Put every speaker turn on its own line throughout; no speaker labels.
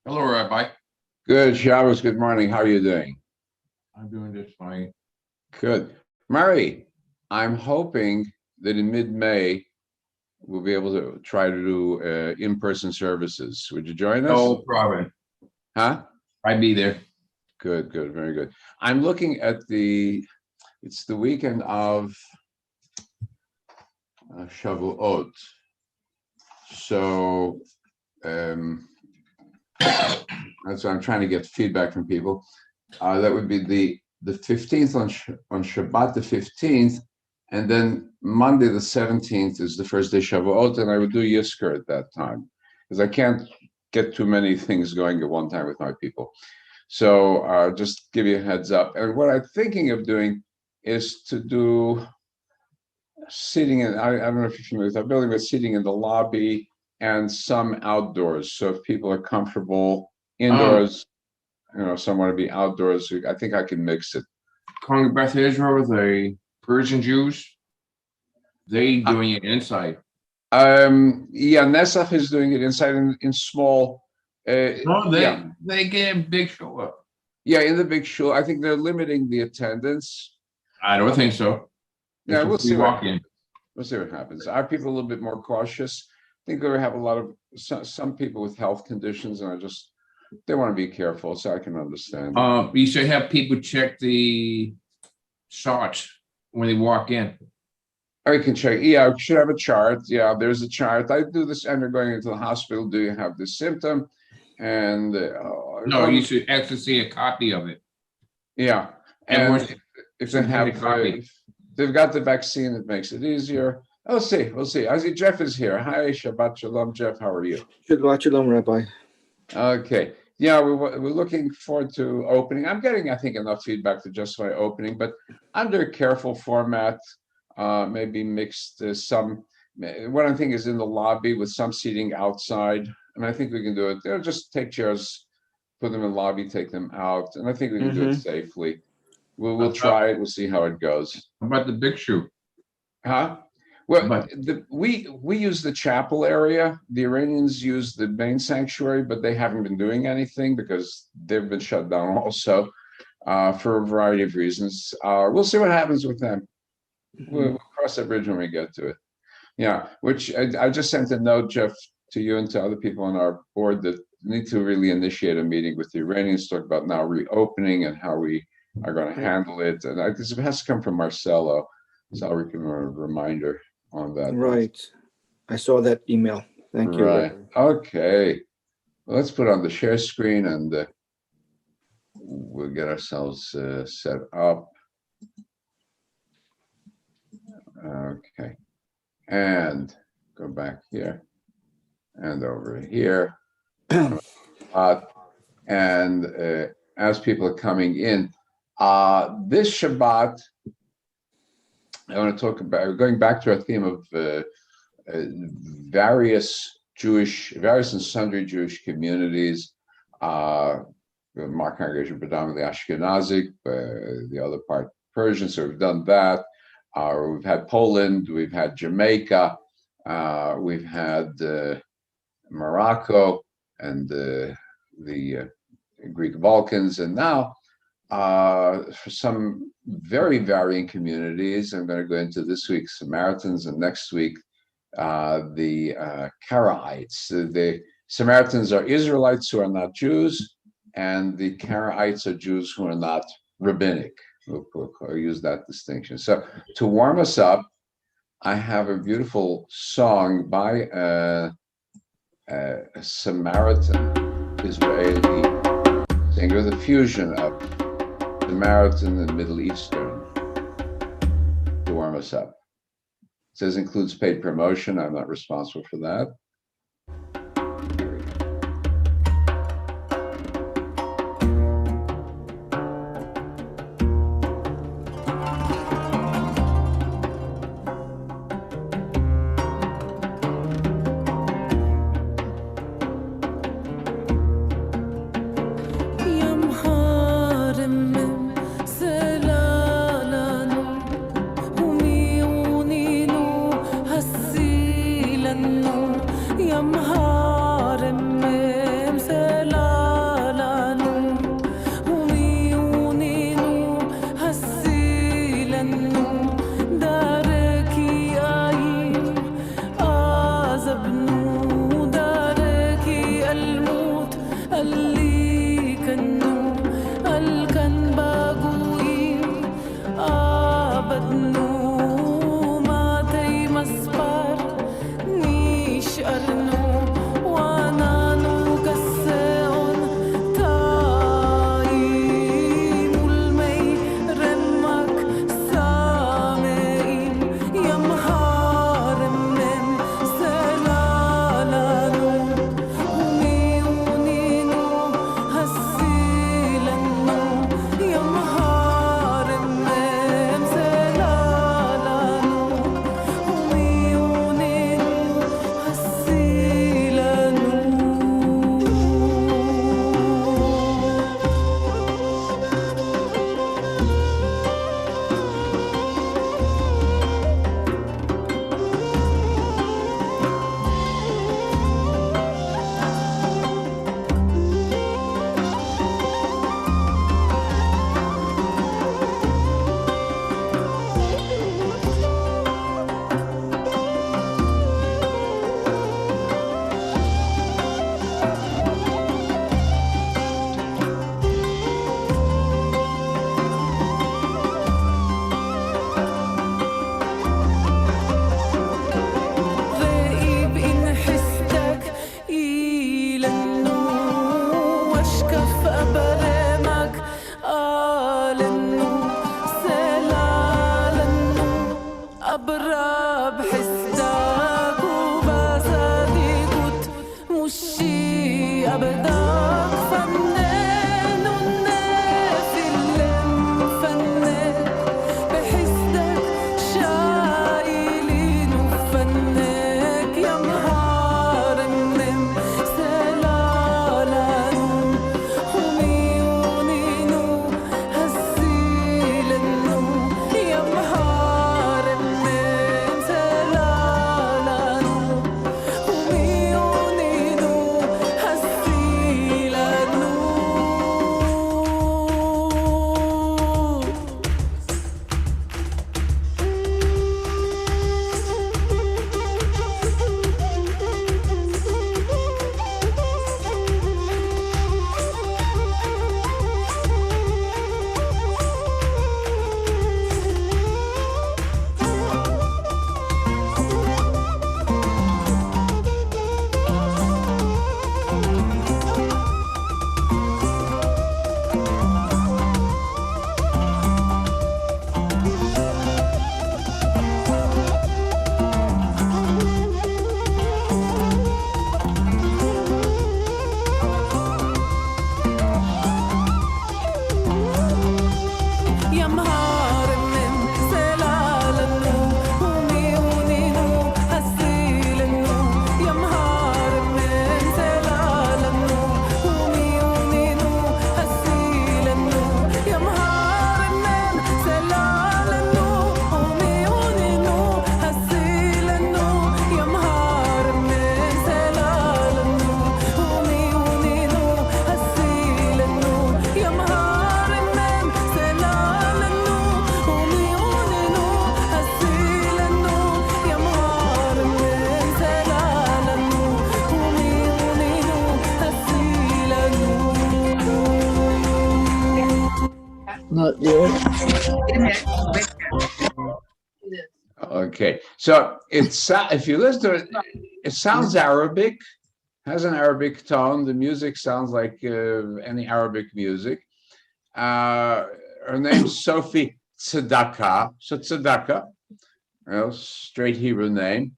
Hello, Rabbi.
Good, Shabbos. Good morning. How are you doing?
I'm doing just fine.
Good. Murray, I'm hoping that in mid-May we'll be able to try to do in-person services. Would you join us?
No problem.
Huh?
I'd be there.
Good, good, very good. I'm looking at it's the weekend of Shavuot. So that's why I'm trying to get feedback from people. That would be the 15th on Shabbat the 15th, and then Monday the 17th is the first day Shavuot, and I would do Yizkor at that time because I can't get too many things going at one time with my people. So just give you a heads up. And what I'm thinking of doing is to do seating in, I don't know if you're familiar with that building, but seating in the lobby and some outdoors. So if people are comfortable indoors, some want to be outdoors, I think I can mix it.
Calling Beth Israel with the Persian Jews. They doing it inside.
Yeah, Nesaf is doing it inside in small.
No, they get a big show up.
Yeah, in the big show. I think they're limiting the attendance.
I don't think so.
Yeah, we'll see what happens. We'll see what happens. Our people are a little bit more cautious. I think we have a lot of some people with health conditions, and they want to be careful, so I can understand.
You should have people check the shots when they walk in.
I can check. Yeah, we should have a chart. Yeah, there's a chart. I do this, and they're going into the hospital. Do you have this symptom? And
no, you should actually see a copy of it.
Yeah, and if they have, if they've got the vaccine, it makes it easier. We'll see. We'll see. I see Jeff is here. Hi, Shabbat Shalom, Jeff. How are you?
Shabbat Shalom, Rabbi.
Okay. Yeah, we're looking forward to opening. I'm getting, I think, enough feedback to justify opening, but under a careful format, maybe mixed some. What I think is in the lobby with some seating outside, and I think we can do it. They'll just take chairs, put them in the lobby, take them out, and I think we can do it safely. We'll try it. We'll see how it goes.
How about the big shoe?
Huh? Well, we use the chapel area. The Iranians use the main sanctuary, but they haven't been doing anything because they've been shut down also for a variety of reasons. We'll see what happens with them. We'll cross that bridge when we get to it. Yeah, which I just sent a note, Jeff, to you and to other people on our board that need to really initiate a meeting with the Iranians, talk about now reopening and how we are going to handle it. And it has to come from Marcelo, so I'll give him a reminder on that.
Right. I saw that email. Thank you.
Right. Okay. Well, let's put on the share screen and we'll get ourselves set up. Okay. And go back here and over here. And as people are coming in, this Shabbat, I want to talk about going back to our theme of various and sundry Jewish communities. My congregation predominantly Ashkenazic, the other part Persian, so we've done that. We've had Poland, we've had Jamaica, we've had Morocco and the Greek Balkans, and now for some very varying communities. I'm going to go into this week's Samaritans and next week the Karaites. The Samaritans are Israelites who are not Jews, and the Karaites are Jews who are not rabbinic. We'll use that distinction. So to warm us up, I have a beautiful song by a Samaritan Israeli singer, the fusion of Samaritan and Middle Eastern, to warm us up. It says includes paid promotion. I'm not responsible for that.
No
So it's if you listen to it, it sounds Arabic, has an Arabic tone. The music sounds like any Arabic music. Her name's Sophie Tzedakah. So Tzedakah, straight Hebrew name.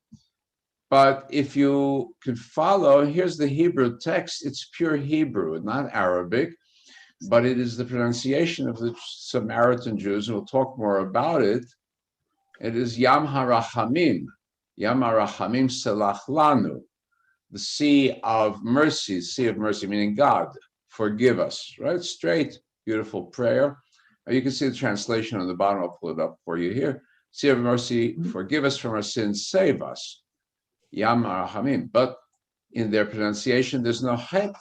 But if you could follow, here's the Hebrew text. It's pure Hebrew, not Arabic, but it is the pronunciation of the Samaritan Jews, and we'll talk more about it. It is Yam HaRachamim, Yam HaRachamim Selach Lanu, the sea of mercy, meaning God, forgive us, right? Straight, beautiful prayer. You can see the translation on the bottom. I'll pull it up for you here. Sea of mercy, forgive us from our sins, save us. Yam HaRachamim. But in their pronunciation, there's no het.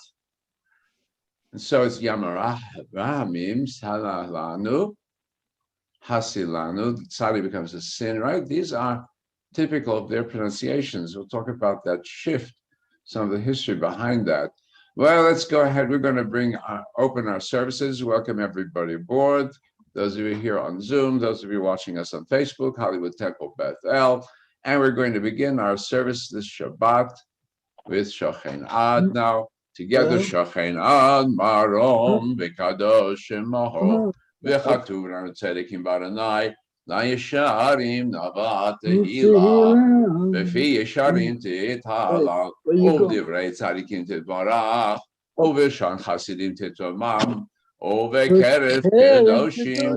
And so it's Yam HaRachamim, Salah Lanu, Hasilanu. Tzadi becomes a sin, right? These are typical of their pronunciations. We'll talk about that shift, some of the history behind that. Well, let's go ahead. We're going to open our services. Welcome everybody aboard. Those of you here on Zoom, those of you watching us on Facebook, Hollywood Temple Bethel. And we're going to begin our service this Shabbat with Shochen Ad now. Together, Shochen Ad, Marom, V'kadosh Shemoho, V'chatuv Lanu Tzedikim Baranai, LaYesharim Navat Tehila, V'fi Yesharim Te'itala, U'divrei Tzadikim Titbarach, U'v'shan Chasidim Titomam, U'v'keref Kedoshim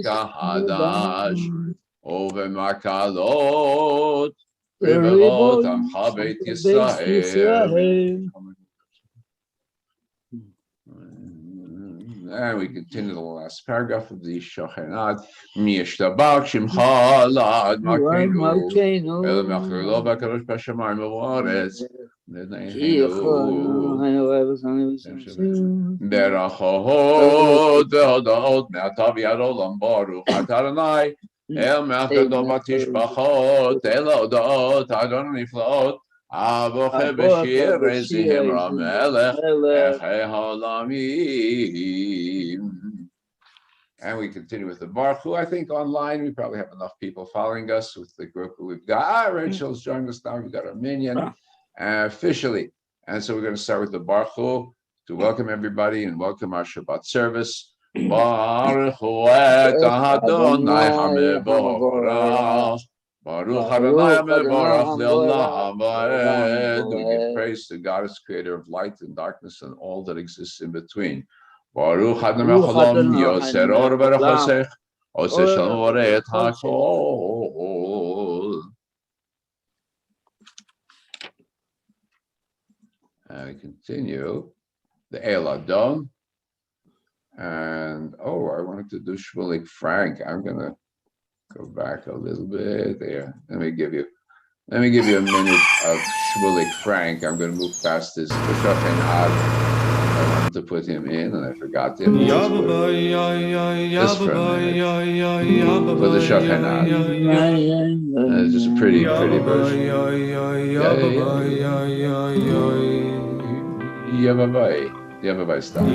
Titkahadash, U'v'makalot, Rivavot Amcha Beit Yisrael. And we continue the last paragraph of the Shochen Ad. Miyeshtabach Shimcha La'ad Makenu Ela Mechir Lo B'Kadosh B'Shamayim V'Oretz Berachot Ve'odot Me'atav Yad Olam Baruch Atah Adonai El Me'achadot B'Tishbachot El Odot Adon Niflaot Avoche B'Shir Rezihem Ramelech Echei Halamim. And we continue with the Baruch Hu. I think online we probably have enough people following us with the group that we've got. Rachel's joined us now. We've got our minion officially. And so we're going to start with the Baruch Hu to welcome everybody and welcome our Shabbat service. Baruch Hu et Adonai HaMevorach. Baruch Adonai HaMevorach Le'olam Va'ed. We give praise to God as creator of light and darkness and all that exists in between. Baruch Adonai Cholom Yoser Or V'Rachosech Oseh Shalom Orei Et HaKol. And we continue the El Adon. And I wanted to do Shmulik Frank. I'm gonna go back a little bit there. Let me give you a minute of Shmulik Frank. I'm going to move past this Shochen Ad. I wanted to put him in, and I forgot him. This for a minute. For the Shochen Ad. It's just a pretty version. Yababai style.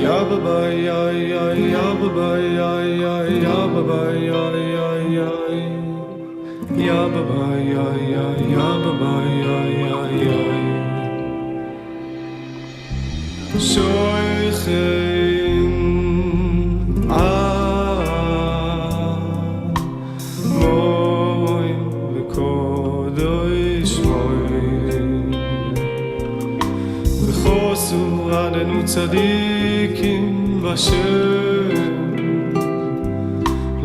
Tzadikim Vashem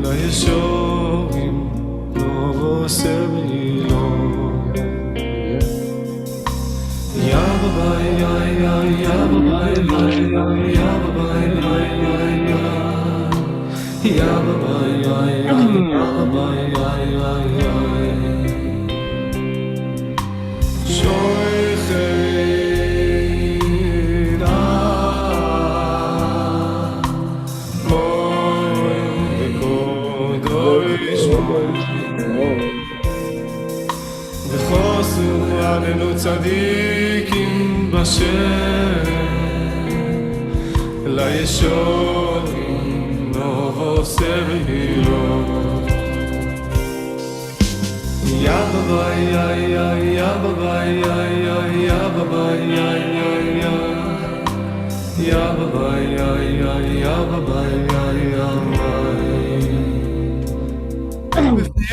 LaYesharim Novoseh B'Ilon Yababai Yababai Yababai Tzadikim Bashem LaYesharim Novoseh B'Ilon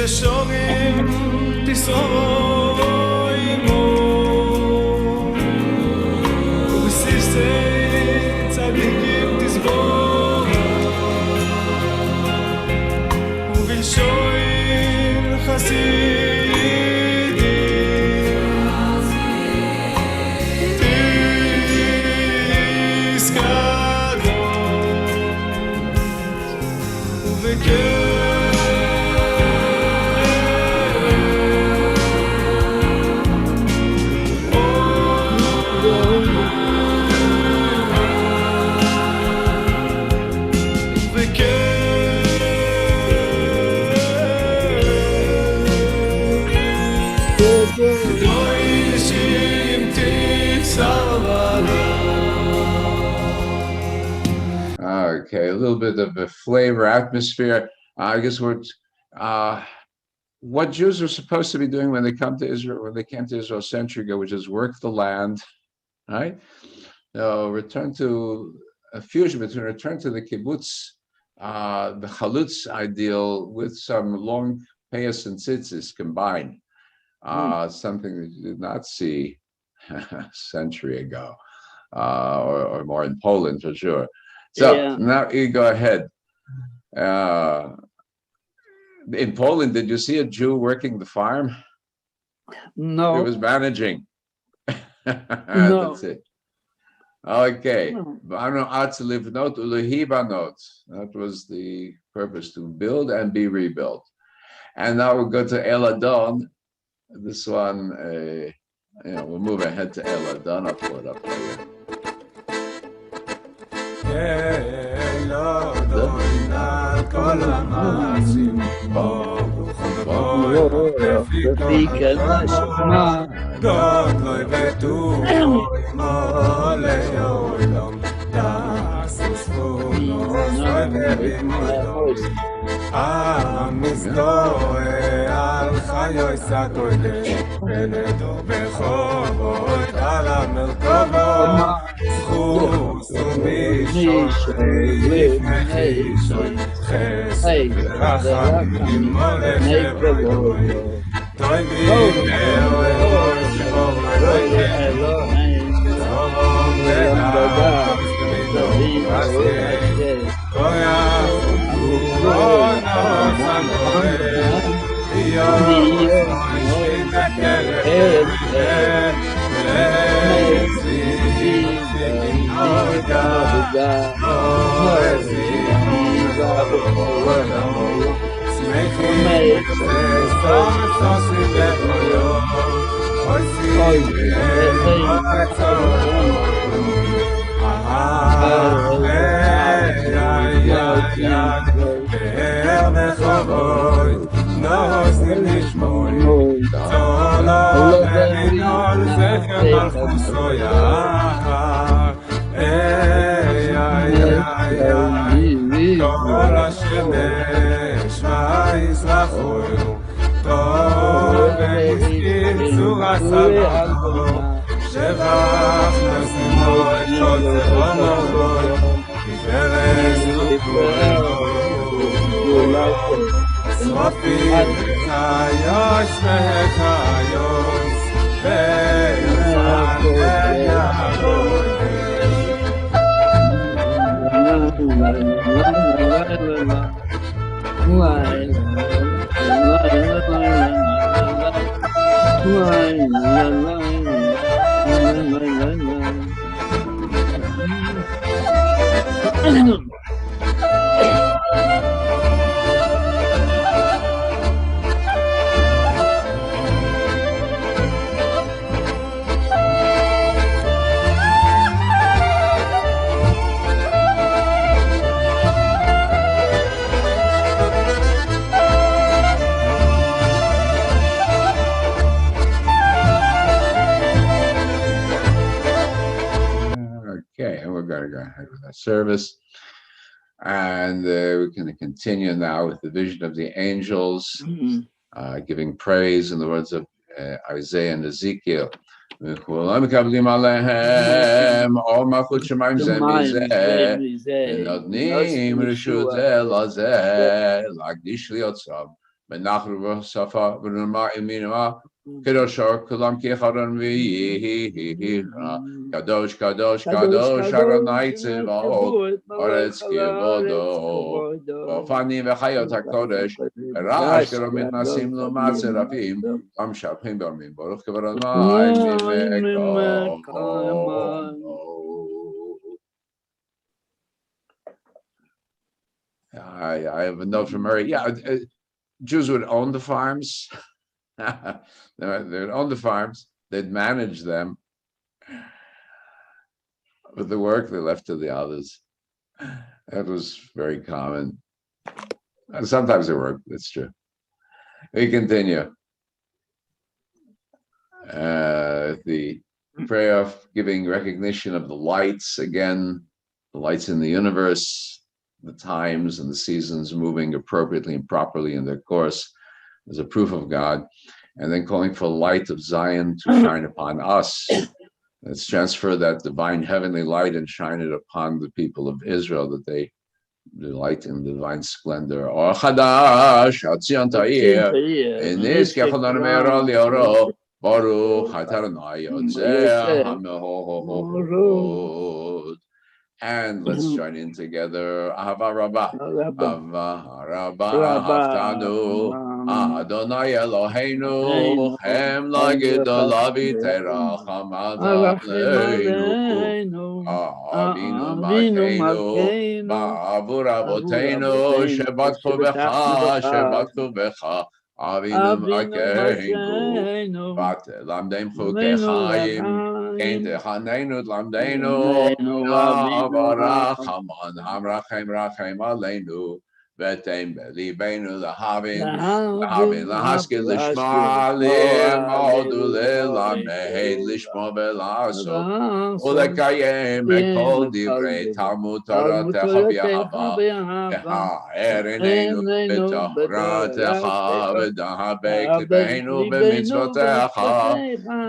ישורים תסרוימו ובסיסי צדיקים תסבור ובלשוין חסידים תסקדות ובכן
Okay, a little bit of a flavor, atmosphere. I guess what Jews are supposed to be doing when they come to Israel, when they came to Israel a century ago, which is work the land, right? Return to a fusion between return to the kibbutz, the chalutz ideal with some long payas and tzitzis combined, something that you did not see a century ago, or more in Poland for sure. So now you go ahead. In Poland, did you see a Jew working the farm?
No.
He was managing.
No.
That's it. Okay.
No.
That was the purpose, to build and be rebuilt. And now we'll go to Eladon. This one, we'll move ahead to Eladon. I'll pull it up for you.
על חיי סקודש ונדו בחובות על המרכבות זכוס ומישוי לפני חסד ורחמים מולך ובגוי תוי בימאו שבור אלוהים זרום לאף ודום עשי כויח נוסעים לשמוי צולו בניול זכר מלכוסו יחר כל השמש ויזרחונו טוב והסכים צורה סבבו שבח נשימו את כל זרעונו בוי כפרס ופורנו סרופים חיוש וחיוש ויפן ויעבוד
Service, and we're going to continue now with the vision of the angels. giving praise in the words of Isaiah and Ezekiel. וכולם מקבלים עליהם אור מלכות שמיים זה מזה, ונותנים רשות זה לזה, להקדיש לי עצמם, בנחל ובשפה ונאמר אמינמה, קדוש כולם כאחד ויהי, קדוש קדוש קדוש אדוני צבאות, ארץ כבודו, ואופנים וחיות הקודש, רעש גדול מתנשאים לעומת שרפים, המשבחים ברמים, ברוך כבוד אדוני ממקום. I have a note from Murray. Yeah, Jews would own the farms. They'd own the farms. They'd manage them. But the work they left to the others. That was very common. And sometimes it worked. That's true. We continue. The prayer of giving recognition of the lights again, the lights in the universe, the times and the seasons moving appropriately and properly in their course as a proof of God, and then calling for light of Zion to shine upon us. Let's transfer that divine heavenly light and shine it upon the people of Israel, that they delight in divine splendor. Or Chadash, Atzion Ta'ir, Enis Kechadon Me'era Lioro, Baruch Adonai Yotzeh HaMe'od. And let's join in together. Ahava Rabbah. Ahava Rabbah Haftanu. Adonai Eloheinu. Hem Lagidol Aviteracham Aleinu. Avinu Malkeinu. Ba'avur Avoteinu. Shabbat Kubecha. Shabbat Kubecha. Avinu Malkeinu. Lamdem Chukechayim. Kein Techanenu Lamdenu. Avarachamon Hamrachem Rachem Aleinu. Vetem Belibenu Lahavin Lahaskil Lishma Modu Lilamed Lishma Belaso Ulekayem Ekol Divrei Talmud Torah Techa B'Yahava Eha Erinenu B'Torah Techa V'Daha B'Klipeinu B'Mitzvotecha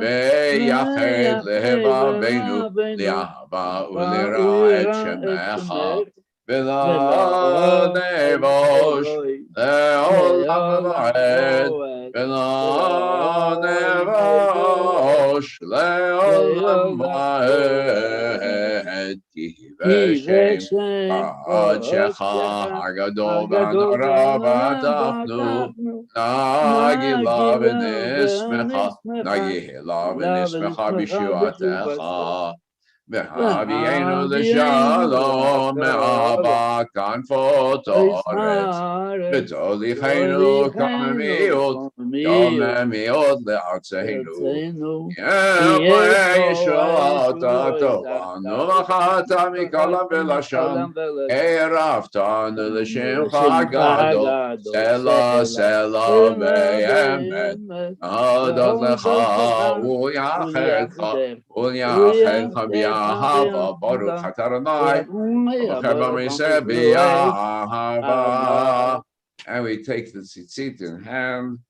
V'Yached Lehevaveinu Li'ahava U'Lira'et Shemecha V'la nevosh le'olam va'ed V'la nevosh le'olam va'ed Ki v'shem ha'adshecha ha'gadol v'hanora v'atachnu Nagila v'nismecha Nagila v'nismecha b'shuatecha V'havienu l'shalom me'ava kanfotoret V'tolichenu kamemiot Kamemiot le'artzeinu Ye'vei yeshota tovanu l'chata mikolam v'lashon E'raftanu l'shimcha gadol Sela sela ve'emet Adot lecha u'yachedcha U'yachedcha b'yachedcha Ahava, Baruch Adonai, and we take the tzitzit in hand.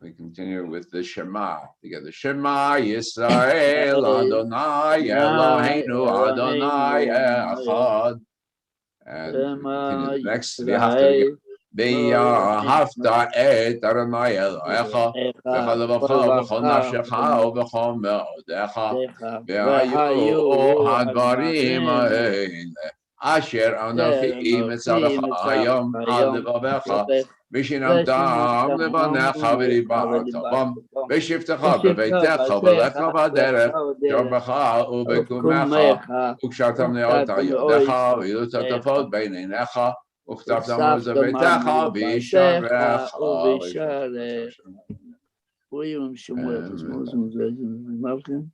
We continue with the Shema together. Shema Yisrael Adonai Eloheinu Adonai Echad. And we continue next. We have to ואהבת את אדוני אלוהיך בכל לבבך ובכל נפשך ובכל מאודך והיו הדברים האלה אשר אנוכי מצווך היום על לבבך ושיננתם לבניך ודיברת בם בשבתך בביתך ולך בדרך שוכבך ובקומך וקשרתם לאות על ידך ויהיו שותפות בין עיניך וכתבתם על ביתך וישרך
William Shumwell was Muslims Muslim.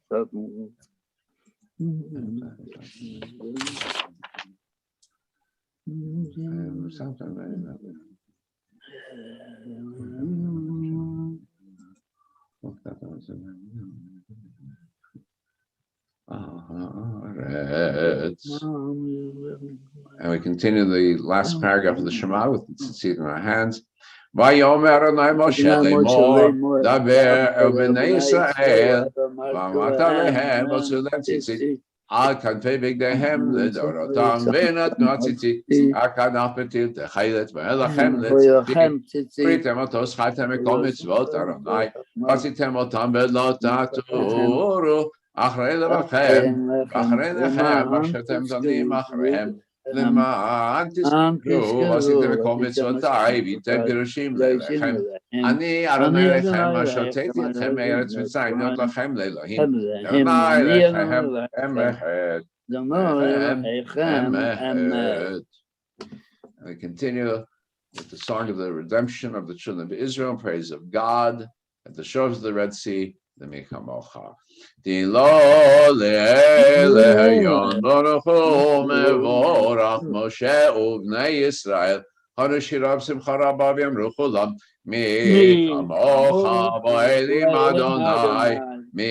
And we continue the last paragraph of the Shema with the tzitzit in our hands. ויאמר אדוני משה לאמור, דבר אל בני ישראל, ואמרת להם, ועשו להם ציצית על כנפי בגדיהם לדורותם, ונתנו הציצית על כנף פתיל תכלת, ואין לכם לציצית, פריתם אותו, שכבתם מכל מצוות אדוני, ועשיתם אותם ולא תטורו אחרי לבבכם, ואחרי נכם, אשר אתם דנים אחריהם, למען תזכרו, ועשיתם מכל מצוותיי, והייתם פירושים לכם. אני אדוני לכם, אשר הוצאתי אתכם מארץ מצרים, להיות לכם לאלוהים, אדוני לכם אמת. We continue with the song of the redemption of the children of Israel, praise of God at the shores of the Red Sea. L'michamocha. Dilo le'eleyon baruch hu mevorach Moshe uvnei Yisrael harishirav simcha rabba v'yamru chulam mi kamocha ba'elim Adonai mi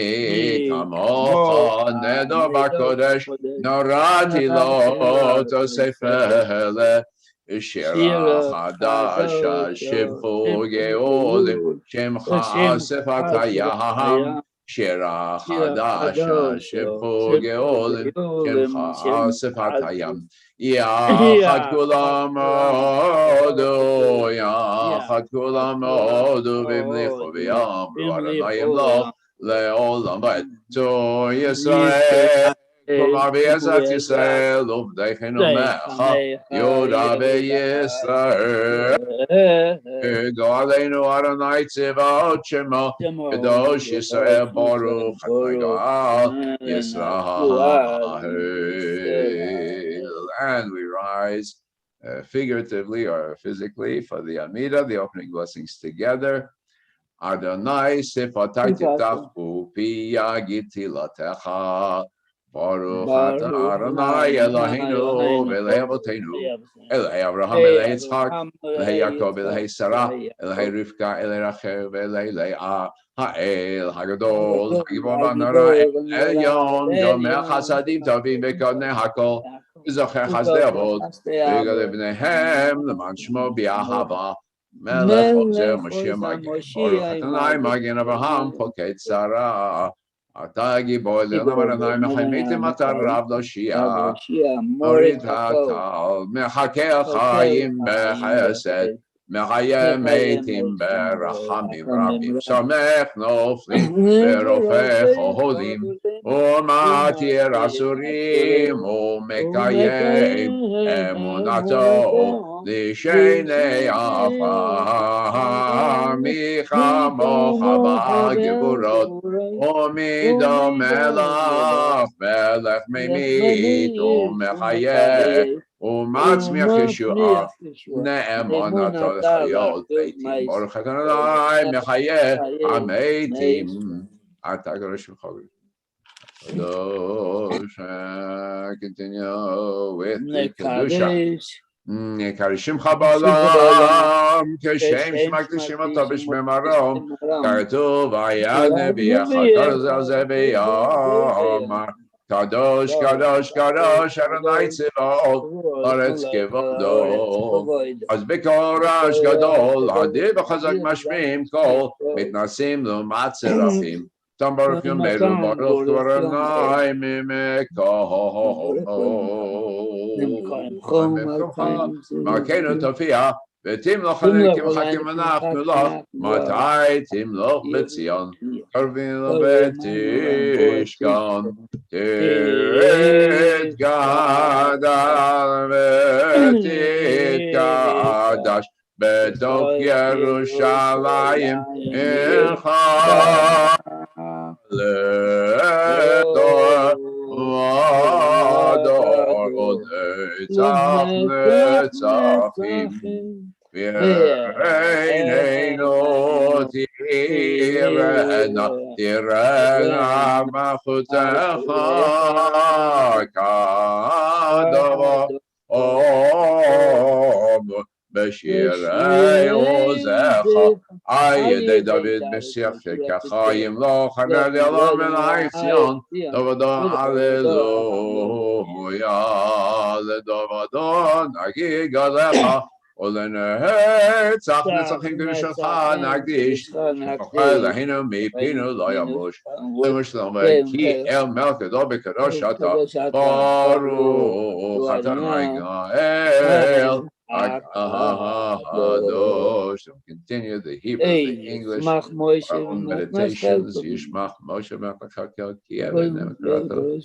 kamocha nedo b'kodesh norati lo tosefele Shira Chadasha Shibchu Geolim Shemcha Sefatayam Shira Chadasha Shibchu Geolim Shemcha Sefatayam Yachad Kulam Odu Yachad Kulam Odu V'imlichu V'yamru Adonai Lo Le'olam V'ed To Yisrael Kumar B'ezat Yisrael Uvdeichenu Mecha Yoda B'Yisrael Go'aleinu Adonai Tzivot Shemo Kadosh Yisrael Baruch Adonai Go'al Yisrael. And we rise figuratively or physically for the Amidah, the opening blessings together. Adonai Sifatai Titachu Pi Yagiti Latecha Baruch atah Adonai Eloheinu v'Eloi Avotenu Eloi Avraham Eloi Yitzchak Eloi Yaakov Eloi Sarah Eloi Rivka Eloi Rachel v'Eloi Leah Ha'el Hagadol Hagibor V'Nora Elyon Yomei Chasadim Tovim v'Kodnei Hakol V'Zocher Chazdei Avot v'Yigdal B'neihem L'man Shmo B'Ahava Melech Ozer Moshiach Magen Baruch Adonai Magen Avraham Pokei Tzara Atagi boy le'namanai mechaymitim atarav loshia Orit hatal mechakeh chayim bechesed mechayem meitim berachamim rabim Samech noflim berofech oholim Umatir asurim umekayem emunato Lishenei afam michamocha ba'gevurot Omido melach melech memit umechayeh umatzmiach Yeshua ne'emonato l'chayot meitim Baruch Adonai mechayeh hameitim Ata Kadosh v'Chagosh Kadosh. Continue with the Kedusha. Karishim Chabalam, Keshem Shmakdishim Atabish Memarom, Kartu Vayad Nebiach Karzazeviyamar, Kadosh, Kadosh, Kadosh, Adonai Tzivot, Aretz Kevodo, Az Bekorash Gadol, Hadiv Chazak Mashmim Kol, Mitnasim Lumat Serafim, Tam Baruch Yomeru Baruch Adonai Mimeko. Markenu Tofia, Betimloch Alekim Chakim Anachnu Loch, Matai Timloch Betzion, Karvin Betishkan, Tit Gadal Betit Gadash, Betok Yerushalayim, Incha Ledor, Vador, Netzach, Netzachim, V'reineinu tirena, tirena machutecha, Kadava, B'shirei Ozecha, Ayedei David Messiach Shekachayim Lo Chaner Yalam El Haitzion, Dovado Hallelujah, LeDovado Nagig Alecha, ולנצח נצחים קדושתך נקדיש, שפחה אלוהינו מפינו לא ימוש, שלום כי אל מלך גדול בקדוש אתה, ברוך אתה האל הקדוש. Continue the Hebrew, the English, our own meditations. Yishmach Moshe Makakel Kiev and Demokrato.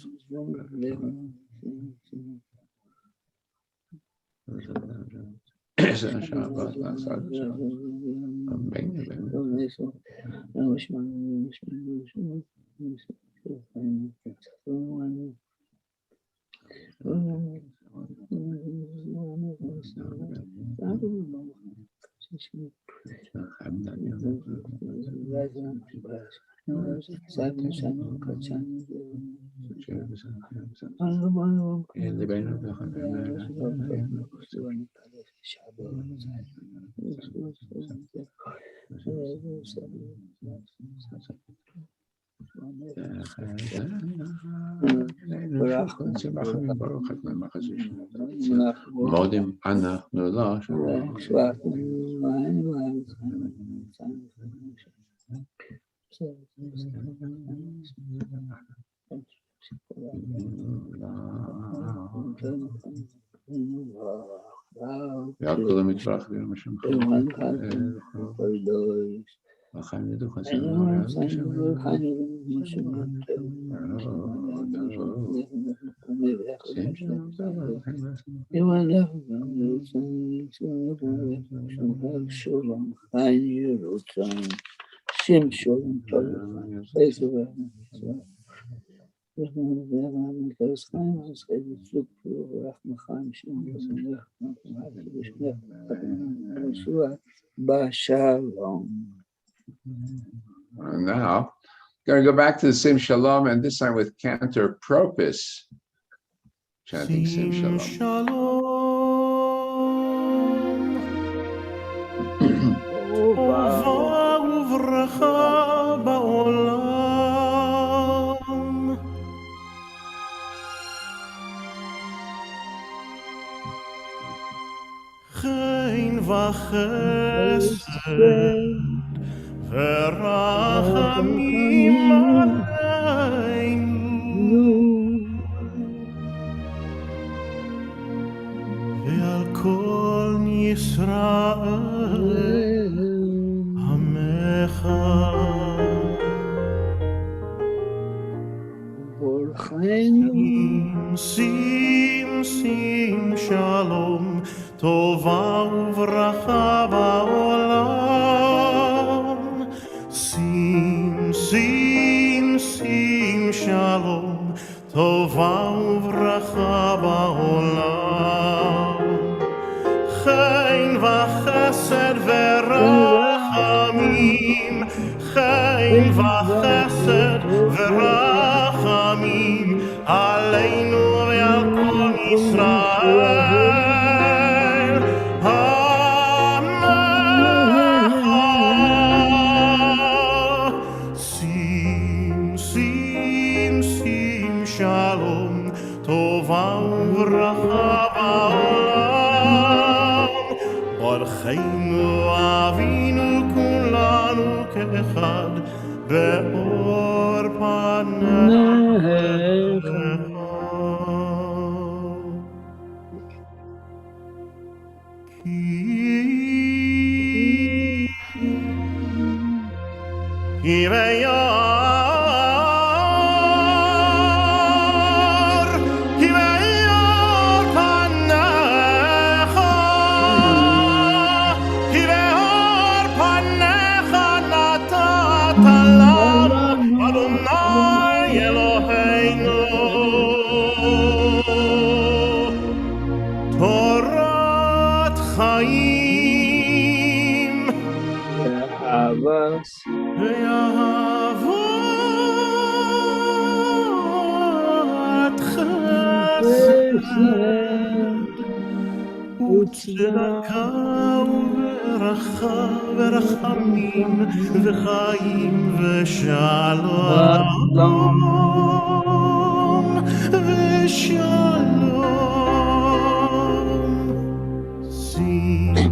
מודים אנחנו לא והכל המתברך ביום השם החיים ידוך Now, going to go back to the Sim Shalom, and this time with cantor Propus, chanting Sim Shalom.
ורחמים עלינו ועל כל ישראל עמך שים שלום טובה וברכה בעולם שים שלום טובה וברכה בעולם חן וחסד ורחמים חן וחסד ורחמים עלינו ועל כל ישראל עמך שים שלום טובה וברכה בעולם ברכנו אבינו כולנו כאחד באור פניך כי וצדקה וברכה ורחמים וחיים ושלום ושלום שים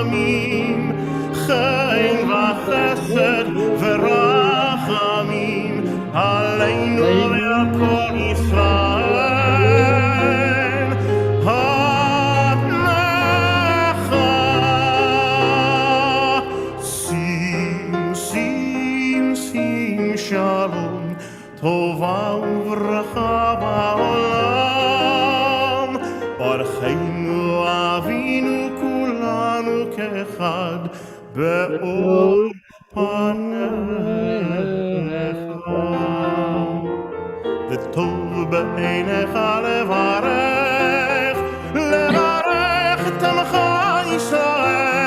העמים, חן וחסד ורחמים, עלינו ועל כל ישראל, התנך. שים, שים, שים שלום, טובה וברכה בעולם, ברכנו אבינו כולנו כאחד, באור פניך. וטוב בעיניך לברך, לברך את עמך ישראל,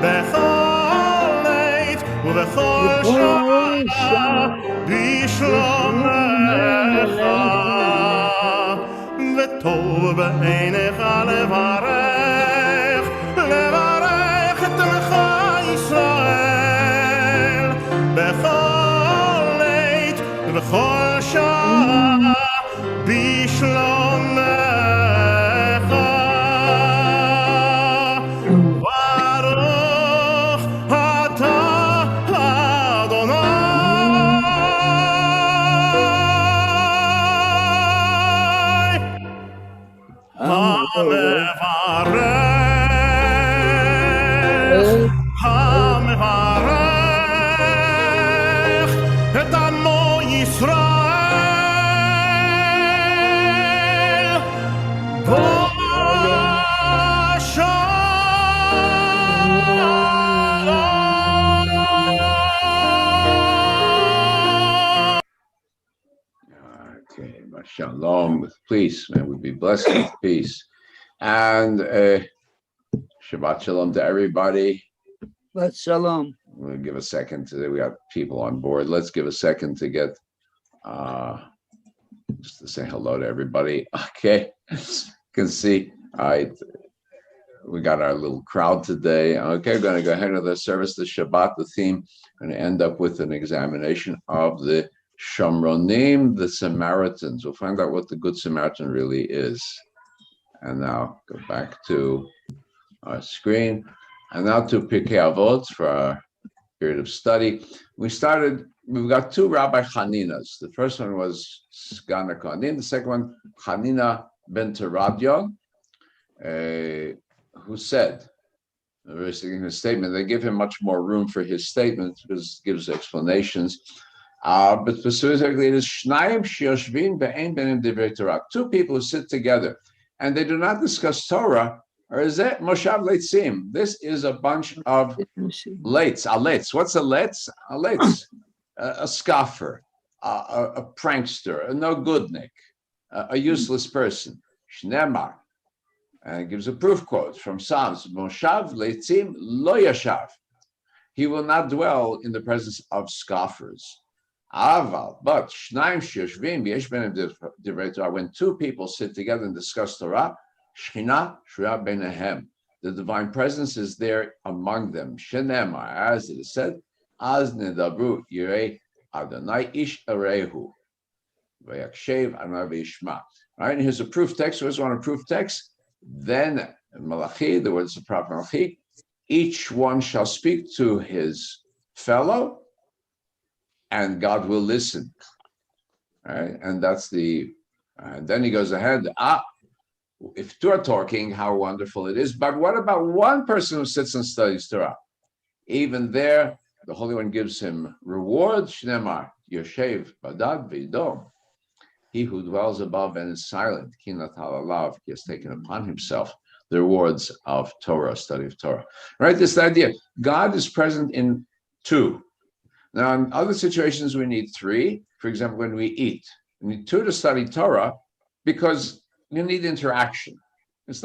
בכל עת ובכל שעה, בשלומך. וטוב בעיניך לברך, לברך את עמך ישראל, בכל עת ובכל שעה, בשלומך. ברוך אתה אדוני המברך את עמו ישראל
Okay, shalom with peace. May we be blessed with peace. And Shabbat shalom to everybody.
But shalom.
We'll give a second today. We got people on board. Let's give a second to get just to say hello to everybody. Okay, you can see. All right, we got our little crowd today. Okay, we're going to go ahead with the service, the Shabbat, the theme. Going to end up with an examination of the Shomronim, the Samaritans. We'll find out what the Good Samaritan really is. And now go back to our screen. And now to Pirkei Avot for our period of study. We've got two Rabbi Chaninas. The first one was Sgan HaKohanim. The second one, Chanina ben Teradyon, who said, a statement, they give him much more room for his statement because it gives explanations. But specifically, it is Shnayim Shioshvin Be'ein Benim Divrei Torah. Two people who sit together and they do not discuss Torah, or is that Moshav Leitzim? This is a bunch of lates. Alates. What's a letz? A letz. A scoffer, a prankster, a no-goodnik, a useless person. Shnemar. And it gives a proof quote from Psalms. Moshav Leitzim lo yashav. He will not dwell in the presence of scoffers. Aval, but Shnaim Shioshvim B'yesh Benem Divrei Torah. When two people sit together and discuss Torah, Shechina Shura Beinehem. The divine presence is there among them. Shenemar, as it is said, Az Nedabru Yirei Adonai Ish Arehu Vayakshev Anav Yishma. Right, and here's a proof text. Who's want a proof text? Then Malachi, the words of Prophet Malachi, each one shall speak to his fellow, and God will listen. All right, and that's the. And then he goes ahead. If two are talking, how wonderful it is. But what about one person who sits and studies Torah? Even there, the Holy One gives him reward. Shnemar Yoshev Badad V'idom. He who dwells above and is silent, Kinat Halalav, he has taken upon himself the rewards of Torah, study of Torah. Right? This idea. God is present in two. Now, in other situations, we need three. For example, when we eat, we need two to study Torah because you need interaction. It's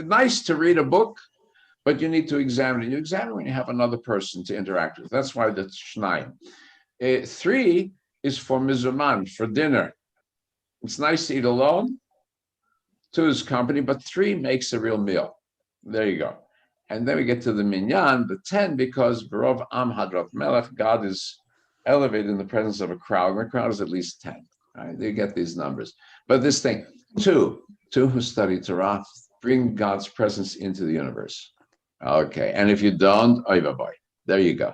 nice to read a book, but you need to examine it. You examine when you have another person to interact with. That's why that's Shnayim. Three is for mizuman, for dinner. It's nice to eat alone. Two is company, but three makes a real meal. There you go. And then we get to the minyan, the 10, because Barov Am Hadrat Melech, God is elevated in the presence of a crowd, and the crowd is at least 10. Right? You get these numbers. But this thing, two who study Torah, bring God's presence into the universe. Okay, and if you don't, oy vey boy. There you go.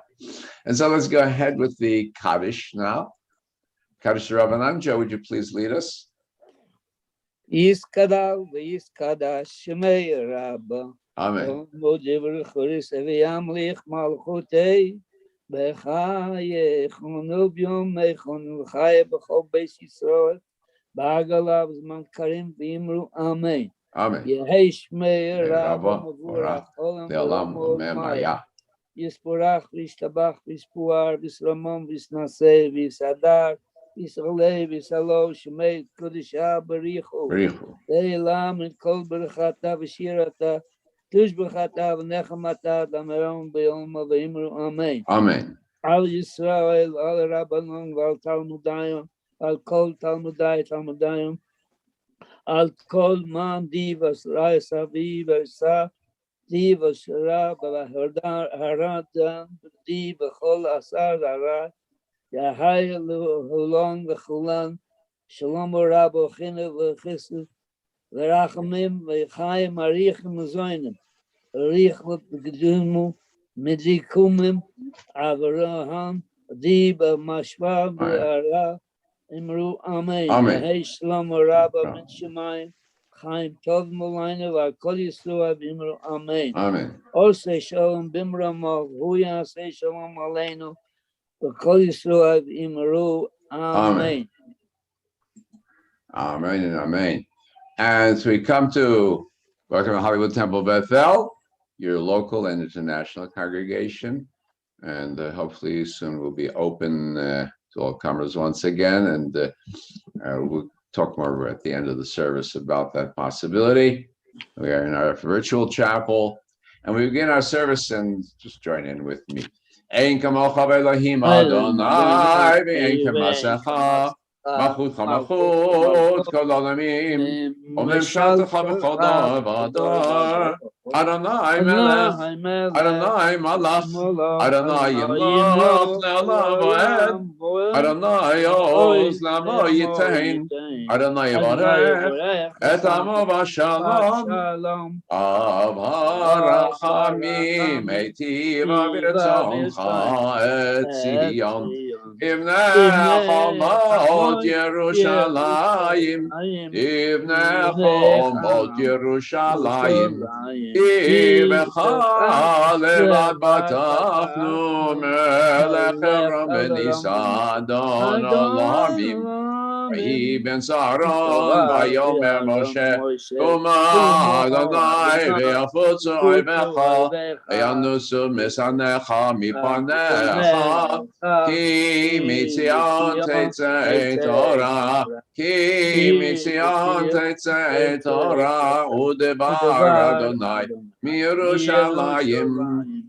And so let's go ahead with the Kaddish now. Kaddish Rabbanan. Joe, would you please lead us?
Yiskadal v'yiskada shemei Rabba.
Amen.
Mojiv l'churis v'yamlich malchutei. B'chayech unubium meichon l'chayeh b'chol beis Yisrael. B'agalav zman karim v'imru amen.
Amen.
Yehi shmei Rabba
Rabba,
mavurach olam
Le'olam
v'olam
Omer
maya.
Maya.
Yisporach v'ishtabach v'ispuar v'isramon v'isnaseh v'yisadar v'yisralei v'yisalo shemei kodesha barichu
Barichu.
le'elam et kol berachata v'shirata tush berachata v'nechamata dameron b'yolma v'imru amen.
Amen.
Al Yisrael al Rabbanon v'al Talmudayim al kol Talmudayim al kol man divas ra'esavi v'esa Diva Shara Haradan Diva Chol Asar Hara Yahai Hulon V'Chulan Shalom Rabo Chine V'Chised V'Rachamim V'Chaim Arichim Zoinim Arich V'Gdumu Midikumim Avarahan Diva Mashva V'Ara Imru Amen Yahai Shalom Rabo Min Shemayim Chaim Tov Molayne V'Kol Yisroel B'Imru Amen.
Amen.
Osei Shalom B'Imramo Hu Yasei Shalom Aleinu V'Kol Yisroel B'Imru Amen.
Amen and amen. As we come to welcome to Hollywood Temple Bethel, your local and international congregation, and hopefully soon we'll be open to all comers once again, and we'll talk more at the end of the service about that possibility. We are in our virtual chapel, and we begin our service, and just join in with me. Ein kamocha Elohim Adonai, ve'ein kamasecha, machutcha machut kol olamim, umemshaltecha b'chol dar v'adar. Adonai melech, Adonai malach, Adonai yimloch le'olam va'ed, Adonai oz la'amo yitein, Adonai yivarech et amo v'shalom, av harachamim eitiv v'ritzoncha et Zion, ivnei chomot Yerushalayim, ivnei chomot Yerushalayim, Ibecha levad batachnu melech Hebron v'nisa Adon olamim. Vayi ben Saron vayomer Moshe Uma Adonai ve'afutzu oivecha ve'yanusu misanecha mipanecha ki mitzion tetzei Torah ki mitzion tetzei Torah udebar Adonai miYerushalayim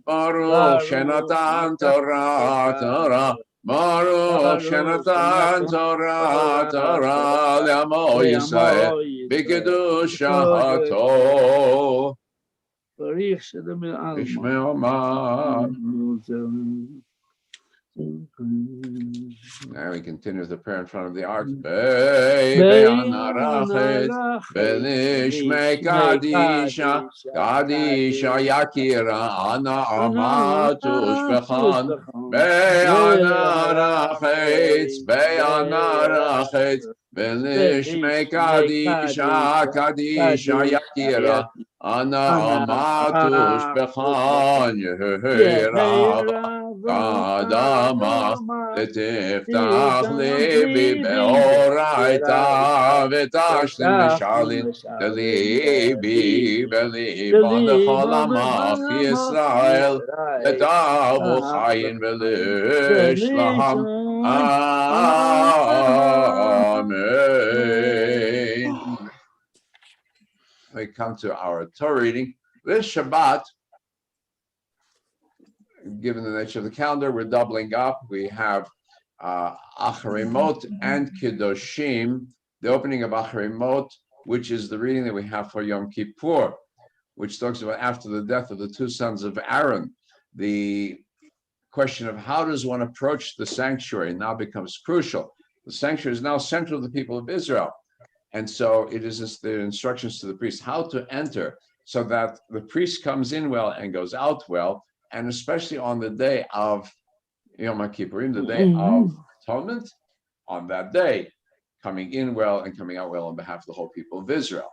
Baruch shenatan Torah Torah Baruch shenatan Torah Torah le'amo Yisrael b'kedushato Ishmei Omar. Now we continue with the prayer in front of the ark. Be'anarachet, be'lishmei kadisha, kadisha yakira, ana amatush bechan. Be'anarachet, be'anarachet, be'lishmei kadisha, kadisha yakira, ana amatush bechan. Yehira. Adama letiftach libi beoraita v'tashlim mishalin libi b'libon l'chol amach Yisrael v'tavu chayin v'lishlam. Amen. We come to our Torah reading this Shabbat. Given the nature of the calendar, we're doubling up. We have Acharimot and Kiddushim, the opening of Acharimot, which is the reading that we have for Yom Kippur, which talks about after the death of the two sons of Aaron. The question of how does one approach the sanctuary now becomes crucial. The sanctuary is now central to the people of Israel. And so it is just the instructions to the priest how to enter so that the priest comes in well and goes out well. And especially on the day of Yom Kippurim, the day of atonement, on that day, coming in well and coming out well on behalf of the whole people of Israel.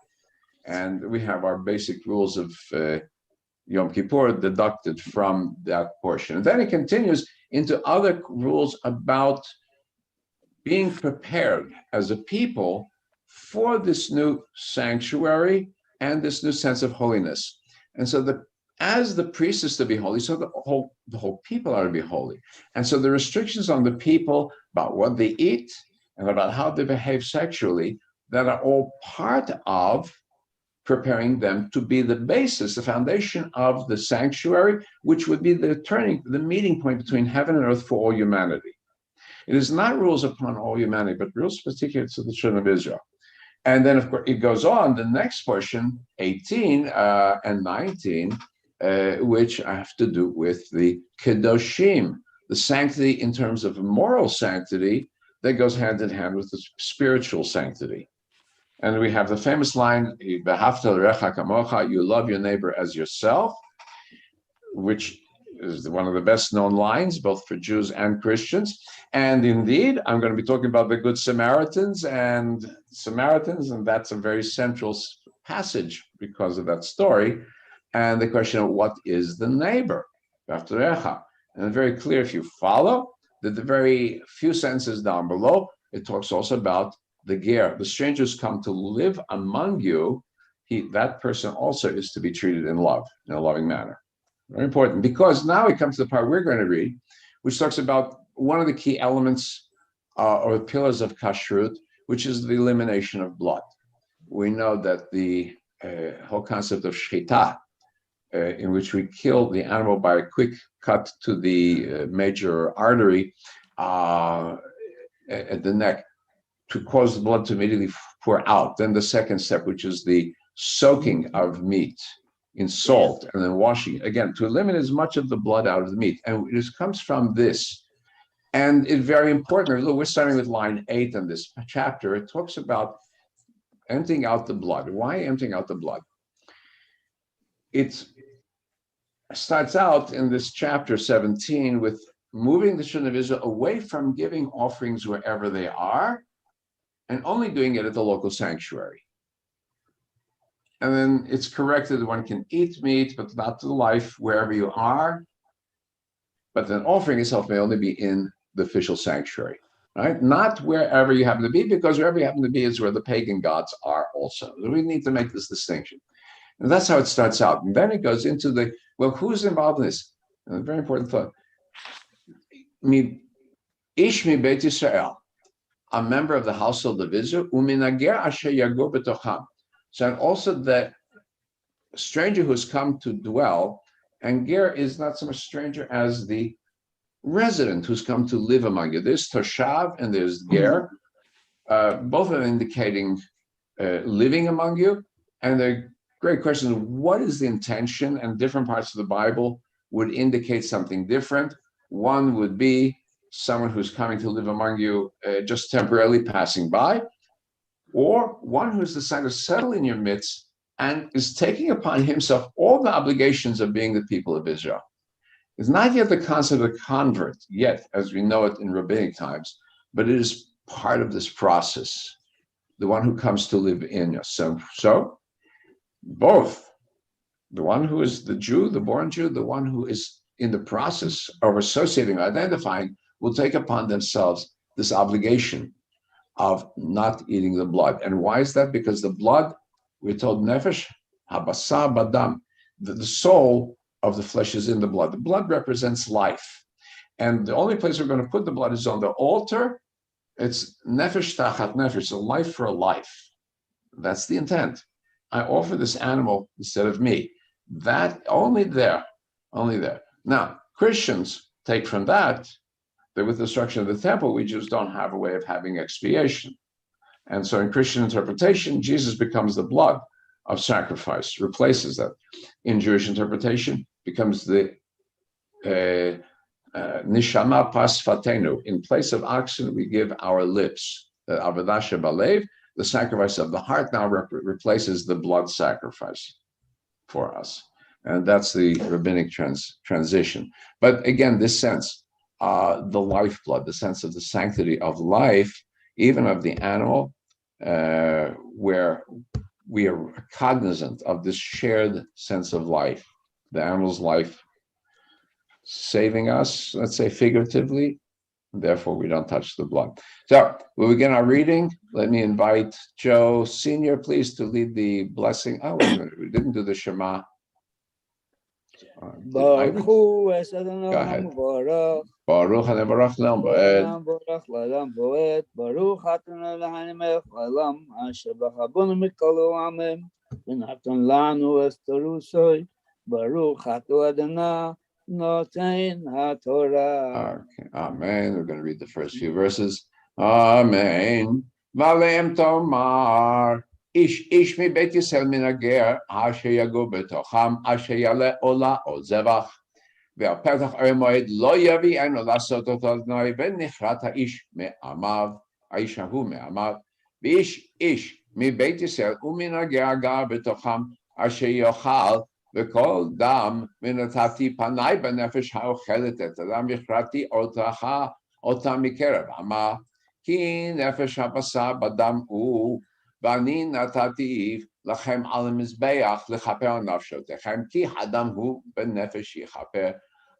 And we have our basic rules of Yom Kippur deducted from that portion. And then it continues into other rules about being prepared as a people for this new sanctuary and this new sense of holiness. And so as the priest is to be holy, so the whole people are to be holy. And so the restrictions on the people about what they eat and about how they behave sexually, that are all part of preparing them to be the basis, the foundation of the sanctuary, which would be the meeting point between heaven and earth for all humanity. It is not rules upon all humanity, but rules particular to the children of Israel. And then, of course, it goes on, the next portion, 18 and 19, which have to do with the Kedoshim, the sanctity in terms of moral sanctity that goes hand in hand with the spiritual sanctity. And we have the famous line, you love your neighbor as yourself, which is one of the best known lines, both for Jews and Christians. And indeed, I'm going to be talking about the Good Samaritans, and that's a very central passage because of that story. And the question of what is the neighbor? And it's very clear if you follow that the very few sentences down below, it talks also about the ger, the stranger who's come to live among you. That person also is to be treated in love, in a loving manner. Very important, because now we come to the part we're going to read, which talks about one of the key elements or pillars of kashrut, which is the elimination of blood. We know that the whole concept of shchita, in which we kill the animal by a quick cut to the major artery at the neck to cause the blood to immediately pour out. Then the second step, which is the soaking of meat in salt and then washing it, again, to eliminate as much of the blood out of the meat. And it comes from this. And it's very important. Look, we're starting with line 8 in this chapter. It talks about emptying out the blood. Why emptying out the blood? It starts out in this chapter 17 with moving the children of Israel away from giving offerings wherever they are and only doing it at the local sanctuary. And then it's corrected that one can eat meat, but not to life wherever you are. But then offering itself may only be in the official sanctuary, right? Not wherever you happen to be, because wherever you happen to be is where the pagan gods are also. So we need to make this distinction. And that's how it starts out. And then it goes into who's involved in this? And a very important thought. Ish mi Beit Yisrael, a member of the household of Israel, uminager asher yagur betocham. So and also the stranger who's come to dwell, and ger is not so much stranger as the resident who's come to live among you. There's toshav and there's ger, both are indicating living among you. And the great question is, what is the intention? And different parts of the Bible would indicate something different. One would be someone who's coming to live among you just temporarily passing by, or one who's decided to settle in your midst and is taking upon himself all the obligations of being the people of Israel. It's not yet the concept of convert yet, as we know it in rabbinic times, but it is part of this process, the one who comes to live in us. So both the one who is the Jew, the born Jew, the one who is in the process of associating, identifying, will take upon themselves this obligation of not eating the blood. And why is that? Because the blood, we're told, nefesh habasar badam, the soul of the flesh is in the blood. The blood represents life. And the only place we're going to put the blood is on the altar. It's nefesh tachat nefesh, a life for a life. That's the intent. I offer this animal instead of me. That only there. Now, Christians take from that with the destruction of the temple, we Jews don't have a way of having expiation. And so in Christian interpretation, Jesus becomes the blood of sacrifice, replaces that. In Jewish interpretation, becomes the nishama pas fatenu. In place of oxen, we give our lips, avodah shebalev, the sacrifice of the heart now replaces the blood sacrifice for us. And that's the rabbinic transition. But again, this sense, the lifeblood, the sense of the sanctity of life, even of the animal, where we are cognizant of this shared sense of life, the animal's life saving us, let's say figuratively, and therefore we don't touch the blood. So we'll begin our reading. Let me invite Joe Sr., please, to lead the blessing. Oh, wait a minute, we didn't do the Shema.
Baruch Hu es
Go
Adonai
ahead.
Baruch
Baruch HaNevarach Le'olam Va'ed.
Baruch L'Olam Va'ed Baruch Adonai Eloheinu Melech Haolam Asher b'chabonu mikol ha'amim v'natan lanu es torusoi Baruch Atu Adonai Noten HaTorah.
Okay, Amen. We're going to read the first few verses. Amen. Valem Tomar. Ish mi beit Yisrael min hager, asher yagur betocham, asher yale ola o zevach. ועל פתח ערי מועד לא יביאנו לעשות אותו אדוני, ונכרת האיש מעמיו, האיש ההוא מעמיו, ואיש מבית ישראל ומנהגי הגר בתוכם, אשר יאכל וכל דם, ונתתי פניי בנפש האוכלת את אדם, והכרתי אותה מקרב עמה, כי נפש הבשר בדם הוא, ואני נתתי לכם על המזבח לכפר על נפשותיכם, כי הדם הוא בנפש יכפר.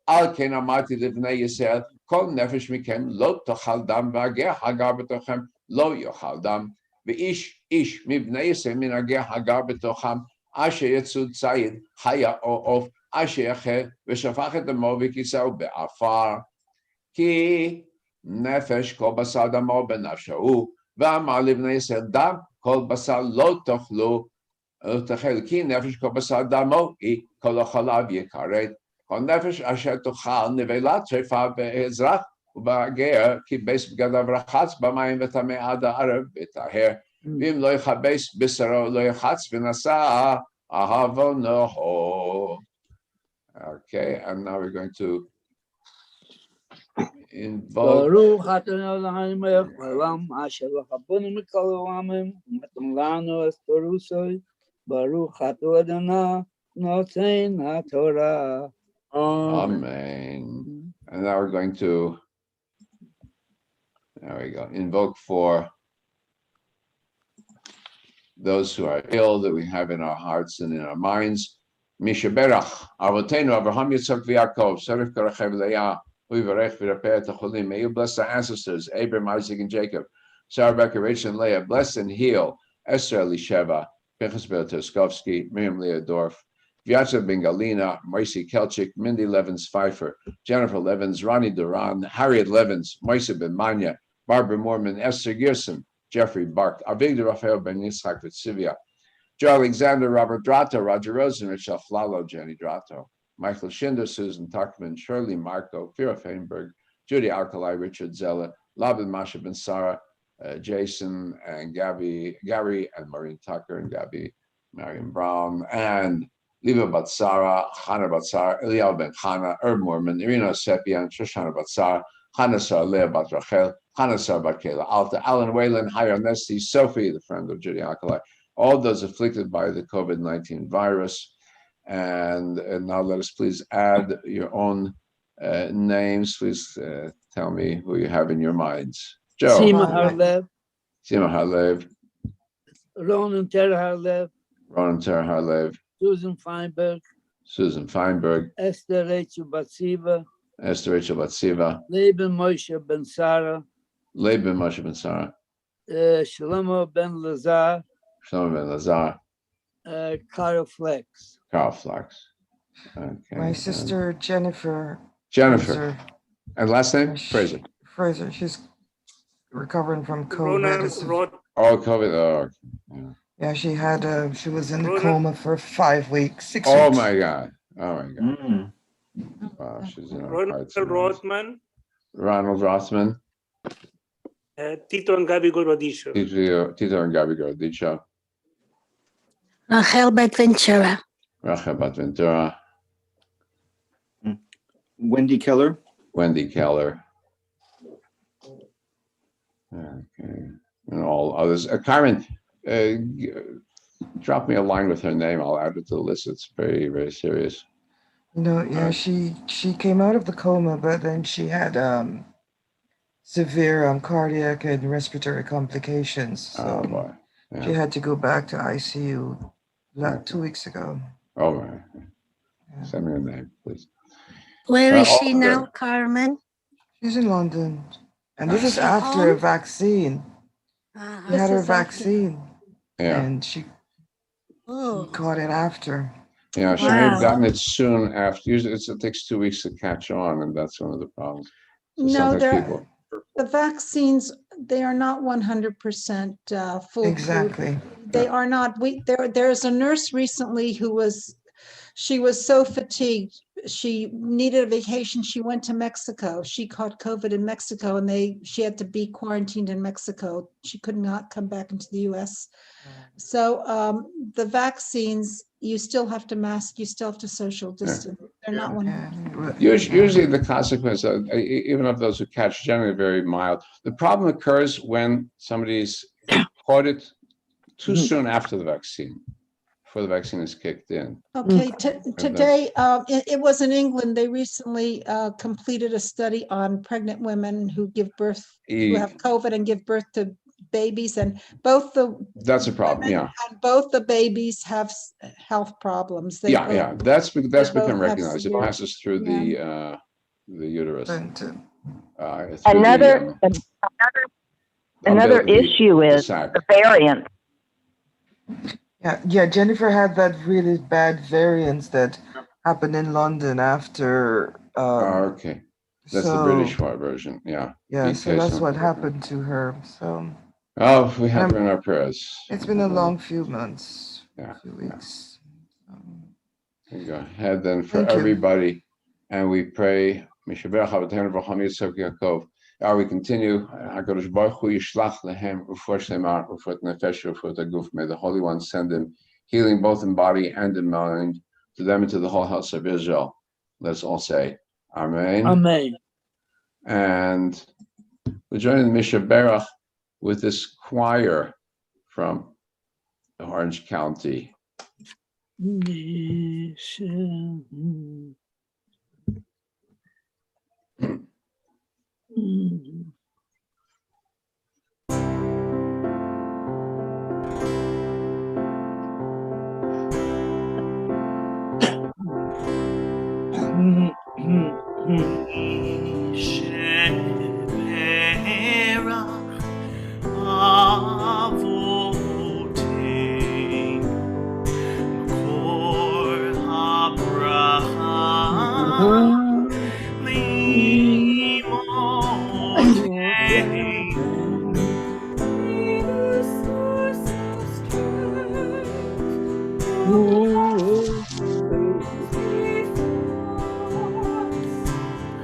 על כן אמרתי לבני ישראל, כל נפש מכם לא תאכל דם, והגר הגר בתוכם לא יאכל דם. ואיש מבני ישראל מן הגר הגר בתוכם, אשר יצאו ציד, חיה או עוף, אשר יחל, ושפך את דמו וכיסהו בעפר. כי נפש כל בשר דמו בנפשו הוא, ואמר לבני ישראל, דם כל בשר לא תאכלו, כי נפש כל בשר דמו היא, כל אוכליו יכרת. כל נפש אשר תאכל נבלה טרפה באזרח ובגר, כיבס בגדיו רחץ במים וטמא עד הערב וטהר. ואם לא יכבס בשרו לא יחץ ונשא אהבונו. Okay, and now we're going to invoke
Baruch Adonai Eloheinu melech haolam asher b'chabonu mikol ha'amim v'natan lanu es torusoi Baruch Atu Adonai Noten HaTorah.
Amen. And now we're going to, there we go, invoke for those who are ill that we have in our hearts and in our minds. Misha Berach, Avotenu, Abraham, Yitzchak, Yaakov, Sarif Karachev Leah, Uivarech, Virapeh, Tacholim. May you bless our ancestors, Abraham, Isaac, and Jacob, Sarah, Rebecca, Rachel, and Leah. Bless and heal Esther, Elisheva, Pinchas Beltoskovsky, Miriam Leah Dorf, Vyatsa Bengalina, Moisey Kelchik, Mindy Levins Pfeiffer, Jennifer Levins, Ronnie Duran, Harriet Levins, Moise Ben Manya, Barbara Mormon, Esther Gerson, Jeffrey Bark, Avigdor Rafael Ben Yitzhak Vitzivia, Joe Alexander, Robert Drato, Roger Rosen, Richel Flalo, Jenny Drato, Michael Schinder, Susan Tuckman, Shirley Marco, Vera Feinberg, Judy Alkali, Richard Zeller, Laban Masha Ben Sarah, Jason and Gary and Maureen Tucker and Gabby, Marion Brown, and Liva Batsara, Hannah Batsara, Eliel Ben Chana, Herb Mormon, Irina Sepian, Shoshana Batsara, Hannah Sar, Leah Bat Rachel, Hannah Sar Bat Kayla, Alta, Alan Whalen, Haya Nesty, Sophie, the friend of Judy Alkali, all those afflicted by the COVID-19 virus. And now let us please add your own names. Please tell me who you have in your minds. Joe.
Sima Harlev,
Sima Halev,
Ronan Ter Harlev,
Ronan Ter Halev,
Susan Feinberg,
Susan Feinberg,
Esther Rachel Batsiva,
Esther Rachel Batsiva,
Laban Moshe Ben Sarah,
Laban Moshe Ben Sarah,
Shlomo Ben Lazar,
Shlomo Ben Lazar,
Carl Flex.
Carl Flax. Okay.
My sister Jennifer.
Jennifer.
Fraser.
And last name? Fraser.
Fraser. She's recovering from COVID.
Oh, COVID. Oh, yeah.
Yeah, she was in the coma for 5 weeks, 6
Oh
weeks.
my God. Oh my God. Wow, she's in our hearts and minds.
Rothman,
Ronald Rothman,
Tito and Gabi Gorodisho.
Tito and Gabi Gordicho,
Rachel Batventura.
Rachel Batventura,
Wendy Keller.
Wendy Keller. Okay. and all others. Karen, drop me a line with her name. I'll add it to the list. It's very, very serious.
No, yeah, she came out of the coma, but then she had severe cardiac and respiratory complications.
Oh
So
boy.
she
Yeah.
had to go back to ICU
Okay.
2 weeks ago.
Oh my.
Yeah.
Send me a name, please.
Where is
all
she
good.
now, Carmen?
She's in London. And this
Is
is
she
after a
home?
vaccine. She
Uh-huh.
had her
This is after-
vaccine
Yeah.
and she
Oh,
caught it after.
Yeah, she may have
Wow.
gotten it soon after. Usually it takes 2 weeks to catch on, and that's one of the problems. So
No,
sometimes
there,
people,
the vaccines, they are not 100% foolproof.
Exactly.
They are not. There's a nurse recently she was so fatigued. She needed a vacation. She went to Mexico. She caught COVID in Mexico and she had to be quarantined in Mexico. She could not come back into the US. So the vaccines, you still have to mask, you still have to social distance. They're not one.
Yeah.
usually the consequence, even of those who catch, generally very mild. The problem occurs when somebody's caught it too soon after the vaccine, before the vaccine is kicked in.
Okay, today, it was in England. They recently completed a study on pregnant women who give birth, who have COVID and give birth to babies, and
That's a problem, yeah.
and both the babies have health problems. They both-
Yeah, that's
both
become
have
recognized. It
severe-
passes through the uterus.
And,
through
Another
umbilical-
issue
the
is
sac.
the variant.
yeah, Jennifer had that really bad variant that happened in London after.
Okay, that's the British version, yeah.
Yeah, so
BK
that's
some-
what happened to her. So
Oh, we have her in our prayers.
it's been a long few months,
Yeah,
few weeks.
We go ahead then for
Thank you.
everybody, and we pray. We continue. HaKadosh Baruch Hu yishlach lehem ufot shema ufot nefesh ufot aguf. May the Holy One send him healing both in body and in mind to them and to the whole house of Israel. Let's all say Amen.
Amen.
And we're joining the Mishnah Berach with this choir from Orange County.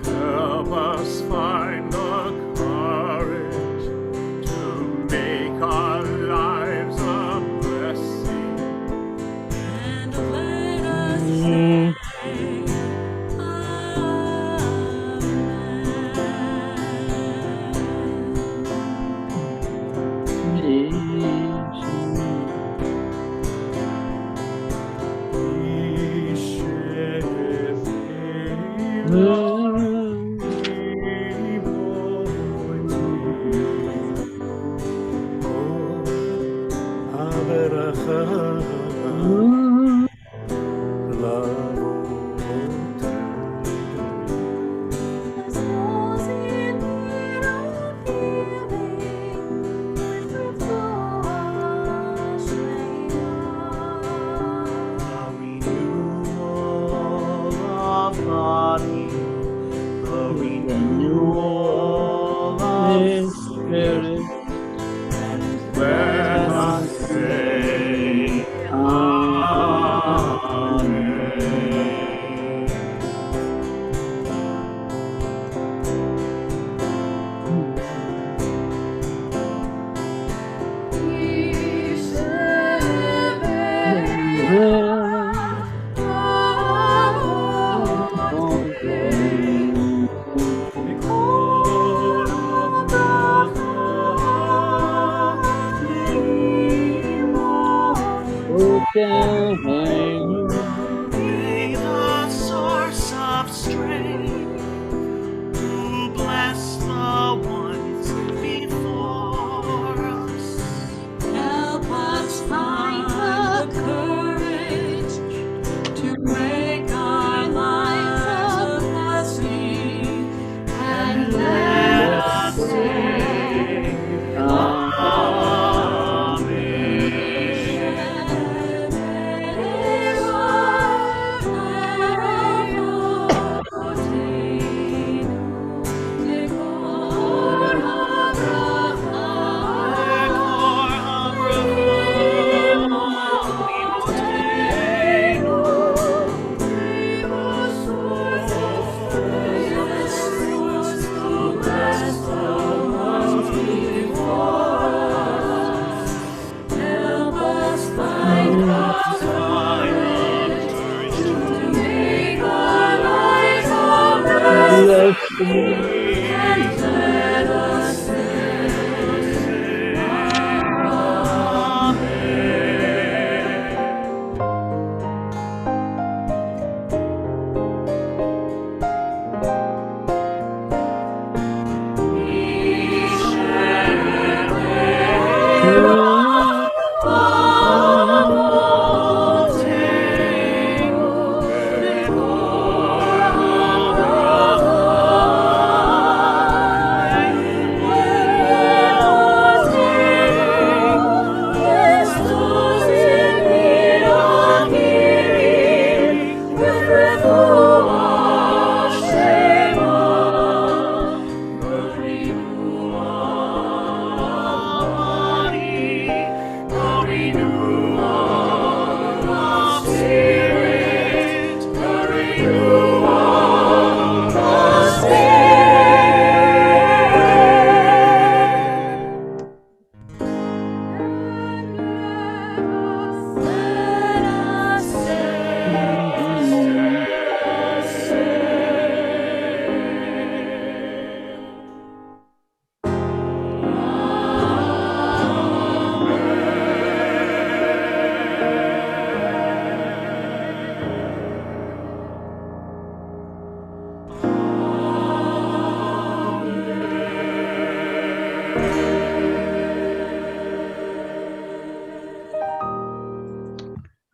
Help us find the courage to make our lives a blessing. And let us say,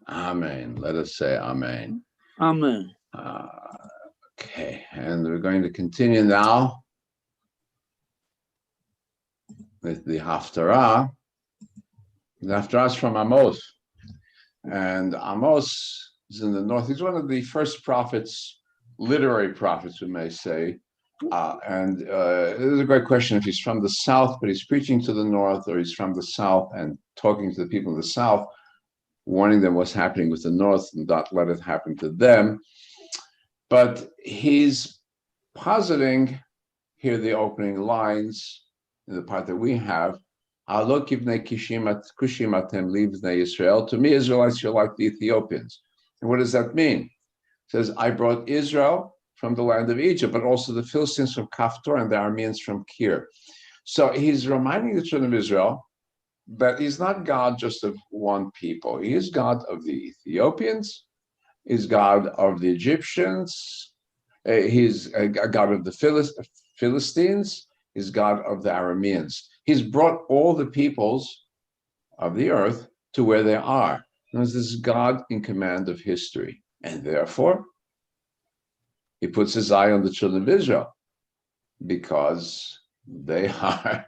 Amen. Let us say Amen.
Amen.
Okay, and we're going to continue now with the Haftarah. The Haftarah is from Amos. And Amos is in the north. He's one of the first prophets, literary prophets, we may say. And it is a great question if he's from the south, but he's preaching to the north, or he's from the south and talking to the people in the south, warning them what's happening with the north and not let it happen to them. But he's positing here the opening lines in the part that we have. To me, Israelites, you're like the Ethiopians. And what does that mean? It says, I brought Israel from the land of Egypt, but also the Philistines from Kaftor and the Arameans from Kir. So he's reminding the children of Israel that he's not God just of one people. He is God of the Ethiopians, he's God of the Egyptians, he's a God of the Philistines, he's God of the Arameans. He's brought all the peoples of the earth to where they are. This is God in command of history. And therefore, he puts his eye on the children of Israel because they are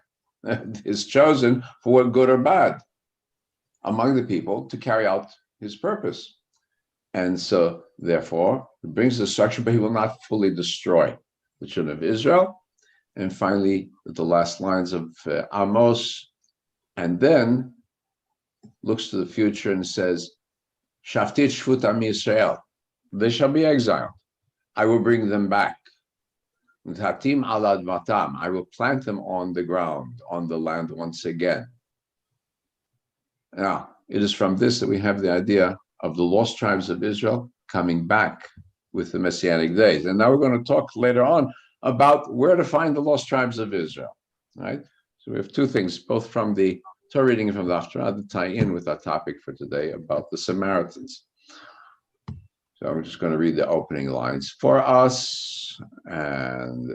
his chosen for what good or bad among the people to carry out his purpose. And so, therefore, he brings destruction, but he will not fully destroy the children of Israel. And finally, the last lines of Amos, and then looks to the future and says, Shaftit Shvut Am Yisrael, they shall be exiled. I will bring them back. Hatim Alad Vatam, I will plant them on the ground, on the land once again. Now, it is from this that we have the idea of the lost tribes of Israel coming back with the Messianic days. And now we're going to talk later on about where to find the lost tribes of Israel, right? So we have two things, both from the Torah reading and from the Haftarah, to tie in with our topic for today about the Samaritans. So I'm just going to read the opening lines for us. And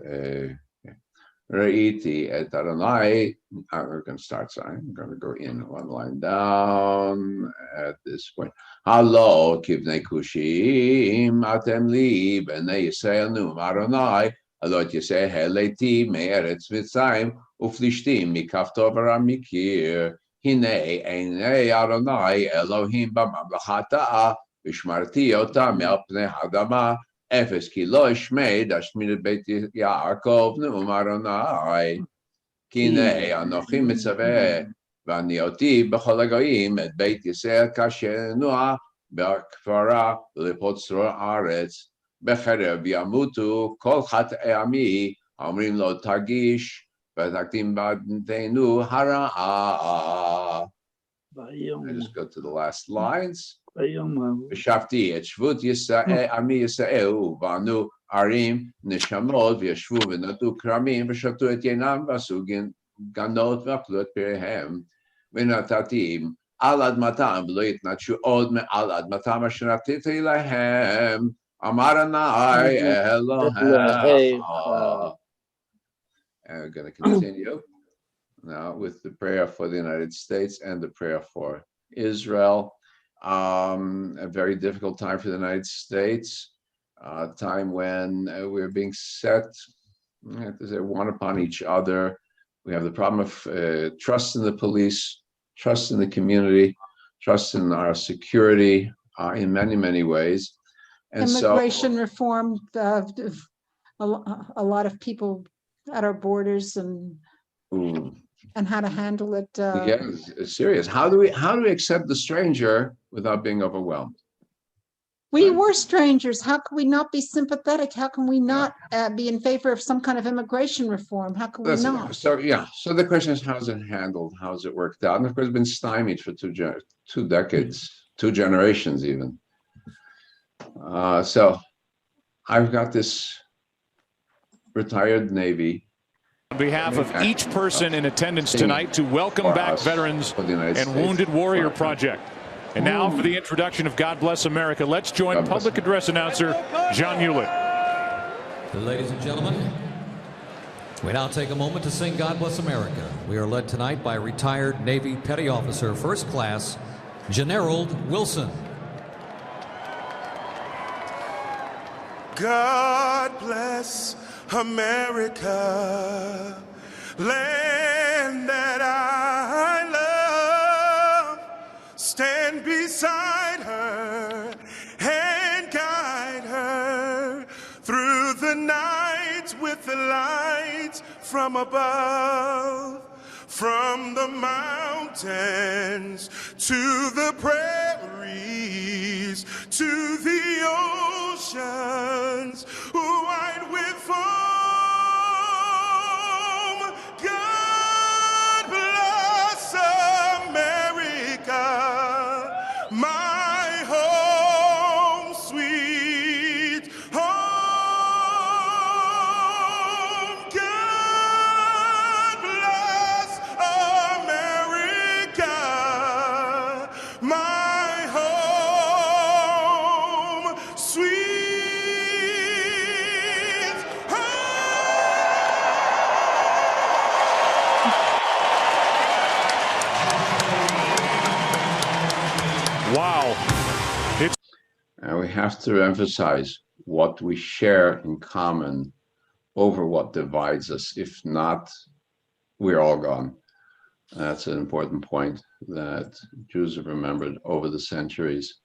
Re'iti et Adonai. We're going to start, sorry. I'm going to go in one line down at this point. Halo kivnei kushim atem li b'nei Yisrael num Adonai. Alot Yisrael heleti me'eretz Mitzrayim uflishtim mikafto v'ram mikir. Hinei einei Adonai Elohim b'mamlachata v'shmarti otam me'al pnei hadama. Efes ki lo ishmei dashmid beit Yaakov num Adonai. Kinei anochi mitzaveh v'ani oti b'chol hagoyim et beit Yisrael kasher nua b'kfara l'potzro haaretz. Becherev yamutu kol chatei ami omrim lo tagish v'taktim b'adnteinu hara'a. I just go to the last lines. ושבתי את שבות עמי ישאהו, וענו ערים נשמות, וישבו ונטעו כרמים, ושתו את יינם, ועשו גנות, ואכלו את פריהם, ונתתי על אדמתם, ולא יתנתשו עוד מעל אדמתם, אשר נתתי להם, אמר אדוני אלוהיך. And we're going to continue now with the prayer for the United States and the prayer for Israel. A very difficult time for the United States, a time when we're being set, one upon each other. We have the problem of trust in the police, trust in the community, trust in our security in many, many ways. And
immigration reform, a lot of people at our borders and how to handle it.
Yes, it's serious. How do we accept the stranger without being overwhelmed?
We were strangers. How can we not be sympathetic? How can we not be in favor of some kind of immigration reform? How can we not?
So the question is, how's it handled? How's it worked out? And of course, it's been stymied for 2 decades, 2 generations even. So I've got this retired Navy.
On behalf of each person in attendance tonight to welcome back veterans and Wounded Warrior Project. And now for the introduction of God Bless America, let's join public address announcer John Hewlett.
Ladies and gentlemen, we now take a moment to sing God Bless America. We are led tonight by retired Navy Petty Officer First Class General Wilson.
God bless America, land that I love. Stand beside her and guide her through the night with the lights from above. From the mountains to the prairies to the oceans wide with foam. God bless America, my home, sweet home. God bless America, my home, sweet home.
Wow.
And we have to emphasize what we share in common over what divides us. If not, we're all gone. That's an important point that Jews have remembered over the centuries.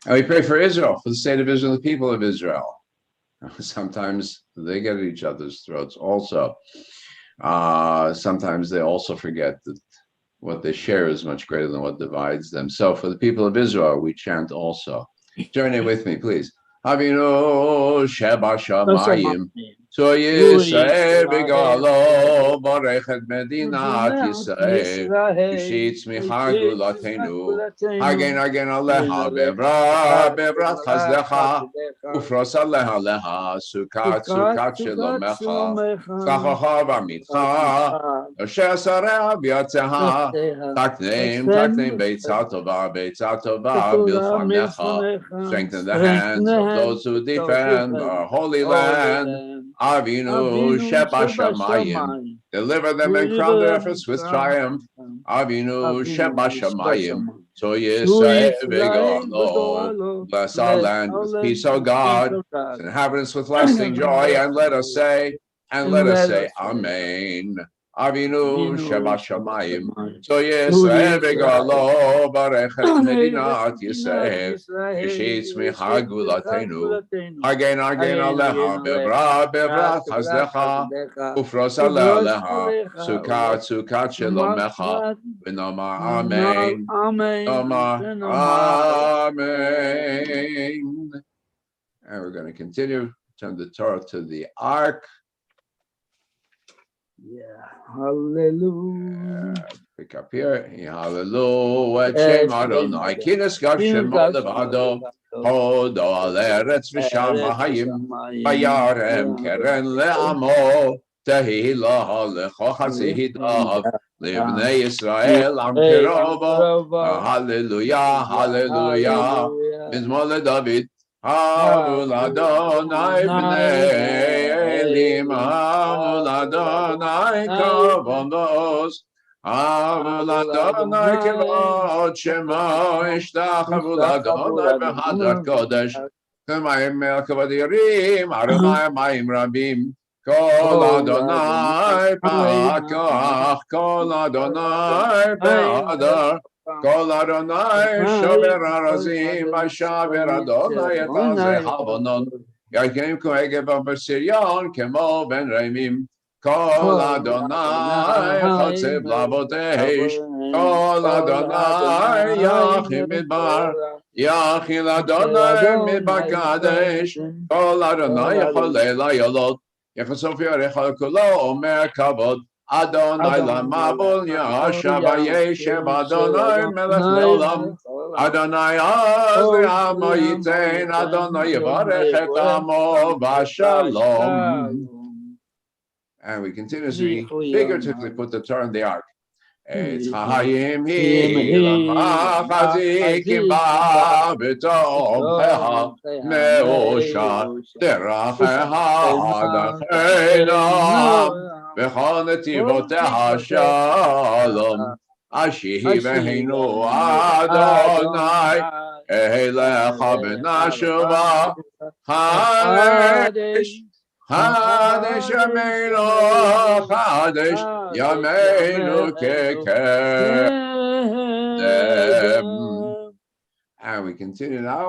And we pray for Israel, for the state of Israel, the people of Israel. Sometimes they get at each other's throats also. Sometimes they also forget that what they share is much greater than what divides them. So for the people of Israel, we chant also. Join in with me, please. Avinu Sheba Shamayim, So Yisrael B'Galo, Borech et Medinat Yisrael, Yishitz Micha Gulatenu, Hagen Aleha Bevrat Chazdecha, Ufros Aleha Sukat Shelomecha, Chachacha V'Amitcha, Asher Sareha V'Yatzeha, Takneim Beitzah Tova B'Ilfanecha, strengthen the hands of those who defend our holy land. Avinu Sheba Shamayim, deliver them and crown their efforts with triumph. Avinu Sheba Shamayim, So Yisrael B'Galo, bless our land with peace, O God, its inhabitants with lasting joy, and let us say, Amen. Avinu Sheba Shamayim, So Yisrael B'Galo, Barech et Medinat Yisrael, Yishitz Micha Gulatenu, Hagen Aleha, Bevrat Chazdecha, Ufros Aleha, Sukat Shelomecha, V'nomar Amen, Amen. And we're going to continue, turn the Torah to the Ark.
Yeah. Hallelujah.
Pick up here. Hallelujah. Shem Adonai. Kines gav shemo levado. Hodo al eretz v'shamayim. Vayarem keren le'amo. Tehillah lecho chazidav. Livnei Yisrael am kerobo. Hallelujah. Hallelujah. Mizmor leDavid. Havul Adonai b'nei Elim. Havul Adonai kavondos. Havul Adonai kevod shemo. Ishtach havul Adonai b'hadrat kodesh. K'mayim el kavod yirim. Aronai mayim rabim. Kol Adonai ba'akach. Kol Adonai ba'adar. Kol Adonai shaver arazim, shaver Adonai et azeh havonon. Yakim kohegev b'siryon kemo ben reimim. Kol Adonai chotzev lavotesh. Kol Adonai yachim midbar. Yachil Adonai midbar kadesh. Kol Adonai yacholei layolot. Yechosof yarechal kulo omer kavod. Adonai lamabul yashav yeshev Adonai melech leolam. Adonai az le'amo yitein. Adonai yivarech et amo v'shalom. And we continuously figuratively put the Torah in the ark. Eitz chayim hi l'machazikim ba b'tomcheha me'osha deracheha l'cheinam v'chol netivoteha shalom ashihi v'heinu Adonai elecha b'nashuva chadesh Chadesh Yameinu, Chadesh Yameinu Kekedem. And we continue now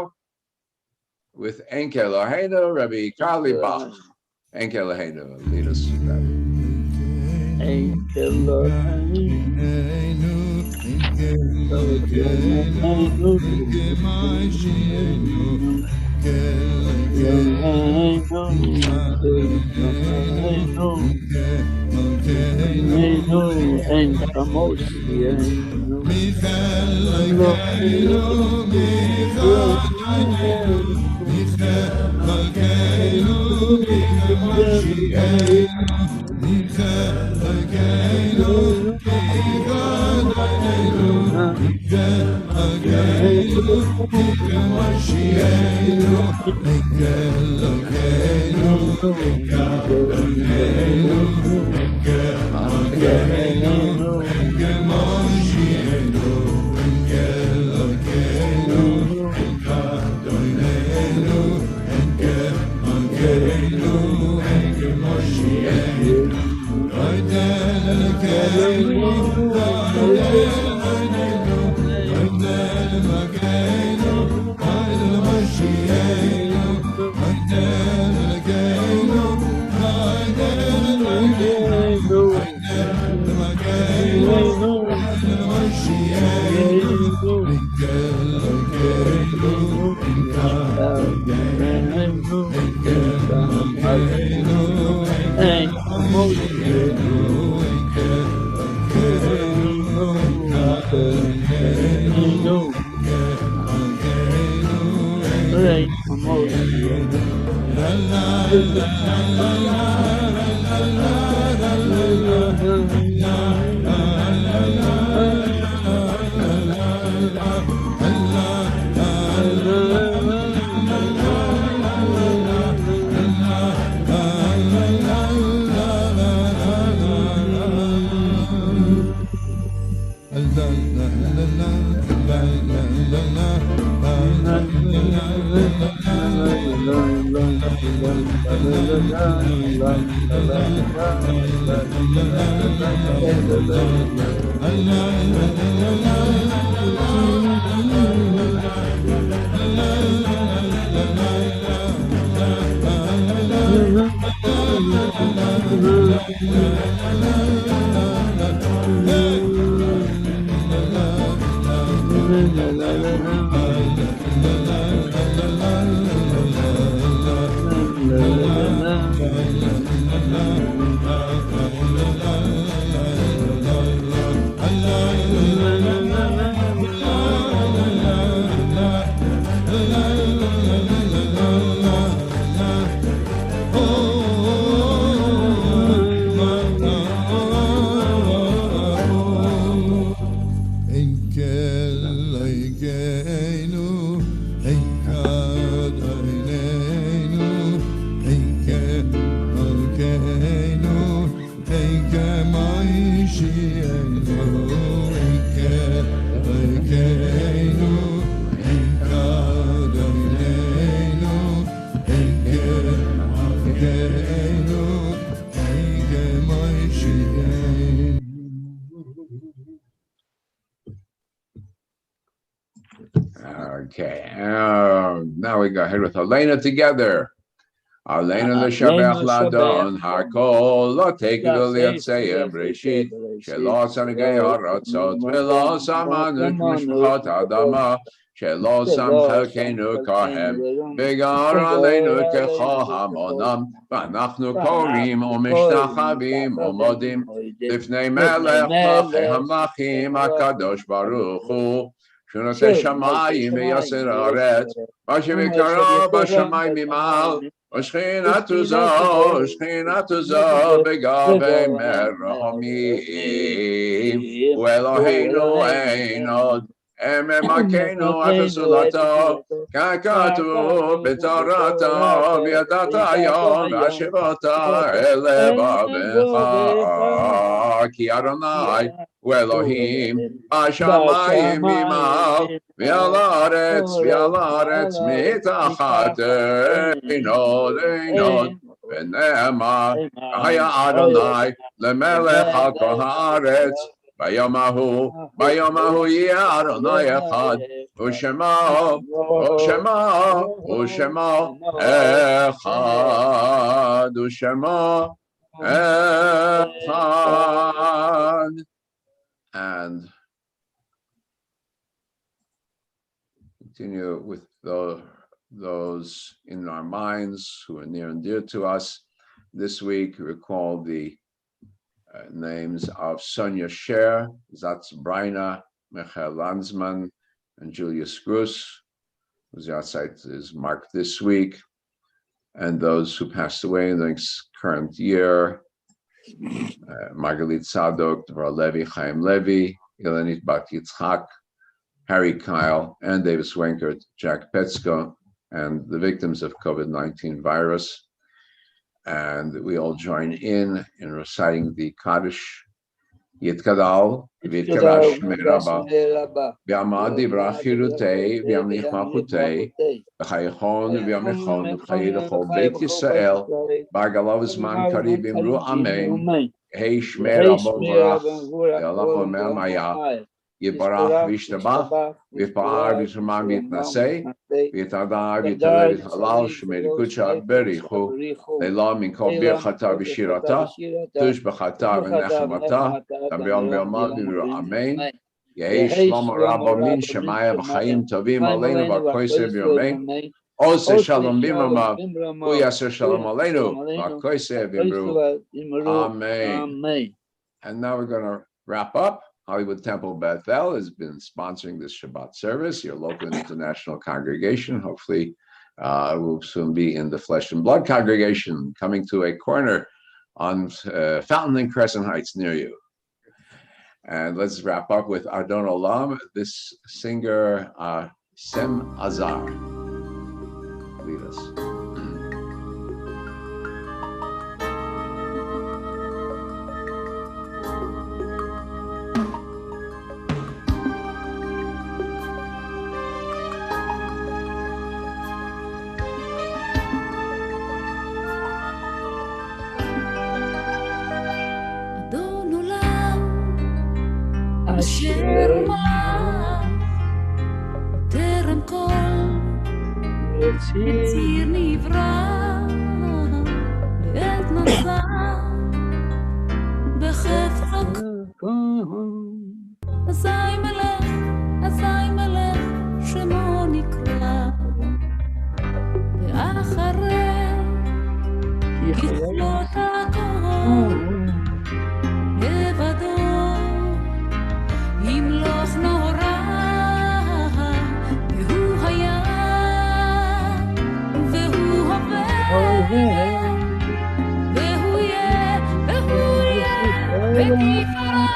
with Enke Eloheinu, Rabbi Karli Bach. Enke Eloheinu, lead us, Rabbi.
Enke Eloheinu, Enke Eloheinu.
Okay, now we go ahead with Elena together. Elena l'shabach ladon hakol lo tekidu liyatzayim breshit shelo sanagay haratzot v'lo samanut mishpachot adama shelo sam chelkeinu kohem v'gar aleinu kecho hamonam v'anachnu korim u'mishtachavim u'modim lifnei melech machei hamlachim hakadosh baruch hu shunotei shamayim v'yaser haaretz v'ashem v'kara b'shamayim mimal Oshchinatu zo begabe meromim Ueloheinu einod Ememakenu achasulato Kakatu betarata Viadata yom Ashivata elevavecha Ki Adonai Uelohim Ashamayim mimal Vialaretz mitachat Einod V'ne'emar Haya Adonai Lemelech HaKol haaretz Bayamahu Yeh Adonai Echad U'Shema Echad U'Shema Echad. And continue with those in our minds who are near and dear to us. This week, recall the names of Sonia Scher, Zatz Breiner, Michael Lanzmann, and Julius Grus, whose yahrzeit is marked this week, and those who passed away in the current year, Margalit Sadok, Dvar Levi, Chaim Levi, Elenit Bat Yitzchak, Harry Kyle, and Davis Wenkert, Jack Petsko, and the victims of COVID-19 virus. And we all join in reciting the Kaddish. Yitkadal, Vitkadash Merabah, Biamad Divrach Hirutei, Biamlich Machutei, B'chaychon, Biamichon, B'chayidachol, Beit Yisrael, Bagalav Zman Karib Imru Amen, Hei Shmer Abon Barach, Yalach Omer Maya, Yibarach Vishtabach, Vipar Vishman Vitnasei, Vitadar Vitaler Halal Shmer Kucha Berichu, Leila Min Kol Birchata Vishirata, Tush B'chata V'nechamata, Tabiam Biamad V'ru Amen, Yehi Shlomo Rabba Min Shemaya V'chaim Tovim Aleinu V'koyse V'yomein, Ose Shalom Bimrama, Uyaser Shalom Aleinu V'koyse V'imru. Amen. And now we're going to wrap up. Hollywood Temple Bethel has been sponsoring this Shabbat service, your local and international congregation. Hopefully, we'll soon be in the Flesh and Blood congregation, coming to a corner on Fountain and Crescent Heights near you. And let's wrap up with Adon Olam, this singer, Sem Azar. Lead us.
אשר מה טרם כל יציר נברא ועת נשא בחפץ אזי מלך שמו נקרא ואחרי ככלות הכל לבדו ימלוך נורא, והוא היה, והוא הווה, והוא יהיה, בתפארה.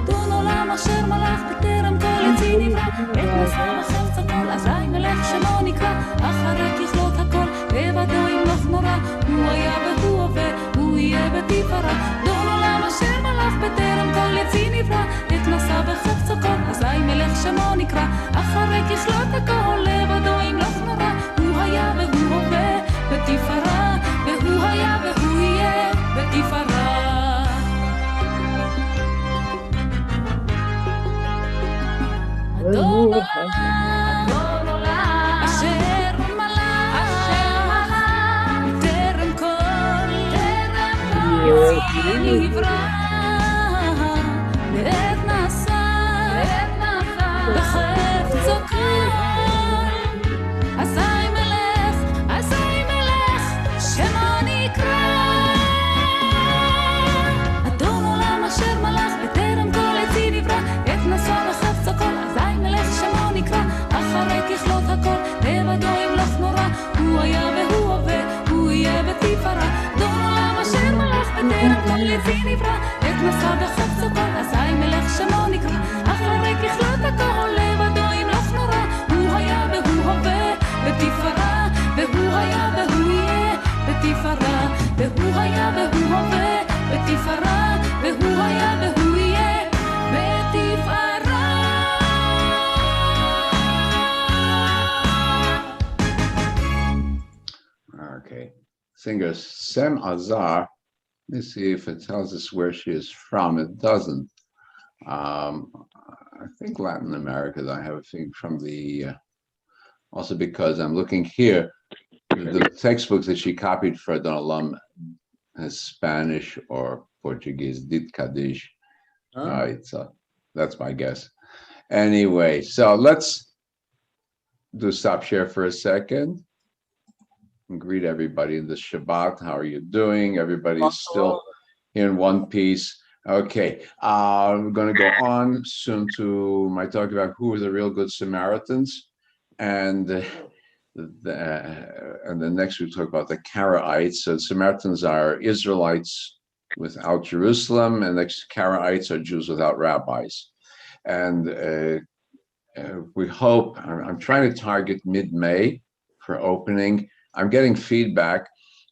אדון עולם אשר מלך בטרם כל יציר נברא, עת נשא בחפץ הכל, אזי מלך שמו נקרא, אחרי ככלות הכל, לבדו ימלוך נורא, הוא היה והוא הווה, הוא יהיה בתפארה. אדון עולם אשר מלך בטרם כל יציר נברא, עת נשא בחפץ הכל, אזי מלך שמו נקרא, אחרי ככלות הכל, לבדו ימלוך נורא, הוא היה והוא הווה, אדון עולם, אשר מלך, טרם כל יציר נברא, בעת נעשה בחפצו כל, אזי מלך שמו נקרא. אדון עולם אשר מלך בטרם כל יציר נברא, עת נעשה בחפצו כל, אזי מלך שמו נקרא. אחרי ככלות הכל לבדו ימלוך נורא, הוא היה והוא הווה, הוא יהיה בתפארה. אדון עולם אשר מלך בטרם כל יציר נברא, עת נעשה בחפצו כל, אזי מלך שמו נקרא. אחרי ככלות הכל לבדו ימלוך נורא, הוא היה והוא הווה בתפארה, והוא היה והוא יהיה בתפארה, והוא היה והוא הווה בתפארה, והוא היה והוא יהיה בתפארה.
Okay. Singer Sem Azar. Let's see if it tells us where she is from. It doesn't. I think Latin America. I have a thing from the. Also, because I'm looking here, the textbooks that she copied for Adon Olam has Spanish or Portuguese. Dit Kaddish. That's my guess. Anyway, so let's do stop share for a second. Greet everybody in the Shabbat. How are you doing? Everybody's still here in one piece. Okay, we're going to go on soon to my talk about who are the real good Samaritans, and then next we talk about the Karaites. So the Samaritans are Israelites without Jerusalem, and the Karaites are Jews without rabbis. And we hope, I'm trying to target mid-May for opening. I'm getting feedback,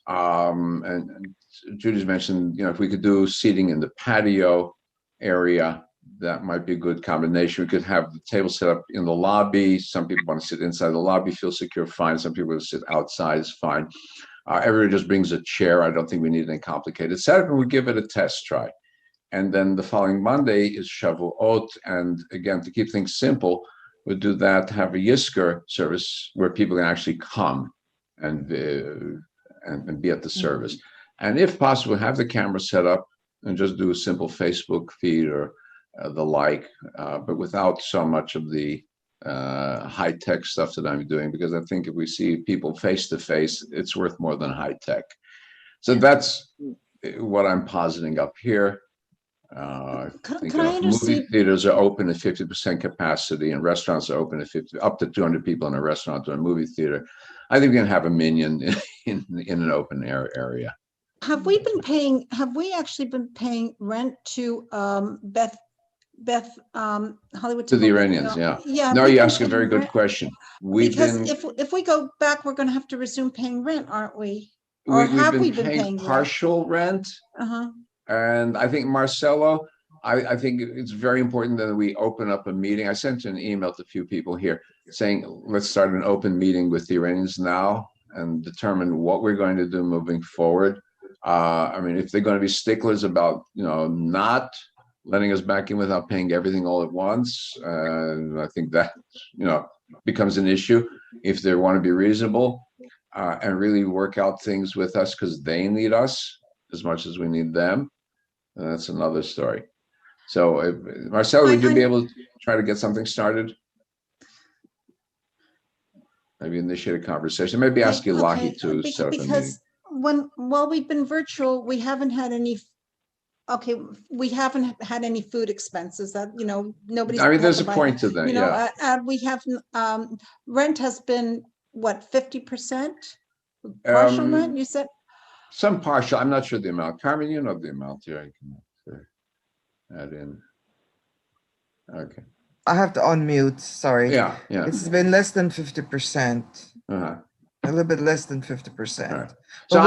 and Judy's mentioned, if we could do seating in the patio area, that might be a good combination. We could have the table set up in the lobby. Some people want to sit inside the lobby, feel secure, fine. Some people want to sit outside, is fine. Everybody just brings a chair. I don't think we need anything complicated. Saturday, we give it a test try. And then the following Monday is Shavuot. And again, to keep things simple, we'll do that, have a Yizkor service where people can actually come and be at the service. And if possible, have the camera set up and just do a simple Facebook feed or the like, but without so much of the high-tech stuff that I'm doing, because I think if we see people face-to-face, it's worth more than high-tech. So that's what I'm positing up here. I think movie theaters are open at 50% capacity, and restaurants are open at up to 200 people in a restaurant or a movie theater. I think we can have a minyan in an open air area.
Have we actually been paying rent to Beth Hollywood?
To the Iranians, yeah.
Yeah.
No, you ask a very good question.
If we go back, we're going to have to resume paying rent, aren't we? Or
We've
we
been
been paying
partial rent? And I think Marcelo, I think it's very important that we open up a meeting. I sent an email to a few people here saying, let's start an open meeting with the Iranians now and determine what we're going to do moving forward. I mean, if they're going to be sticklers about, not letting us back in without paying everything all at once, I think that, becomes an issue. If they want to be reasonable and really work out things with us because they need us as much as we need them, that's another story. So, Marcelo, would you be able to try to get something started? Maybe initiate a conversation. Maybe ask Ilahi to set up a meeting.
Because while we've been virtual, we haven't had any. Okay, we haven't had any food expenses that nobody's.
I mean, there's a point to that.
We have rent has been what 50% partial rent. You said
some partial. I'm not sure the amount. Carmen, you know the amount here. I can add in. Okay.
I have to unmute. Sorry.
Yeah.
It's been less than 50%. A little bit less than 50%.
Right. So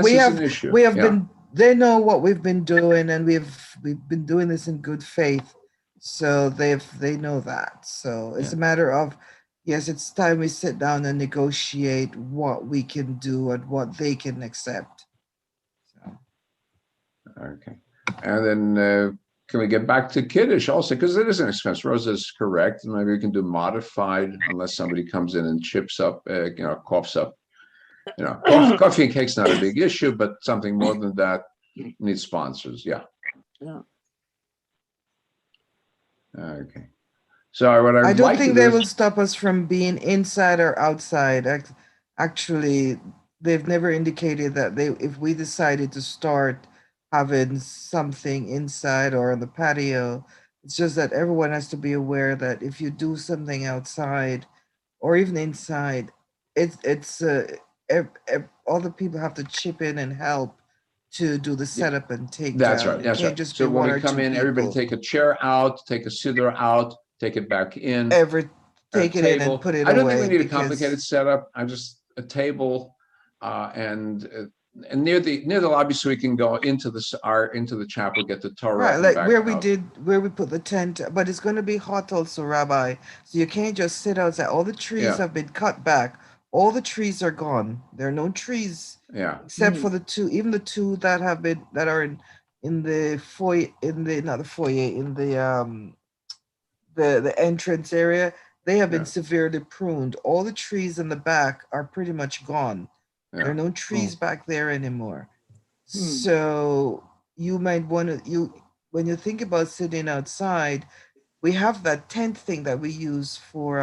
we have
been. They know what we've been doing, and we've been doing this in good faith. So they know that. So it's a matter of, yes, it's time we sit down and negotiate what we can do and what they can accept. So.
Okay. And then can we get back to Kiddush also? Because it is an expense. Rosa is correct. Maybe we can do modified unless somebody comes in and chips up, coughs up. Coffee and cake's not a big issue, but something more than that needs sponsors. Yeah. Okay. So what
I don't think they will stop us from being inside or outside. Actually, they've never indicated that if we decided to start having something inside or on the patio, it's just that everyone has to be aware that if you do something outside or even inside, all the people have to chip in and help to do the setup and take
That's
down.
right. That's right.
Just
So when we come in, everybody take a chair out, take a siddur out, take it back in.
Take it in and put it away.
I don't think we need a complicated setup. I'm just a table and near the lobby, so we can go into the chapel, get the Torah.
Right, like where we put the tent, but it's going to be hot also, Rabbi. So you can't just sit outside. All the trees have been cut back. All the trees are gone. There are no trees.
Yeah.
Except for the two that are in the foyer, not the foyer, in the entrance area. They have been severely pruned. All the trees in the back are pretty much gone. Yeah. There are no trees back there anymore. So you might want to, when you think about sitting outside, we have that tent thing that we use for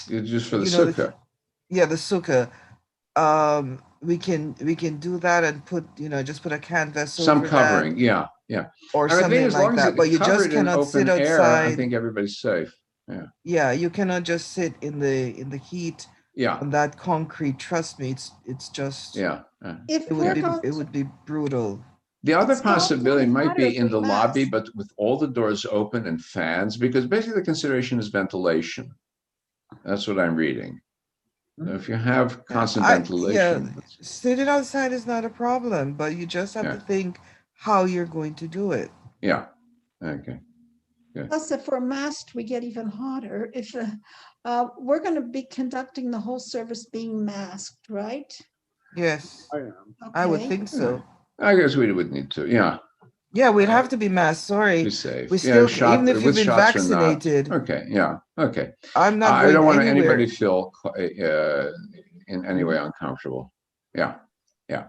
just for the sukkah.
The sukkah. We can do that and put just put a canvas
some
over
covering.
That.
Yeah.
Or something like that. But you just cannot sit outside.
I think everybody's safe. Yeah.
Yeah, you cannot just sit in the heat.
Yeah.
On that concrete. Trust me, it's just.
Yeah.
It would be brutal.
The other possibility might be in the lobby, but with all the doors open and fans, because basically the consideration is ventilation. That's what I'm reading. If you have constant ventilation.
Sitting outside is not a problem, but you just have to think how you're going to do it.
Yeah. Okay. Good.
Plus, if we're masked, we get even hotter. If we're going to be conducting the whole service being masked, right?
Yes.
Okay.
I would think so.
I guess we would need to, yeah.
Yeah, we'd have to be masked. Sorry.
Be safe.
We still, even if you've been vaccinated.
Okay, yeah, okay.
I'm not
I don't want
anywhere.
anybody to feel in any way uncomfortable. Yeah, yeah.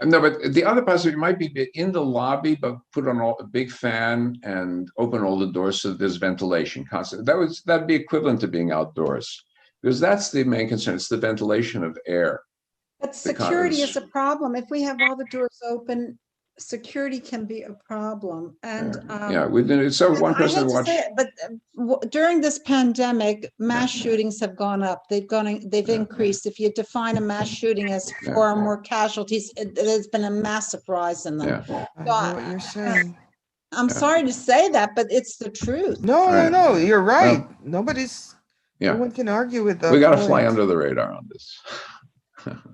No, but the other possibility might be in the lobby, but put on a big fan and open all the doors so that there's ventilation constant. That'd be equivalent to being outdoors, because that's the main concern. It's the ventilation of air.
But security is a problem. If we have all the doors open, security can be a problem. And
so one person watch.
But during this pandemic, mass shootings have gone up. They've increased. If you define a mass shooting as 4 or more casualties, there's been a massive rise in them.
Yeah. I know what you're saying.
I'm sorry to say that, but it's the truth.
No, you're right. No one can argue with that.
We got to fly under the radar on this.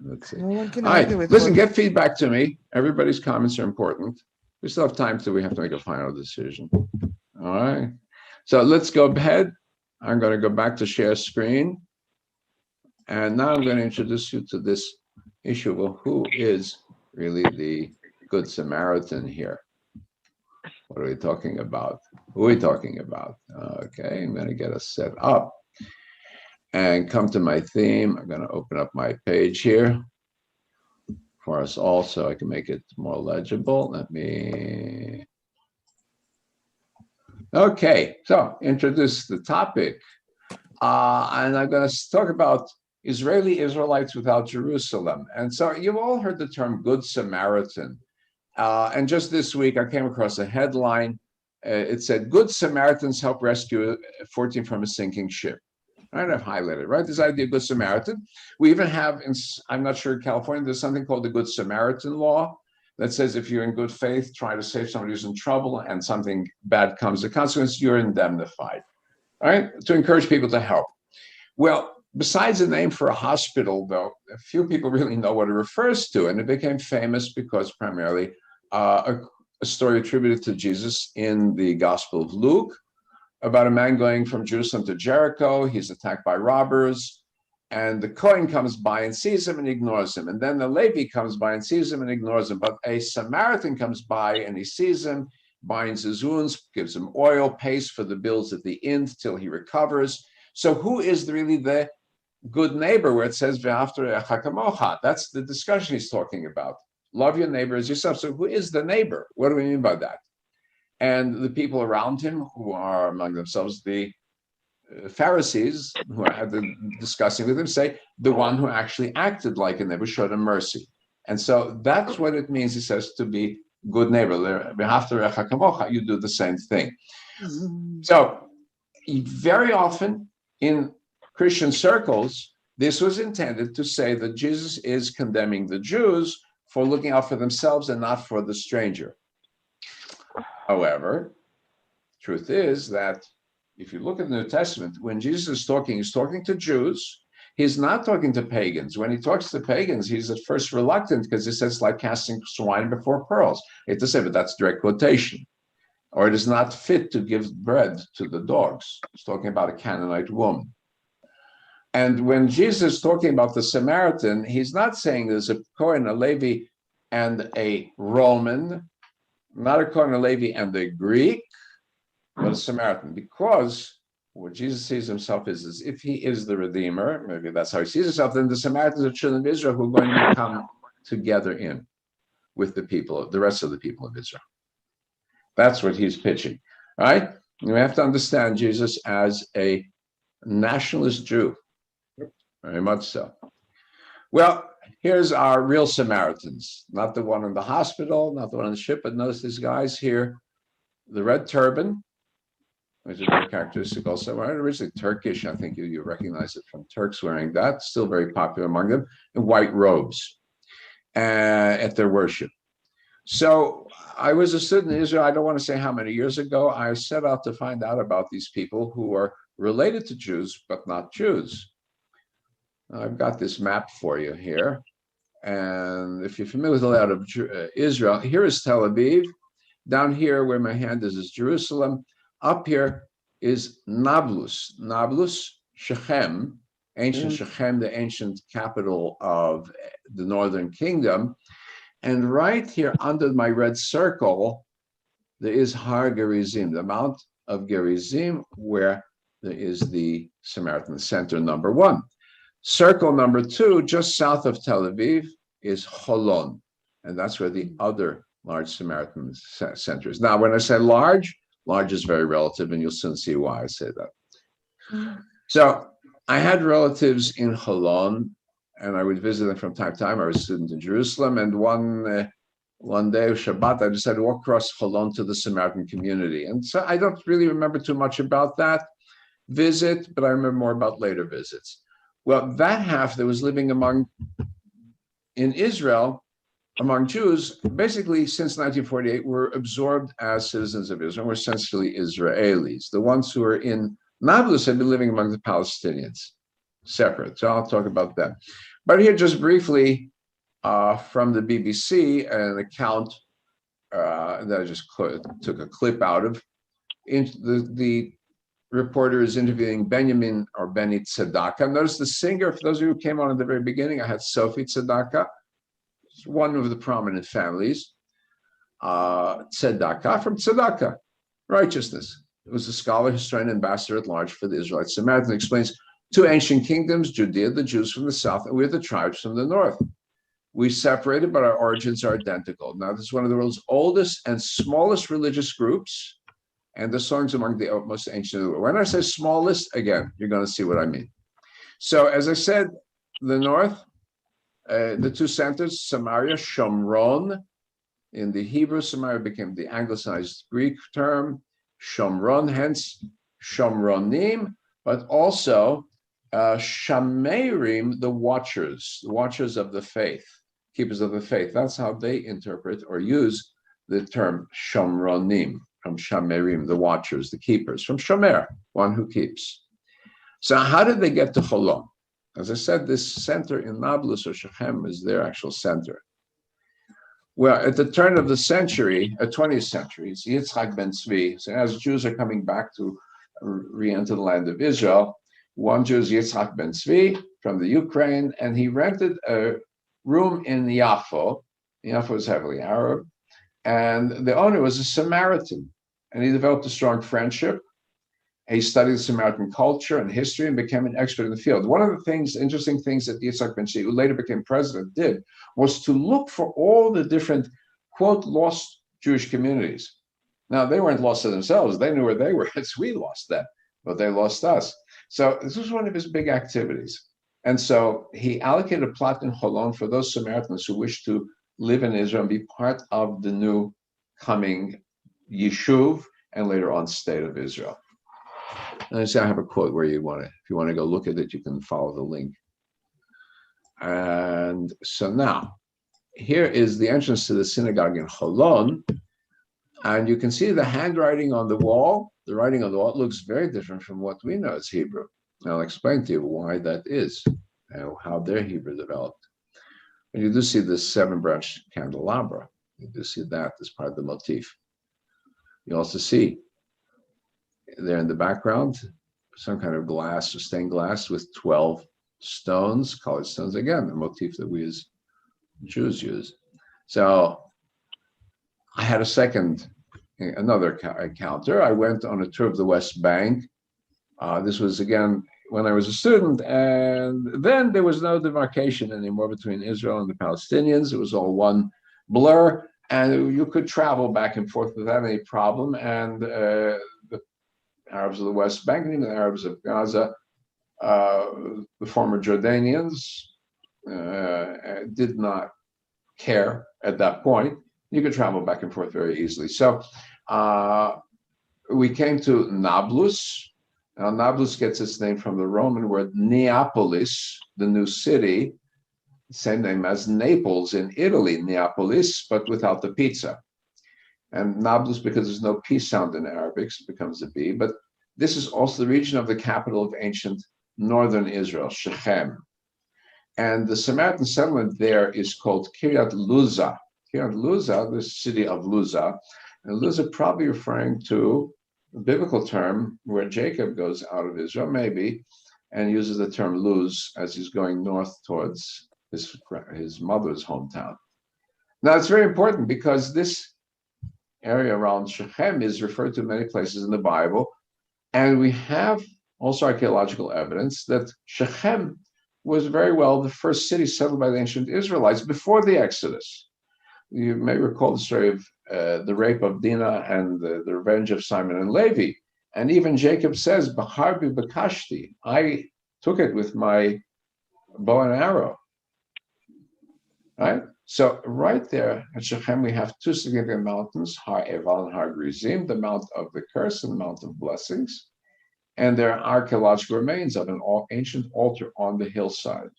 Let's see.
No one can
All right,
argue with
listen, get feedback to me. Everybody's comments are important. We still have time till we have to make a final decision. All right. So let's go ahead. I'm going to go back to share screen. And now I'm going to introduce you to this issue. Well, who is really the Good Samaritan here? What are we talking about? Who are we talking about? Okay, I'm going to get us set up. And come to my theme. I'm going to open up my page here for us all so I can make it more legible. Okay, so introduce the topic. And I'm going to talk about Israelites without Jerusalem. And so you've all heard the term Good Samaritan. And just this week, I came across a headline. It said, Good Samaritans help rescue 14 from a sinking ship. I've highlighted, right? This idea of Good Samaritan. We even have, I'm not sure in California, there's something called the Good Samaritan law that says if you're in good faith, try to save somebody who's in trouble and something bad comes, the consequence, you're indemnified, all right? To encourage people to help. Well, besides the name for a hospital, though, a few people really know what it refers to, and it became famous because primarily a story attributed to Jesus in the Gospel of Luke, about a man going from Jerusalem to Jericho. He's attacked by robbers, and the Kohen comes by and sees him and ignores him. And then the Levi comes by and sees him and ignores him. But a Samaritan comes by and he sees him binds his wounds, gives him oil, pays for the bills at the inn till he recovers. So who is really the good neighbor where it says, V'after echa kamocha? That's the discussion he's talking about. Love your neighbor as yourself. So who is the neighbor? What do we mean by that? And the people around him, who are among themselves the Pharisees, who are discussing with him, say the one who actually acted like a neighbor, showed him mercy. And so that's what it means, he says, to be good neighbor. You do the same thing. So very often in Christian circles, this was intended to say that Jesus is condemning the Jews for looking out for themselves and not for the stranger. However, truth is that if you look at the New Testament, when Jesus is talking, he's talking to Jews. He's not talking to pagans. When he talks to pagans, he's at first reluctant because he says, like casting swine before pearls. I hate to say, but that's direct quotation. Or it is not fit to give bread to the dogs. He's talking about a Canaanite woman. And when Jesus is talking about the Samaritan, he's not saying there's a Kohen, a Levi, and a Roman, not a Kohen, a Levi, and a Greek, but a Samaritan, because what Jesus sees himself is if he is the Redeemer, maybe that's how he sees himself, then the Samaritans are children of Israel who are going to come together in with the people, the rest of the people of Israel. That's what he's pitching, right? We have to understand Jesus as a nationalist Jew, very much so. Well, here's our real Samaritans, not the one in the hospital, not the one on the ship, but notice these guys here, the red turban, which is very characteristic also. Originally Turkish, I think you recognize it from Turks wearing that, still very popular among them, and white robes at their worship. So I was a student in Israel, I don't want to say how many years ago. I set out to find out about these people who are related to Jews, but not Jews. I've got this map for you here. And if you're familiar with the layout of Israel, here is Tel Aviv. Down here where my hand is Jerusalem. Up here is Nablus. Nablus, Shechem, ancient Shechem, the ancient capital of the northern kingdom. And right here under my red circle, there is Har Gerizim, the Mount of Gerizim, where there is the Samaritan center number 1. Circle number 2, just south of Tel Aviv, is Holon. And that's where the other large Samaritan center is. Now, when I say large is very relative, and you'll soon see why I say that. So I had relatives in Holon, and I would visit them from time to time. I was a student in Jerusalem, and one day of Shabbat, I decided to walk across Holon to the Samaritan community. And so I don't really remember too much about that visit, but I remember more about later visits. Well, that half that was living in Israel, among Jews, basically since 1948, were absorbed as citizens of Israel, were essentially Israelis. The ones who were in Nablus had been living among the Palestinians, separate. So I'll talk about that. But here, just briefly, from the BBC, an account that I just took a clip out of. The reporter is interviewing Benjamin or Benny Tzedakah. Notice the singer, for those of you who came on at the very beginning, I had Sophie Tzedakah. One of the prominent families, Tzedakah, from Tzedakah, righteousness. It was a scholar, historian, ambassador at large for the Israelite Samaritan. Explains 2 ancient kingdoms, Judea, the Jews from the south, and we're the tribes from the north. We separated, but our origins are identical. Now, this is one of the world's oldest and smallest religious groups, and the songs among the most ancient of the world. When I say smallest, again, you're going to see what I mean. So, as I said, the north, the 2 centers, Samaria, Shomron. In the Hebrew, Samaria became the anglicized Greek term, Shomron, hence Shomronim, but also Shamerim, the watchers of the faith, keepers of the faith. That's how they interpret or use the term Shomronim, from Shamerim, the watchers, the keepers, from Shomer, one who keeps. So how did they get to Holon? As I said, this center in Nablus or Shechem is their actual center. Well, at the turn of the century, 20th century, it's Yitzchak ben Tzvi. So as Jews are coming back to re-enter the land of Israel, one Jew is Yitzchak ben Tzvi from the Ukraine, and he rented a room in Yafo. Yafo is heavily Arab, And the owner was a Samaritan, and he developed a strong friendship. He studied Samaritan culture and history and became an expert in the field. One of the interesting things that Yitzhak Ben-Shai, who later became president, did was to look for all the different, quote, lost Jewish communities. Now, they weren't lost to themselves. They knew where they were. It's we lost them, but they lost us. So this was one of his big activities. And so he allocated a plot in Holon for those Samaritans who wished to live in Israel and be part of the new coming Yishuv and later on state of Israel. And I have a quote where if you want to go look at it, you can follow the link. And so now, here is the entrance to the synagogue in Holon. And you can see the handwriting on the wall. The writing on the wall looks very different from what we know as Hebrew. And I'll explain to you why that is, and how their Hebrew developed. And you do see this 7-branch candelabra. You do see that as part of the motif. You also see there in the background some kind of glass or stained glass with 12 stones, colored stones. Again, a motif that we as Jews use. So I had another encounter. I went on a tour of the West Bank. This was, again, when I was a student, and then there was no demarcation anymore between Israel and the Palestinians. It was all one blur, and you could travel back and forth without any problem. And the Arabs of the West Bank, and even the Arabs of Gaza, the former Jordanians, did not care at that point. You could travel back and forth very easily. So we came to Nablus. Now, Nablus gets its name from the Roman word Neapolis, the new city, same name as Naples in Italy, Neapolis, but without the pizza. And Nablus, because there's no P sound in Arabic, it becomes a B. But this is also the region of the capital of ancient northern Israel, Shechem. And the Samaritan settlement there is called Kiryat Luza. Kiryat Luza, the city of Luza. And Luza probably referring to a biblical term where Jacob goes out of Israel, maybe, and uses the term Luz as he's going north towards his mother's hometown. Now, it's very important because this area around Shechem is referred to many places in the Bible, and we have also archaeological evidence that Shechem was very well the first city settled by the ancient Israelites before the Exodus. You may recall the story of the rape of Dinah and the revenge of Simon and Levi. And even Jacob says, B'harbi b'kashti, I took it with my bow and arrow. Right? So right there at Shechem, we have two significant mountains, Har Eval and Har Grizim, the Mount of the Curse and the Mount of Blessings. And there are archaeological remains of an ancient altar on the hillside.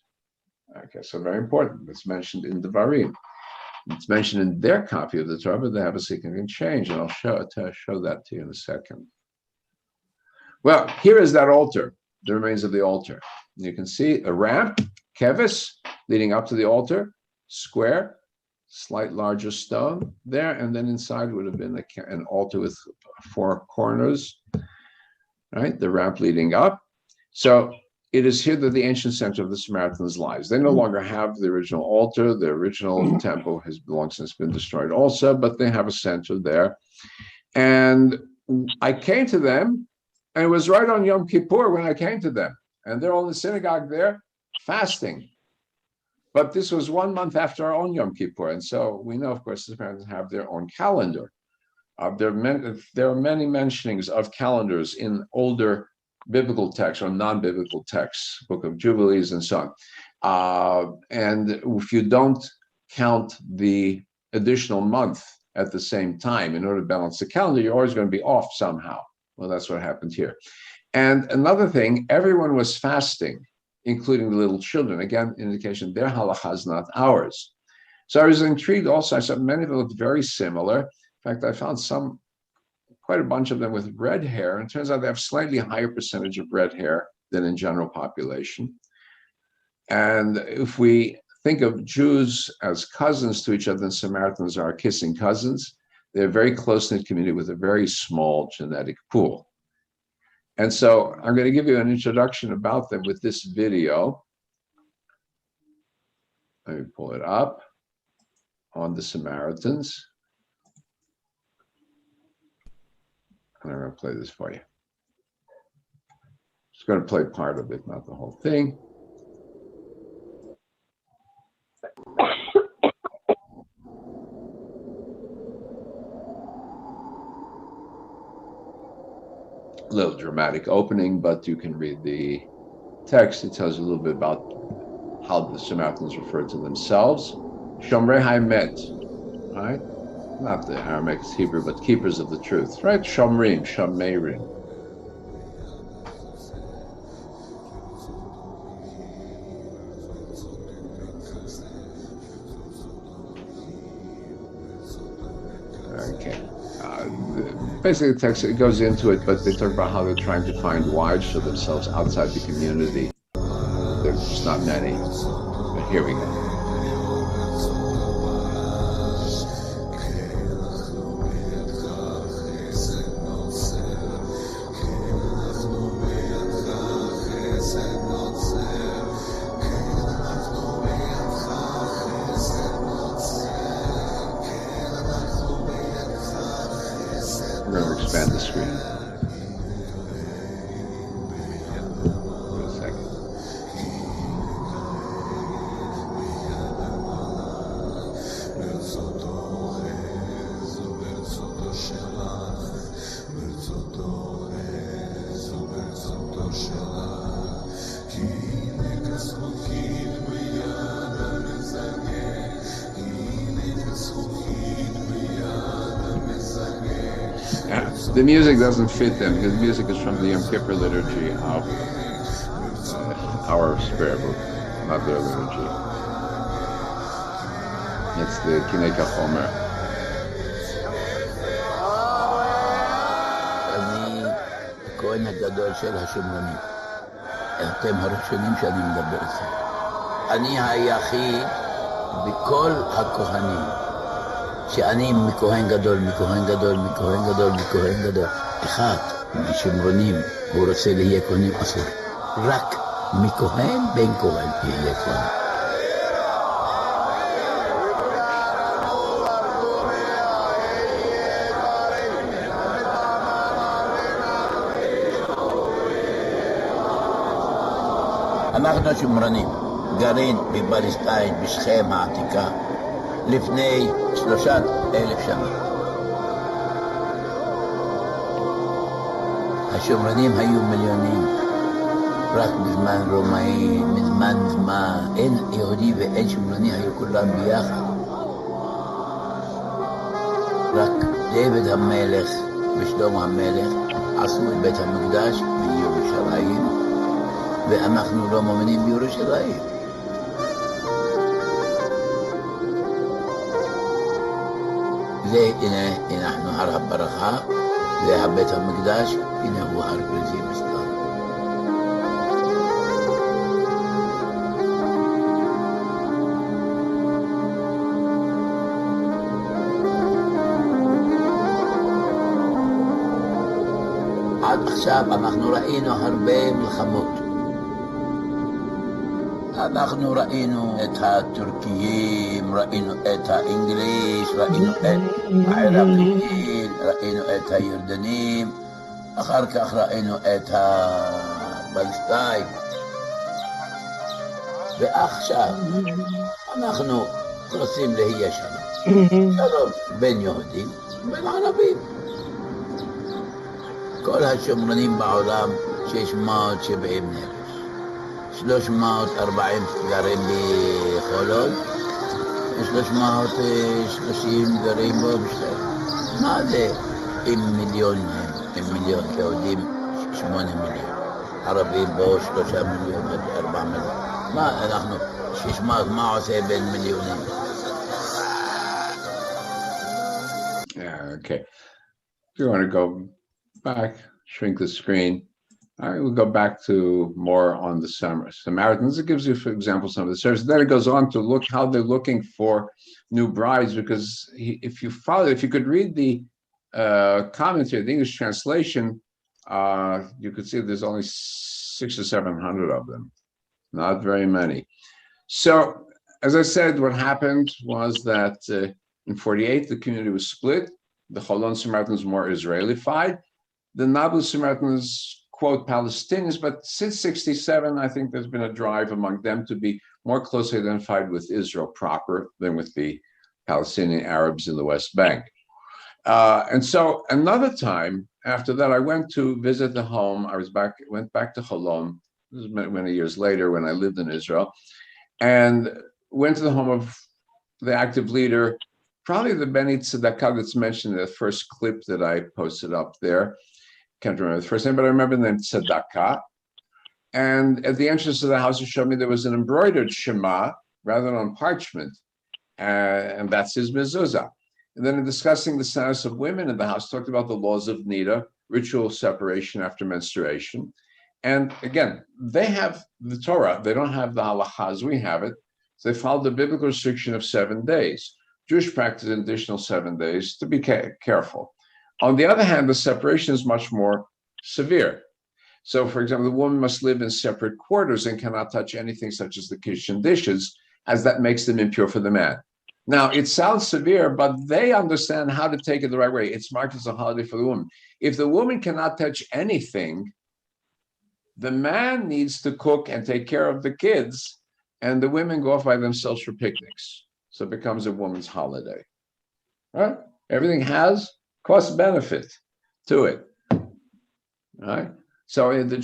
Okay, so very important. It's mentioned in the Devarim. It's mentioned in their copy of the Torah, but they have a significant change, and I'll show that to you in a second. Well, here is that altar, the remains of the altar. You can see a ramp, kevis, leading up to the altar, square, slight larger stone there, and then inside would have been an altar with 4 corners, right? The ramp leading up. So it is here that the ancient center of the Samaritans lies. They no longer have the original altar. The original temple has long since been destroyed also, but they have a center there. And I came to them, and it was right on Yom Kippur when I came to them. And they're all in the synagogue there, fasting. But this was 1 month after our own Yom Kippur. And so we know, of course, the Samaritans have their own calendar. There are many mentionings of calendars in older biblical texts or non-biblical texts, Book of Jubilees and so on. And if you don't count the additional month at the same time in order to balance the calendar, you're always going to be off somehow. Well, that's what happened here. And another thing, everyone was fasting, including the little children. Again, indication their halacha is not ours. So I was intrigued also. I saw many of them looked very similar. In fact, I found quite a bunch of them with red hair. And it turns out they have slightly higher percentage of red hair than in general population. And if we think of Jews as cousins to each other, and Samaritans are kissing cousins, they're a very close-knit community with a very small genetic pool. And so I'm going to give you an introduction about them with this video. Let me pull it up on the Samaritans. And I'm going to play this for you. Just going to play part of it, not the whole thing. A little dramatic opening, but you can read the text. It tells you a little bit about how the Samaritans refer to themselves. Shomrei Haemet, right? Not the Aramaic Hebrew, but keepers of the truth, right? Shomrim, Shomerim. Okay. Basically, the text, it goes into it, but they talk about how they're trying to find wives for themselves outside the community. There's just not many. But here we go. We're going to expand the screen. Wait a second. The music doesn't fit them because the music is from the Yom Kippur liturgy of our prayer book, not their liturgy. It's the Kinei Kachomer.
אני הכהן הגדול של השומרונים. אתם הראשונים שאני מדבר איתכם. אני היחיד בכל הכהנים. שאני מכהן גדול, מכהן גדול, מכהן גדול, מכהן גדול. אחד משומרונים, והוא רוצה להיות כהנים אסור. רק מכהן בן כהן יהיה כהן. אנחנו שומרונים, גרים בפלסטין, בשכם העתיקה. לפני 3,000 שנה. השומרונים היו מיליונים, רק בזמן רומאי, מזמן, אין יהודי ואין שומרוני, היו כולם ביחד. רק דוד המלך ושלמה המלך עשו את בית המקדש בירושלים, ואנחנו לא מאמינים בירושלים. הנה אנחנו הר הברכה, זה הבית המקדש, הנה הוא הר גריזים אצלנו. עד עכשיו אנחנו ראינו הרבה מלחמות. אנחנו ראינו את הטורקיים, ראינו את האנגליש, ראינו את הערבים, ראינו את הירדנים, אחר כך ראינו את הפלסטין. ועכשיו אנחנו רוצים להיות שלום. שלום בין יהודים ובין ערבים. כל השומרונים בעולם 670 נפש. 340 גרים בחולון, 330 גרים בו בשביל. מה זה? עם מיליון יהודים, 8 מיליון. ערבים בו 3 מיליון, 4 מיליון. מה אנחנו, 600, מה עושה בין מיליונים?
Yeah, okay. If you want to go back, shrink the screen. All right, we'll go back to more on the Samaritans. It gives you, for example, some of the services. Then it goes on to look how they're looking for new brides, because if you could read the commentary, the English translation, you could see there's only 600 or 700 of them, not very many. So, as I said, what happened was that in 48, the community was split. The Cholon Samaritans were more Israelified. The Nablus Samaritans quote Palestinians, but since 67, I think there's been a drive among them to be more closely identified with Israel proper than with the Palestinian Arabs in the West Bank. And so another time after that, I went to visit the home. Went back to Holon. This was many years later when I lived in Israel, and went to the home of the active leader, probably the Beni Tzedakah that's mentioned in the first clip that I posted up there. Can't remember the first name, but I remember the name Tzedakah. And at the entrance of the house, he showed me there was an embroidered Shema rather than on parchment, and that's his mezuzah. And then in discussing the status of women in the house, talked about the laws of Nida, ritual separation after menstruation. And again, they have the Torah. They don't have the halacha as we have it. So they followed the biblical restriction of 7 days. Jewish practice an additional 7 days to be careful. On the other hand, the separation is much more severe. So, for example, the woman must live in separate quarters and cannot touch anything such as the kitchen dishes, as that makes them impure for the man. Now, it sounds severe, but they understand how to take it the right way. It's marked as a holiday for the woman. If the woman cannot touch anything, the man needs to cook and take care of the kids, and the women go off by themselves for picnics. So it becomes a woman's holiday. Right? Everything has cost benefit to it. Right? So in the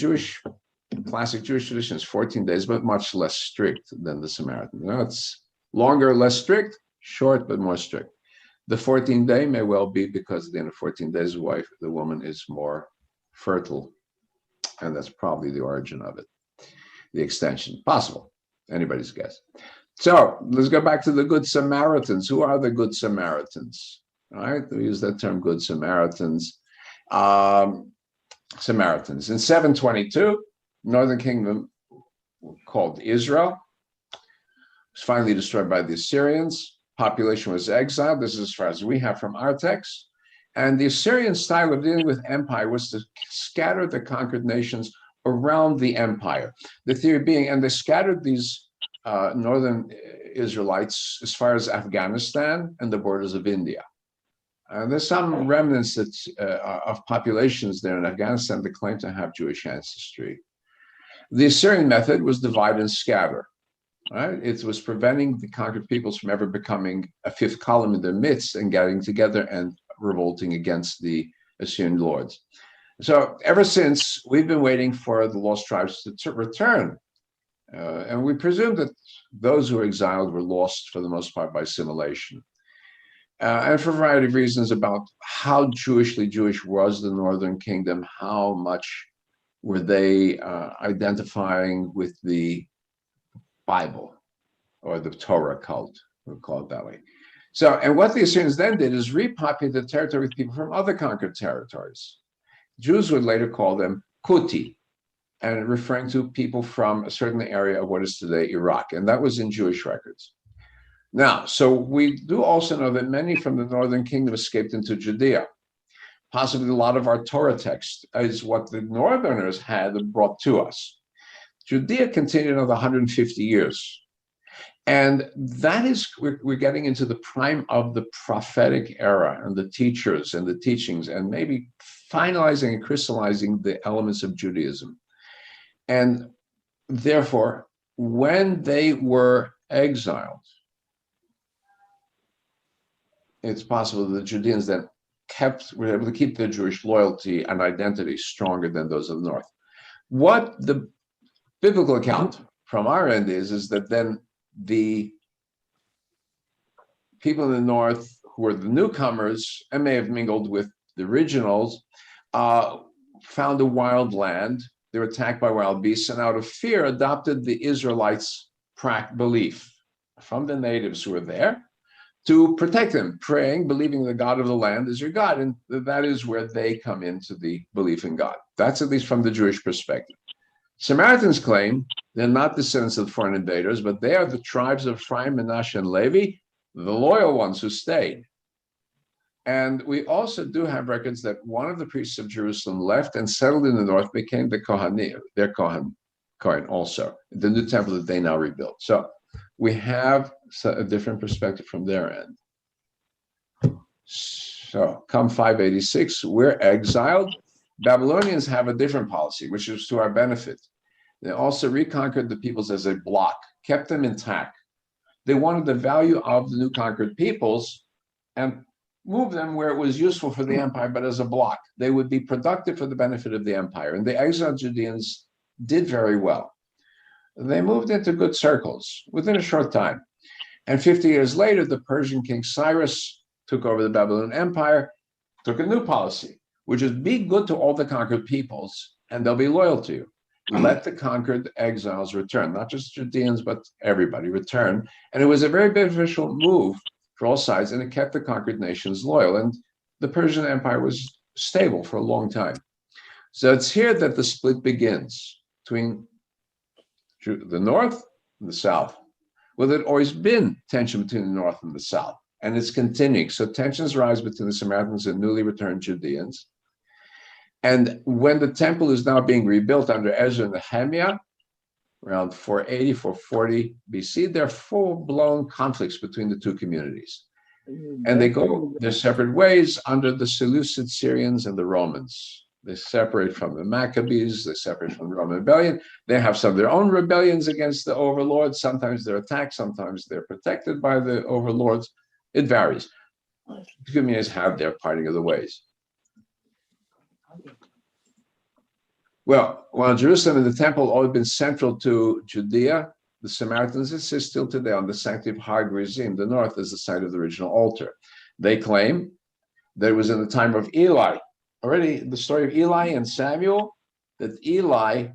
classic Jewish tradition, it's 14 days, but much less strict than the Samaritan. It's longer, less strict, short, but more strict. The 14th day may well be because at the end of 14 days, the woman is more fertile. And that's probably the origin of it. The extension, possible, anybody's guess. So let's go back to the Good Samaritans. Who are the Good Samaritans? All right, we use that term, Good Samaritans. Samaritans. In 722, Northern Kingdom, called Israel, was finally destroyed by the Assyrians. Population was exiled. This is as far as we have from our text. And the Assyrian style of dealing with empire was to scatter the conquered nations around the empire. The theory being, and they scattered these northern Israelites as far as Afghanistan and the borders of India. There's some remnants of populations there in Afghanistan that claim to have Jewish ancestry. The Assyrian method was divide and scatter. Right? It was preventing the conquered peoples from ever becoming a fifth column in their midst and getting together and revolting against the Assyrian lords. So ever since, we've been waiting for the lost tribes to return. And we presume that those who were exiled were lost for the most part by assimilation. And for a variety of reasons about how Jewishly Jewish was the Northern Kingdom, how much were they identifying with the Bible or the Torah cult, we'll call it that way. So, and what the Assyrians then did is repopulate the territory with people from other conquered territories. Jews would later call them Kuti, and referring to people from a certain area of what is today Iraq, and that was in Jewish records. Now, so we do also know that many from the Northern Kingdom escaped into Judea. Possibly a lot of our Torah text is what the Northerners had brought to us. Judea continued another 150 years. And that is, we're getting into the prime of the prophetic era and the teachers and the teachings and maybe finalizing and crystallizing the elements of Judaism. And therefore, when they were exiled, it's possible that the Judeans then were able to keep their Jewish loyalty and identity stronger than those of the North. What the biblical account from our end is that then the people in the North who were the newcomers and may have mingled with the originals found a wild land. They were attacked by wild beasts and out of fear adopted the Israelites' belief from the natives who were there to protect them, praying, believing the God of the land is your God. And that is where they come into the belief in God. That's at least from the Jewish perspective. Samaritans claim they're not descendants of the foreign invaders, but they are the tribes of Ephraim, Manasseh, and Levi, the loyal ones who stayed. And we also do have records that one of the priests of Jerusalem left and settled in the north, became the Kohanim, their Kohen also, the new temple that they now rebuilt. So we have a different perspective from their end. So come 586, we're exiled. Babylonians have a different policy, which is to our benefit. They also reconquered the peoples as a block, kept them intact. They wanted the value of the new conquered peoples and moved them where it was useful for the empire, but as a block. They would be productive for the benefit of the empire. And the exiled Judeans did very well. They moved into good circles within a short time. And 50 years later, the Persian king Cyrus took over the Babylonian Empire, took a new policy, which is be good to all the conquered peoples, and they'll be loyal to you. Let the conquered exiles return, not just Judeans, but everybody return. And it was a very beneficial move for all sides, and it kept the conquered nations loyal. And the Persian Empire was stable for a long time. So it's here that the split begins between the north and the south. Well, there'd always been tension between the north and the south, and it's continuing. So tensions rise between the Samaritans and newly returned Judeans. And when the temple is now being rebuilt under Ezra and Nehemiah, around 480, 440 BC, there are full-blown conflicts between the two communities. And they go their separate ways under the Seleucid Syrians and the Romans. They separate from the Maccabees, they separate from the Roman rebellion. They have some of their own rebellions against the overlords. Sometimes they're attacked, sometimes they're protected by the overlords. It varies. The communities have their parting of the ways. Well, while Jerusalem and the temple have always been central to Judea, the Samaritans insist still today on the sanctity of Har Gerizim, the north, as the site of the original altar. They claim that it was in the time of Eli. Already the story of Eli and Samuel, that Eli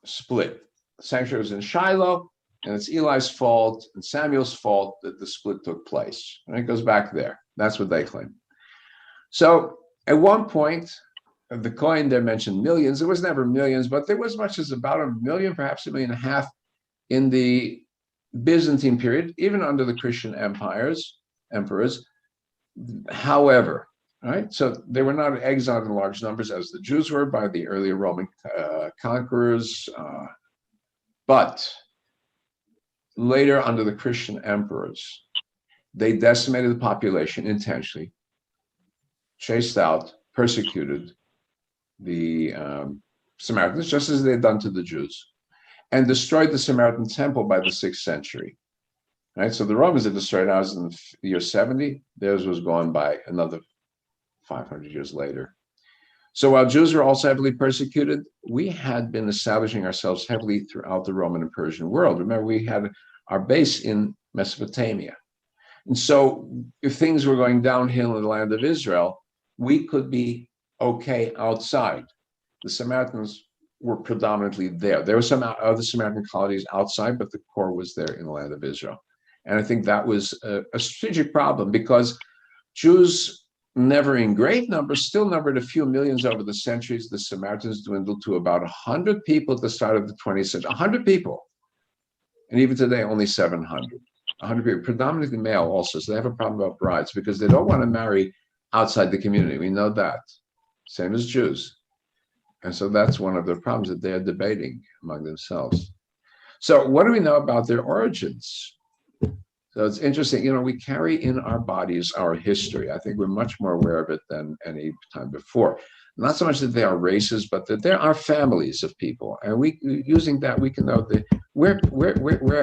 split. The sanctuary was in Shiloh, and it's Eli's fault and Samuel's fault that the split took place. And it goes back there. That's what they claim. So at one point, the coin there mentioned millions. It was never millions, but there was as much as about 1 million, perhaps 1.5 million in the Byzantine period, even under the Christian emperors. However, right, so they were not exiled in large numbers as the Jews were by the earlier Roman conquerors, but later under the Christian emperors, they decimated the population intentionally, chased out, persecuted the Samaritans, just as they had done to the Jews, and destroyed the Samaritan temple by the 6th century. Right, so the Romans had destroyed ours in the year 70. Theirs was gone by another 500 years later. So while Jews were also heavily persecuted, we had been establishing ourselves heavily throughout the Roman and Persian world. Remember, we had our base in Mesopotamia. And so if things were going downhill in the land of Israel, we could be okay outside. The Samaritans were predominantly there. There were some other Samaritan colonies outside, but the core was there in the land of Israel. And I think that was a strategic problem, because Jews, never in great numbers, still numbered a few millions over the centuries. The Samaritans dwindled to about 100 people at the start of the 20th century, 100 people. And even today, only 700. 100 people, predominantly male also. So they have a problem about brides because they don't want to marry outside the community. We know that. Same as Jews. And so that's one of the problems that they're debating among themselves. So what do we know about their origins? So it's interesting, you know, we carry in our bodies our history. I think we're much more aware of it than any time before. Not so much that they are races, but that there are families of people. And we, using that, we can know where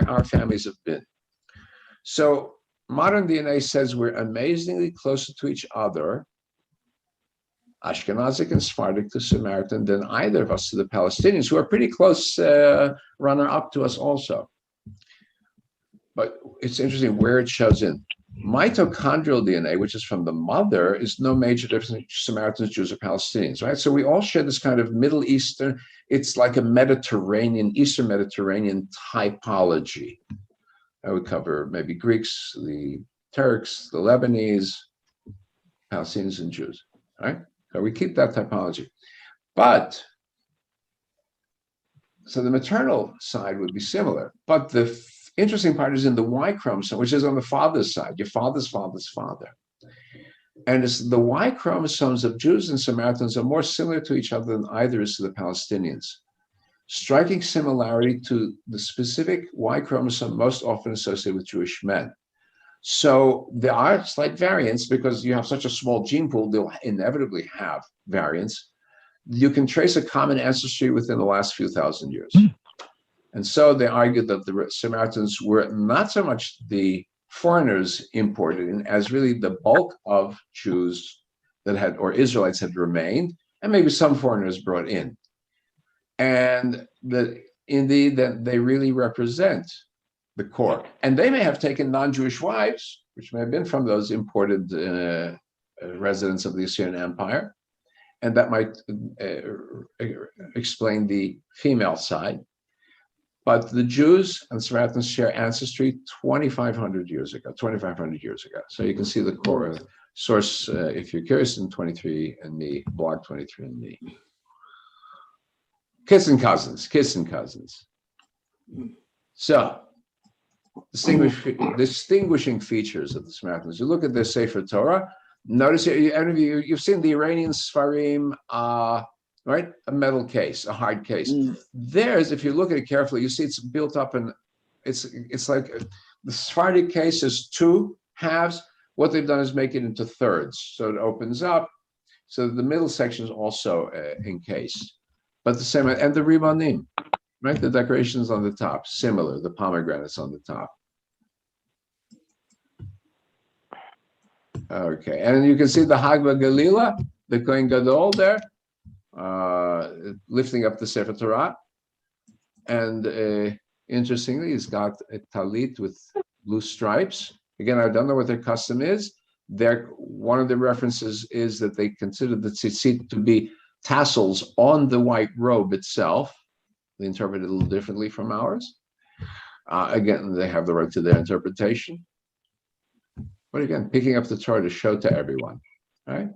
our families have been. So modern DNA says we're amazingly closer to each other, Ashkenazic and Sephardic to Samaritan, than either of us to the Palestinians, who are pretty close runner-up to us also. But it's interesting where it shows in. Mitochondrial DNA, which is from the mother, is no major difference in Samaritans, Jews, or Palestinians, right? So we all share this kind of Middle Eastern, it's like a Mediterranean, Eastern Mediterranean typology. I would cover maybe Greeks, the Turks, the Lebanese, Palestinians, and Jews, right? So we keep that typology. But, so the maternal side would be similar, but the interesting part is in the Y chromosome, which is on the father's side, your father's father's father. And it's the Y chromosomes of Jews and Samaritans are more similar to each other than either is to the Palestinians. Striking similarity to the specific Y chromosome most often associated with Jewish men. So there are slight variants because you have such a small gene pool, they'll inevitably have variants, you can trace a common ancestry within the last few thousand years. And so they argued that the Samaritans were not so much the foreigners imported in as really the bulk of Jews that had, or Israelites had remained, and maybe some foreigners brought in. And that indeed that they really represent the core. And they may have taken non-Jewish wives, which may have been from those imported residents of the Assyrian Empire. And that might explain the female side. But the Jews and Samaritans share ancestry 2,500 years ago. So you can see the core source, if you're curious, in 23andMe, blog 23andMe. Kissing cousins. So, distinguishing features of the Samaritans. You look at their Sefer Torah. Notice you've seen the Iranian Sfarim, right? A metal case, a hard case. Theirs, if you look at it carefully, you see it's built up in. It's like the Sephardic case is two halves. What they've done is make it into thirds, so it opens up. So the middle section is also encased, but the same. And the ribonim, right? The decorations on the top, similar. The pomegranates on the top. Okay, and you can see the Hagba Galila, the Kohen Gadol there, lifting up the Sefer Torah. And interestingly, he's got a talit with blue stripes. Again, I don't know what their custom is. One of the references is that they consider the tzitzit to be tassels on the white robe itself. They interpret it a little differently from ours. Again, they have the right to their interpretation. But again, picking up the Torah to show to everyone, right?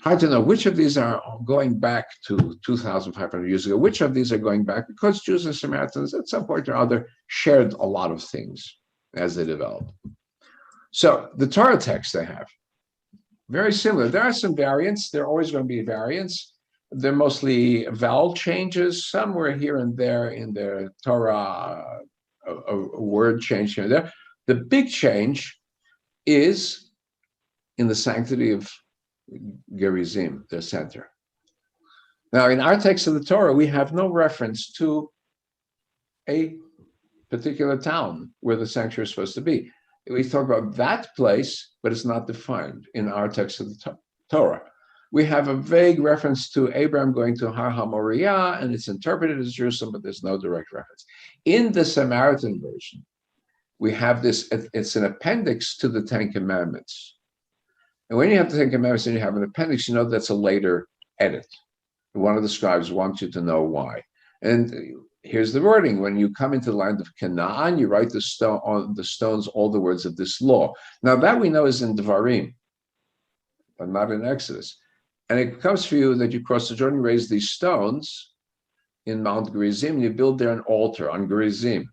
Hard to know which of these are going back to 2,500 years ago. Which of these are going back? Because Jews and Samaritans, at some point or other, shared a lot of things as they developed. So the Torah text they have, very similar. There are some variants. There are always going to be variants. They're mostly vowel changes, somewhere here and there in their Torah, a word change here and there. The big change is in the sanctity of Gerizim, their center. Now, in our text of the Torah, we have no reference to a particular town where the sanctuary is supposed to be. We talk about that place, but it's not defined in our text of the Torah. We have a vague reference to Abraham going to Har HaMoriah, and it's interpreted as Jerusalem, but there's no direct reference. In the Samaritan version, we have this, it's an appendix to the Ten Commandments. And when you have the Ten Commandments and you have an appendix, you know that's a later edit. One of the scribes wants you to know why. And here's the wording. When you come into the land of Canaan, you write on the stones all the words of this law. Now that we know is in Devarim, but not in Exodus. And it comes for you that you cross the Jordan, raise these stones in Mount Gerizim, and you build there an altar on Gerizim.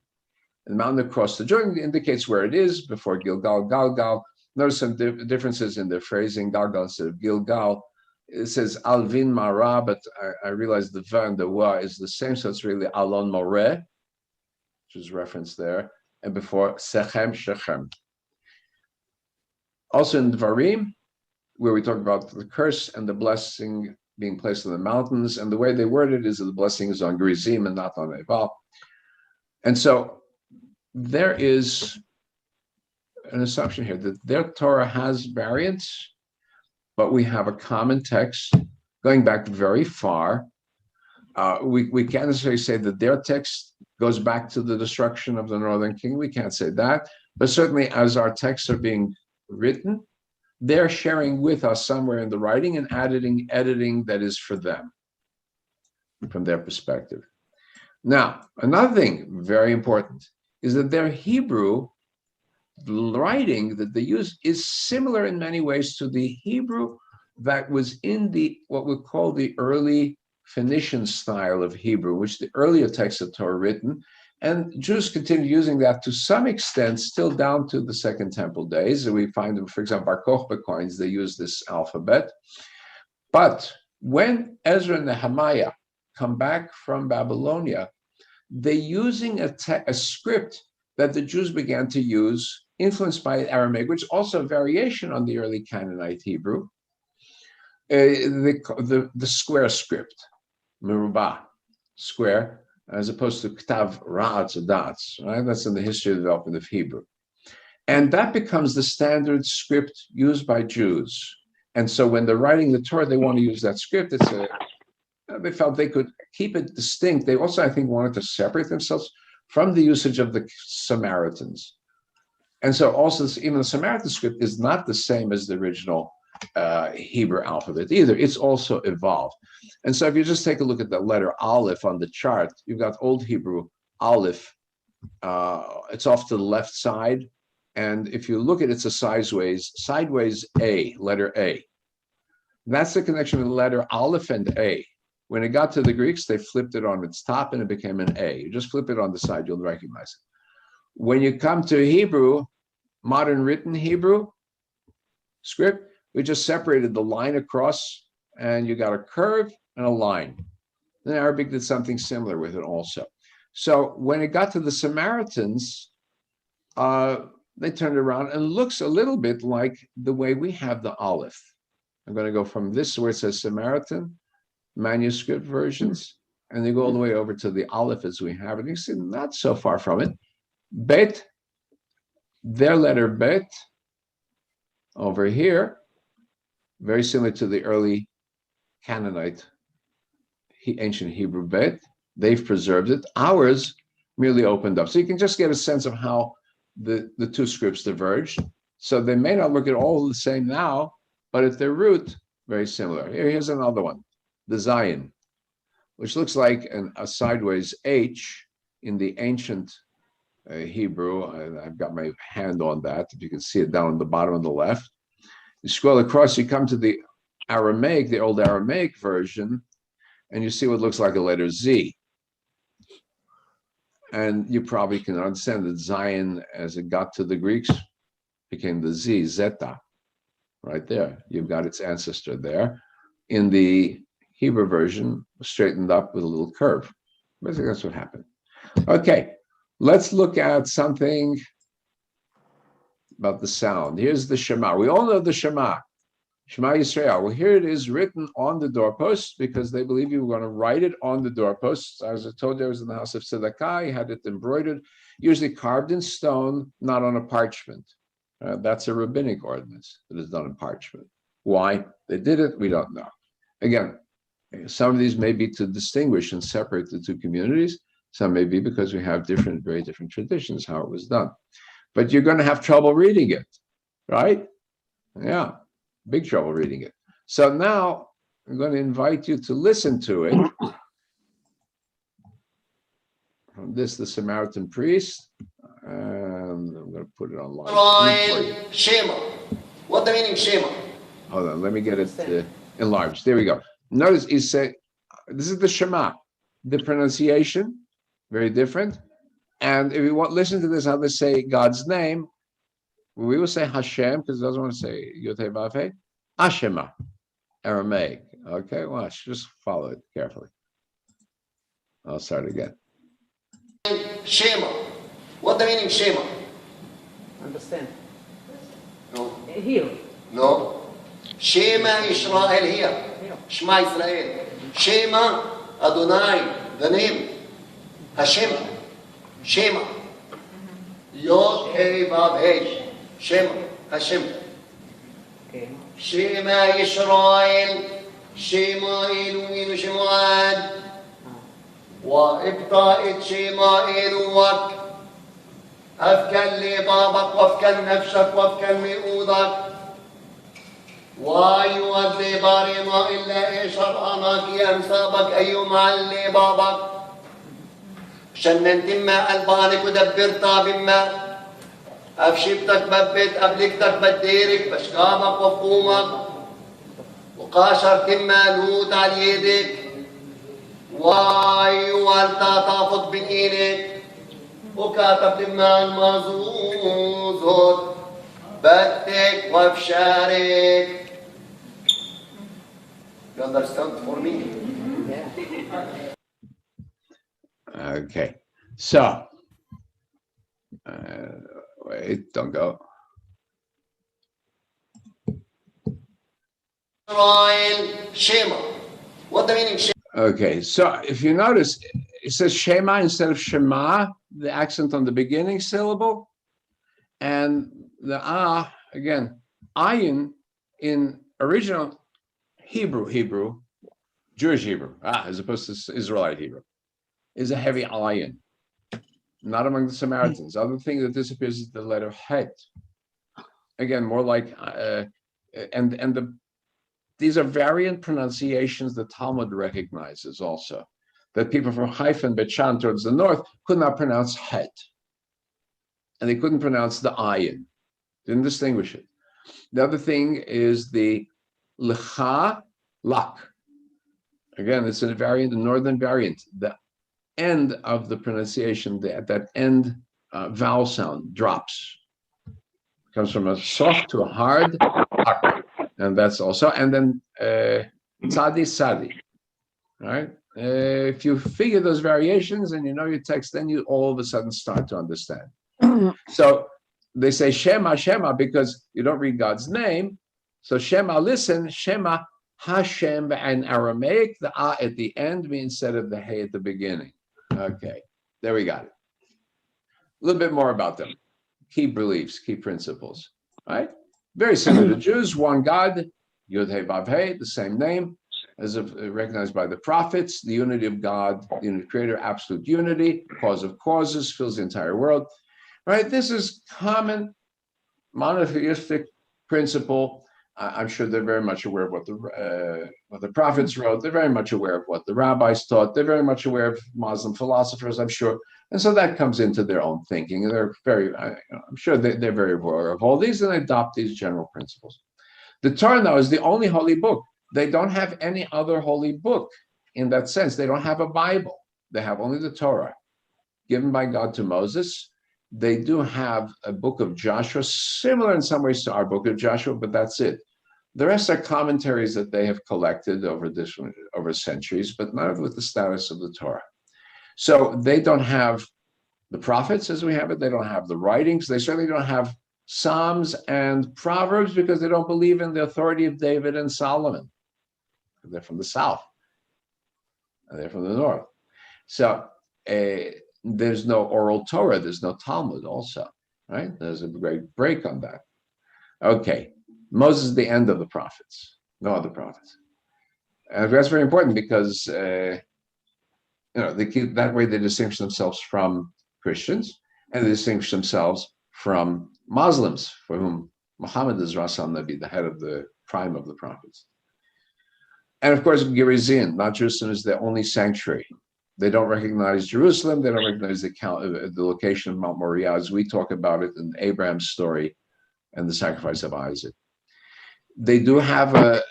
The mountain across the Jordan indicates where it is before Gilgal, Galgal. Notice some differences in the phrasing, Galgal instead of Gilgal. It says Alvin Mara, but I realize the va and the wa is the same, so it's really Alon Moreh, which is referenced there, and before Sechem, Shechem. Also in Dvarim, where we talk about the curse and the blessing being placed on the mountains, and the way they word it is that the blessing is on Gerizim and not on Ebal. And so there is an assumption here that their Torah has variants, but we have a common text going back very far. We can't necessarily say that their text goes back to the destruction of the northern king. We can't say that, but certainly as our texts are being written, they're sharing with us somewhere in the writing and editing that is for them, from their perspective. Now, another thing very important is that their Hebrew writing that they use is similar in many ways to the Hebrew that was in what we call the early Phoenician style of Hebrew, which the earlier texts of Torah written, and Jews continue using that to some extent still down to the Second Temple days. And we find them, for example, our Kochba coins, they use this alphabet. But when Ezra and Nehemiah come back from Babylonia, they're using a script that the Jews began to use, influenced by Aramaic, which is also a variation on the early Canaanite Hebrew. The square script, merubah, square, as opposed to ktav ra'atz or dots, right? That's in the history of development of Hebrew. And that becomes the standard script used by Jews. And so when they're writing the Torah, they want to use that script. They felt they could keep it distinct. They also, I think, wanted to separate themselves from the usage of the Samaritans. And so also, even the Samaritan script is not the same as the original Hebrew alphabet either. It's also evolved. And so if you just take a look at the letter Aleph on the chart, you've got Old Hebrew Aleph. It's off to the left side. And if you look at it, it's a sideways A, letter A. That's the connection with the letter Aleph and A. When it got to the Greeks, they flipped it on its top and it became an A. You just flip it on the side, you'll recognize it. When you come to Hebrew, modern written Hebrew script, we just separated the line across and you got a curve and a line. Then Arabic did something similar with it also. So when it got to the Samaritans, they turned around and looks a little bit like the way we have the Aleph. I'm going to go from this where it says Samaritan manuscript versions, and they go all the way over to the Aleph as we have it. You see, not so far from it. Bet, their letter Bet, over here, very similar to the early Canaanite, ancient Hebrew Bet. They've preserved it. Ours merely opened up. So you can just get a sense of how the two scripts diverged. So they may not look at all the same now, but at their root, very similar. Here's another one, the Zion, which looks like a sideways H in the ancient Hebrew. I've got my hand on that. If you can see it down on the bottom on the left. You scroll across, you come to the Aramaic, the old Aramaic version, and you see what looks like a letter Z. And you probably can understand that Zion, as it got to the Greeks, became the Z, Zeta, right there. You've got its ancestor there. In the Hebrew version, straightened up with a little curve. Basically, that's what happened. Okay, let's look at something about the sound. Here's the Shema. We all know the Shema. Shema Yisrael. Well, here it is written on the doorposts because they believe you were going to write it on the doorposts. As I told you, I was in the house of Tzedakah. He had it embroidered, usually carved in stone, not on a parchment. That's a rabbinic ordinance that is done in parchment. Why they did it, we don't know. Again, some of these may be to distinguish and separate the two communities. Some may be because we have very different traditions, how it was done. But you're going to have trouble reading it, right? Yeah. Big trouble reading it. So now I'm going to invite you to listen to it. From this, the Samaritan priest. And I'm going to put it online.
Shema. What the meaning Shema?
Hold on, let me get it enlarged. There we go. Notice he said, this is the Shema. The pronunciation, very different. And if you want, listen to this, how they say God's name. We will say Hashem because it doesn't want to say Yotei Vavhe. Hashema, Aramaic. Okay, watch. Just follow it carefully. I'll start again.
Shema. What the meaning Shema?
Understand?
No.
Here.
No. Shema Israel here. Shema Israel. Shema Adonai. The name. Hashem. Shema. Yod Hei Vav Hei. Shema, Hashem.
Okay.
Shema Yisrael, Shema Elohim Shemad, Wa ibta'it Shema Elohak, Afkan libabak, wafkan nafshak, wafkan mi'udak, Wa yuad libari ma illa ishar anaki amsabak ayyuma libabak, Shannantin ma albanik udabbirta bimma, أفشبتك ببت أبلكتك بديرك بشقامك وفقومك وقاشر تما لوت على يدك واي والتا تافض بين ايدك وكاتب تما المازوزot بدك وفشارك. You understand for me?
Okay, so wait, don't go.
Shema. What the meaning Shema?
Okay, so if you notice, it says Shema instead of Shema, the accent on the beginning syllable, and the again, ayin in original Hebrew, Jewish Hebrew, as opposed to Israelite Hebrew, is a heavy ayin. Not among the Samaritans. Other thing that disappears is the letter het. Again, more like these are variant pronunciations the Talmud recognizes also, that people from Haifa and Bet Shan towards the north could not pronounce het. And they couldn't pronounce the ayin, didn't distinguish it. The other thing is the lecha, lak. Again, it's a variant, a northern variant. The end of the pronunciation, that end vowel sound drops. It comes from a soft to a hard, and that's also, and then tzadi, sadi, right? If you figure those variations and you know your text, then you all of a sudden start to understand. So they say Shema, Shema, because you don't read God's name. So Shema, listen, Shema, Hashem, and Aramaic, the at the end means instead of the hey at the beginning. Okay, there we got it. A little bit more about them. Key beliefs, key principles, right? Very similar to Jews, one God, Yud He Vav He, the same name, as recognized by the prophets, the unity of God, the unity of Creator, absolute unity, cause of causes, fills the entire world, right? This is common monotheistic principle. I'm sure they're very much aware of what the prophets wrote. They're very much aware of what the rabbis taught. They're very much aware of Muslim philosophers, I'm sure. And so that comes into their own thinking. And they're very, I'm sure they're very aware of all these and adopt these general principles. The Torah now is the only holy book. They don't have any other holy book in that sense. They don't have a Bible. They have only the Torah given by God to Moses. They do have a book of Joshua, similar in some ways to our book of Joshua, but that's it. The rest are commentaries that they have collected over centuries, but not with the status of the Torah. So they don't have the prophets as we have it. They don't have the writings. They certainly don't have Psalms and Proverbs because they don't believe in the authority of David and Solomon. They're from the south, and they're from the north. So there's no oral Torah. There's no Talmud also, right? There's a great break on that. Okay. Moses is the end of the prophets, no other prophets. And that's very important because, that way they distinguish themselves from Christians and they distinguish themselves from Muslims, for whom Muhammad is Ras al-Nabi, the head of the prime of the prophets. And of course, Gerizim, not Jerusalem is their only sanctuary. They don't recognize Jerusalem. They don't recognize the location of Mount Moriah, as we talk about it in Abraham's story and the sacrifice of Isaac. They do have a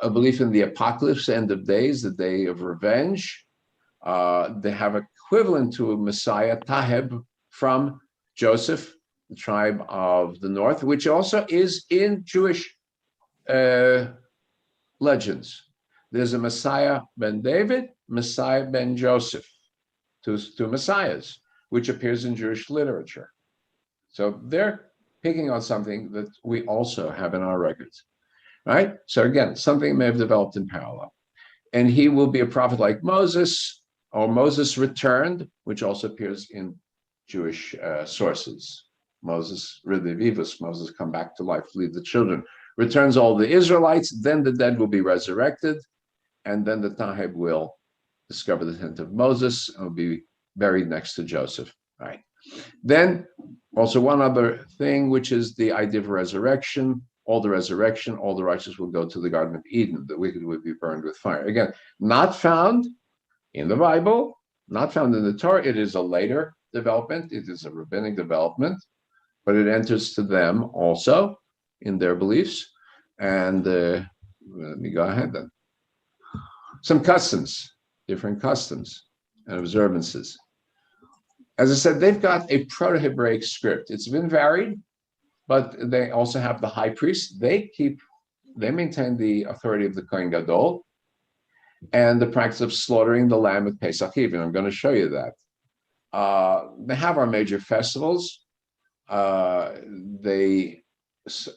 belief in the apocalypse, end of days, the day of revenge. They have equivalent to a Messiah, Taheb, from Joseph, the tribe of the north, which also is in Jewish legends. There's a Messiah ben David, Messiah ben Joseph, two messiahs, which appears in Jewish literature. So they're picking on something that we also have in our records, right? So again, something may have developed in parallel. And he will be a prophet like Moses, or Moses returned, which also appears in Jewish sources. Moses, redivivus, Moses come back to life, lead the children, returns all the Israelites, then the dead will be resurrected, and then the Taheb will discover the tent of Moses and will be buried next to Joseph, right? Then also one other thing, which is the idea of resurrection. All the resurrection, all the righteous will go to the Garden of Eden. The wicked will be burned with fire. Again, not found in the Bible, not found in the Torah. It is a later development. It is a rabbinic development, but it enters to them also in their beliefs. And let me go ahead then. Some customs, different customs and observances. As I said, they've got a Proto-Hebraic script. It's been varied, but they also have the high priest. They maintain the authority of the Kohen Gadol and the practice of slaughtering the lamb at Pesach Eve. And I'm going to show you that. They have our major festivals. They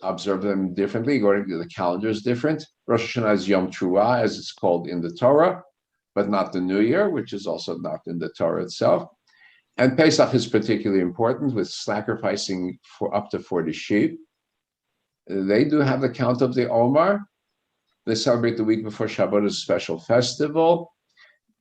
observe them differently according to the calendar is different. Rosh Hashanah is Yom Teruah, as it's called in the Torah, but not the New Year, which is also not in the Torah itself. And Pesach is particularly important with sacrificing for up to 40 sheep. They do have the count of the Omar. They celebrate the week before Shabbat as a special festival.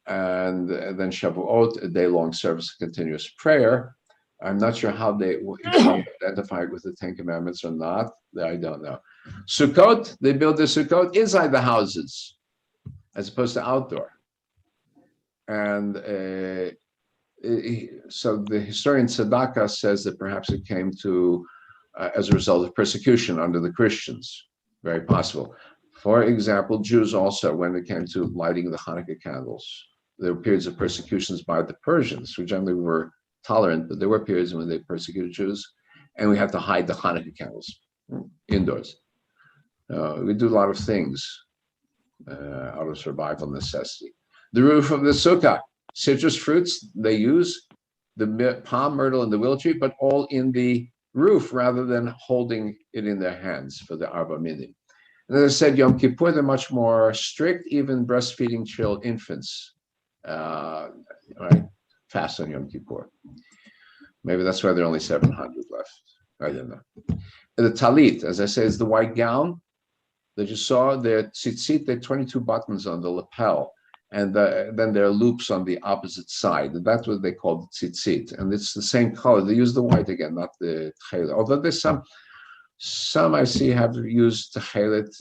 And then Shavuot, a day-long service of continuous prayer. I'm not sure how they identify it with the Ten Commandments or not. I don't know. Sukkot, they build their Sukkot inside the houses, as opposed to outdoor. And so the historian Tzedakah says that perhaps it came to as a result of persecution under the Christians. Very possible. For example, Jews also, when it came to lighting the Hanukkah candles, there were periods of persecutions by the Persians, who generally were tolerant, but there were periods when they persecuted Jews, and we had to hide the Hanukkah candles indoors. We do a lot of things out of survival necessity. The roof of the sukkah, citrus fruits, they use the palm, myrtle, and the willow tree, but all in the roof rather than holding it in their hands for the Arba Minim. And as I said, Yom Kippur, they're much more strict, even breastfeeding infants, right? Fast on Yom Kippur. Maybe that's why there are only 700 left. I don't know. And the talit, as I say, is the white gown that you saw. There tzitzit, there are 22 buttons on the lapel, and then there are loops on the opposite side. And that's what they call the tzitzit. And it's the same color. They use the white again, not the tchelet. Although there's some I see have used tchelet,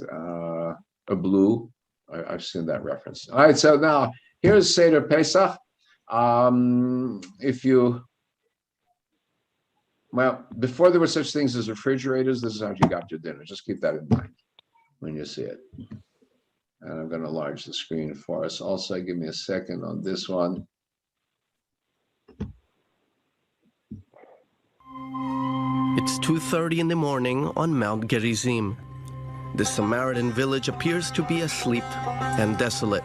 a blue. I've seen that reference. All right, so now here's Seder Pesach. Before there were such things as refrigerators, this is how you got your dinner. Just keep that in mind when you see it. And I'm going to enlarge the screen for us. Also, give me a second on this one.
It's 2:30 in the morning on Mount Gerizim. The Samaritan village appears to be asleep and desolate,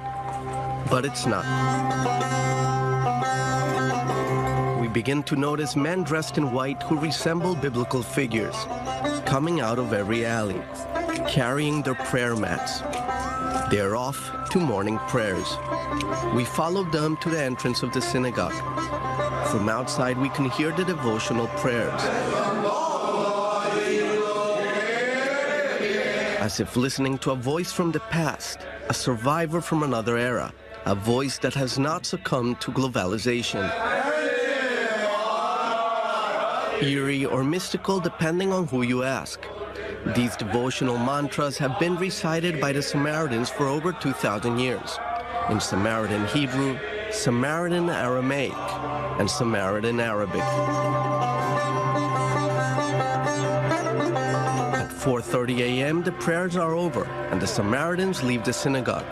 but it's not. We begin to notice men dressed in white who resemble biblical figures coming out of every alley, carrying their prayer mats. They are off to morning prayers. We follow them to the entrance of the synagogue. From outside, we can hear the devotional prayers, as if listening to a voice from the past, a survivor from another era, a voice that has not succumbed to globalization. Eerie or mystical, depending on who you ask. These devotional mantras have been recited by the Samaritans for over 2,000 years, in Samaritan Hebrew, Samaritan Aramaic, and Samaritan Arabic. At 4:30 a.m., the prayers are over, and the Samaritans leave the synagogue,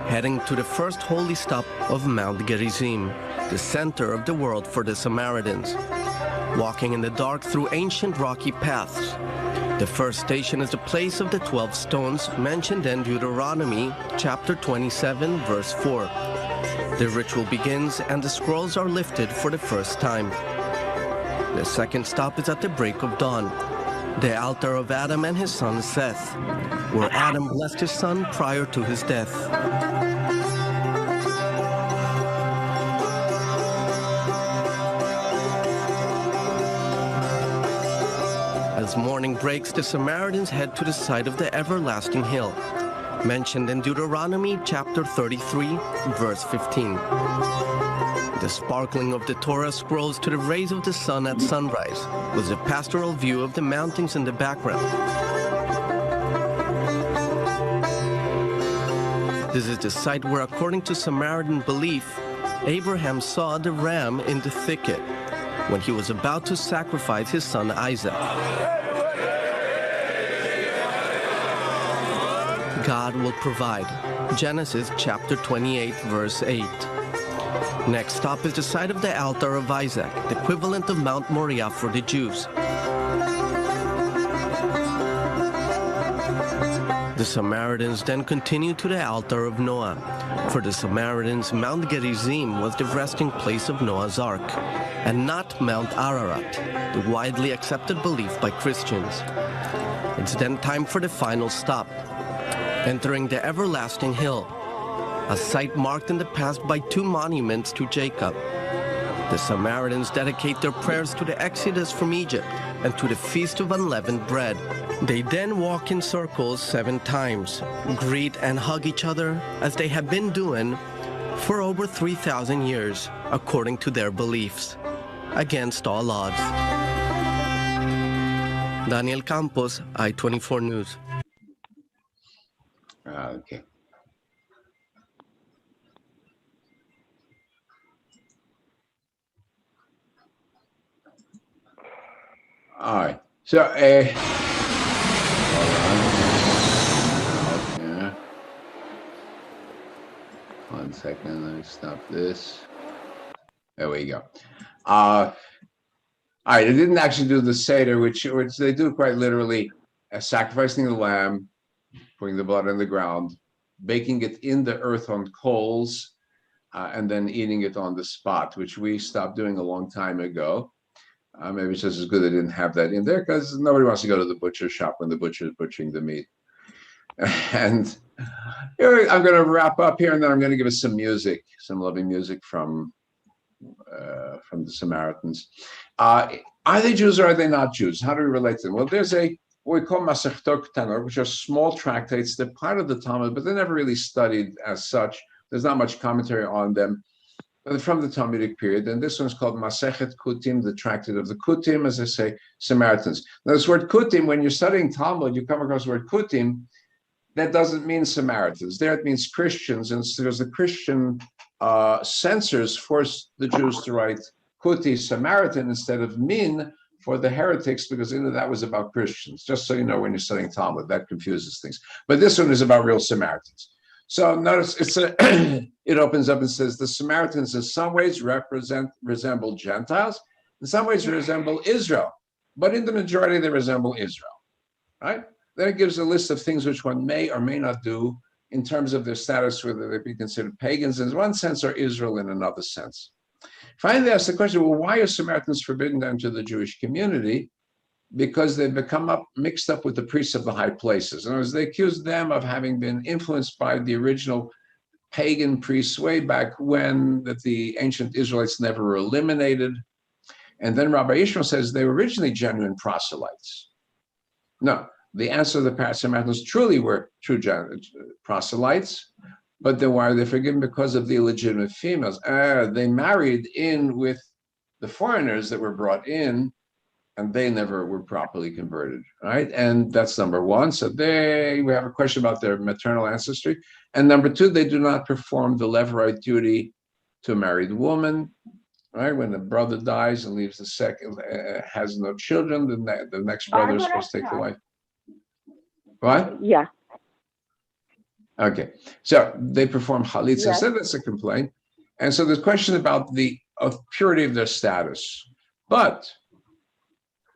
heading to the first holy stop of Mount Gerizim, the center of the world for the Samaritans. Walking in the dark through ancient rocky paths, the first station is the place of the 12 stones mentioned in Deuteronomy chapter 27, verse 4. The ritual begins and the scrolls are lifted for the first time. The second stop is at the break of dawn, the altar of Adam and his son Seth, where Adam blessed his son prior to his death. As morning breaks, the Samaritans head to the site of the everlasting hill, mentioned in Deuteronomy chapter 33, verse 15. The sparkling of the Torah scrolls to the rays of the sun at sunrise was a pastoral view of the mountains in the background. This is the site where, according to Samaritan belief, Abraham saw the ram in the thicket when he was about to sacrifice his son Isaac. God will provide. Genesis chapter 28, verse 8. Next stop is the site of the altar of Isaac, the equivalent of Mount Moriah for the Jews. The Samaritans then continued to the altar of Noah. For the Samaritans, Mount Gerizim was the resting place of Noah's Ark, and not Mount Ararat, the widely accepted belief by Christians. It's then time for the final stop, entering the everlasting hill, a site marked in the past by two monuments to Jacob. The Samaritans dedicate their prayers to the Exodus from Egypt and to the Feast of Unleavened Bread. They then walk in circles 7 times, greet and hug each other as they have been doing for over 3,000 years, according to their beliefs, against all odds. Daniel Campos, I-24 News.
Okay. All right. So, hold on. Okay. 1 second. Let me stop this. There we go. All right. I didn't actually do the Seder, which they do quite literally, sacrificing the lamb, putting the blood on the ground, baking it in the earth on coals, and then eating it on the spot, which we stopped doing a long time ago. Maybe it's just as good they didn't have that in there because nobody wants to go to the butcher shop when the butcher is butchering the meat. And I'm going to wrap up here, and then I'm going to give us some music, some loving music from the Samaritans. Are they Jews or are they not Jews? How do we relate to them? Well, there's what we call Masechtot Tanur, which are small tractates. They're part of the Talmud, but they're never really studied as such. There's not much commentary on them. But from the Talmudic period, and this one's called Masechet Kutim, the tractate of the Kutim, as I say, Samaritans. Now, this word Kutim, when you're studying Talmud, you come across the word Kutim, that doesn't mean Samaritans. There it means Christians, and so there's the Christian censors forced the Jews to write Kuti, Samaritan, instead of Min for the heretics, because that was about Christians. Just so you know, when you're studying Talmud, that confuses things. But this one is about real Samaritans. So notice it opens up and says the Samaritans in some ways resemble Gentiles, in some ways resemble Israel, but in the majority they resemble Israel, right? Then it gives a list of things which one may or may not do in terms of their status, whether they be considered pagans in one sense or Israel in another sense. Finally, they ask the question, well, why are Samaritans forbidden to enter the Jewish community? Because they've become mixed up with the priests of the high places. In other words, they accuse them of having been influenced by the original pagan priests way back when, that the ancient Israelites never were eliminated. And then Rabbi Ishmael says they were originally genuine proselytes. No, the answer to the Samaritans truly were true proselytes, but then why are they forgiven? Because of the illegitimate females. They married in with the foreigners that were brought in, and they never were properly converted, right? And that's number one. So we have a question about their maternal ancestry. And number two, they do not perform the Levirate duty to a married woman, right? When the brother dies and leaves the second, has no children, the next brother is supposed to take the wife. What?
Yeah.
Okay, so they perform chalitza.
Yes.
So that's a complaint. And so there's a question about the purity of their status. But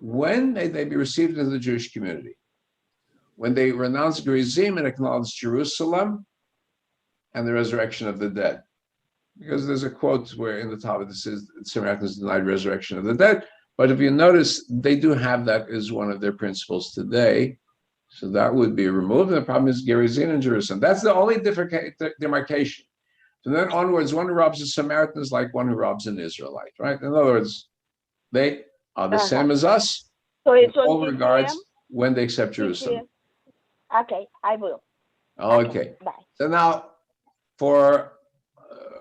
when may they be received into the Jewish community? When they renounce Gerizim and acknowledge Jerusalem and the resurrection of the dead. Because there's a quote where in the top of this says Samaritans denied resurrection of the dead. But if you notice, they do have that as one of their principles today. So that would be removed. The problem is Gerizim and Jerusalem. That's the only demarcation. From then onwards, one who robs a Samaritan is like one who robs an Israelite, right? In other words, they are the same as us
So
in
it's on
all
this
regards
year?
when they accept
This
Jerusalem.
year? Okay, I will.
Okay.
Bye.
So now for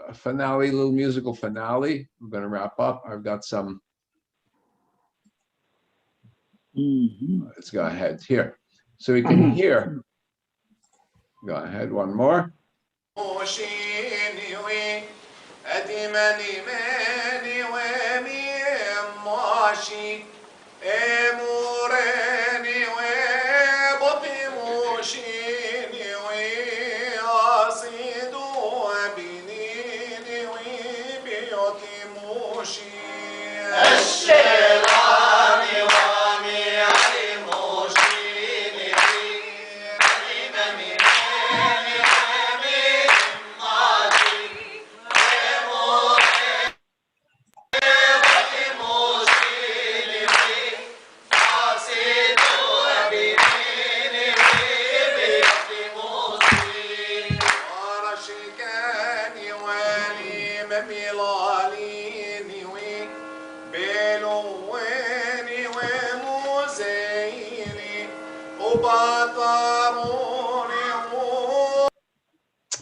a finale, a little musical finale, we're going to wrap up. I've got some. Let's go ahead here. So we can hear. Go ahead, one more.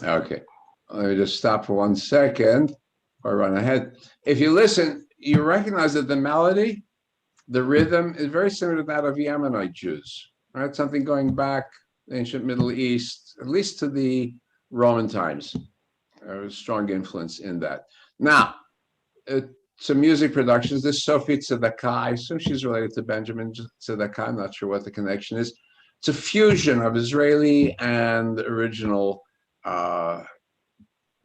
Okay, let me just stop for 1 second or run ahead. If you listen, you recognize that the melody, the rhythm is very similar to that of Yemenite Jews, right? Something going back the ancient Middle East, at least to the Roman times. There was strong influence in that. Now, some music productions. This Sophie Tzedakah, I assume she's related to Benjamin Tzedakah. I'm not sure what the connection is. It's a fusion of Israeli and original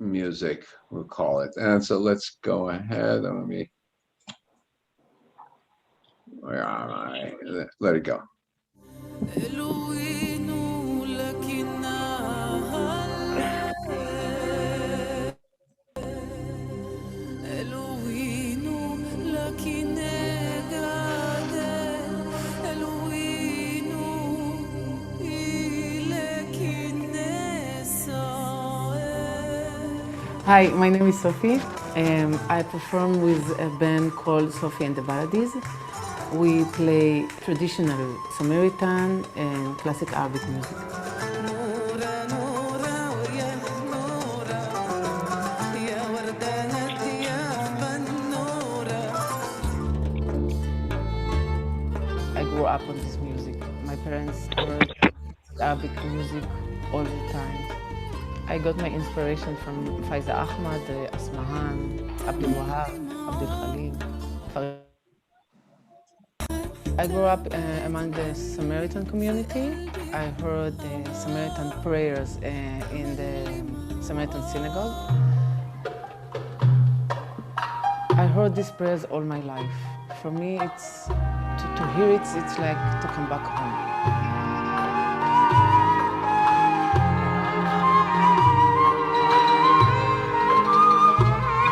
music, we'll call it. And so let's go ahead and where am I? Let it go.
Hi, my name is Sophie. I perform with a band called Sophie and the Baladis. We play traditional Samaritan and classic Arabic music. I grew up on this music. My parents heard Arabic music all the time. I got my inspiration from Faiza Ahmad, Asmahan, Abdul Wahab, Abdul Khalil. I grew up among the Samaritan community. I heard the Samaritan prayers in the Samaritan synagogue. I heard these prayers all my life. For me, it's to hear it, it's like to come back home.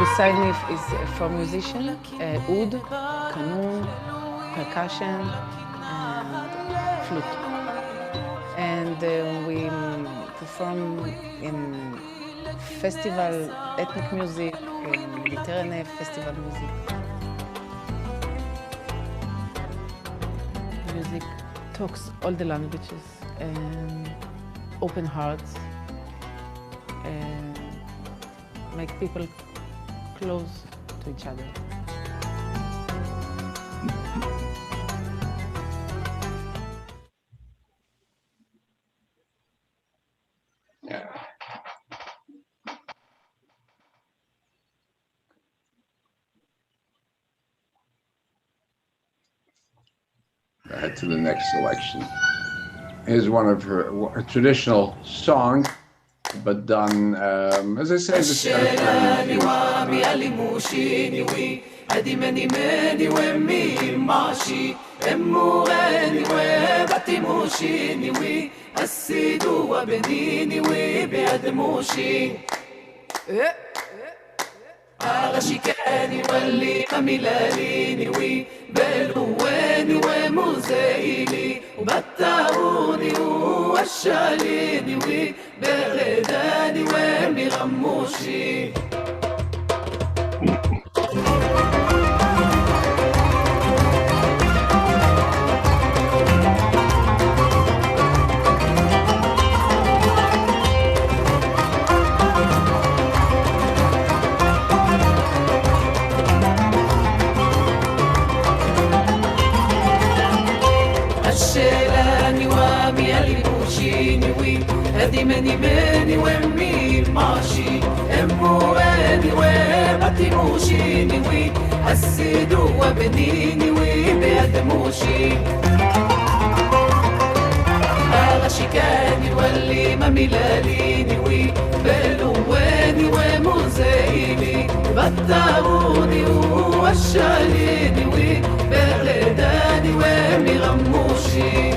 Beside me is four musicians, oud, kanun, percussion, and flute. And we perform in festival, ethnic music, Mediterranean festival music. Music talks all the languages, and open hearts, and make people close to each other.
Yeah. Ahead to the next selection. Here's one of her a traditional song, but done, as I say, this
عاشقاني واللي مملاليني وبلواني ومزايلي وبتعوني ووشاليني وبغداني ومغموشي الشيلاني وميالي بوشيني وي هدي مني مني ومي ماشي امواني وبتي موشيني وي السيدو وبنيني وي بيد موشي عاشقاني واللي مملاليني وي بلواني ومزايلي بتعوني ووشاليني وي بغداني ومغموشي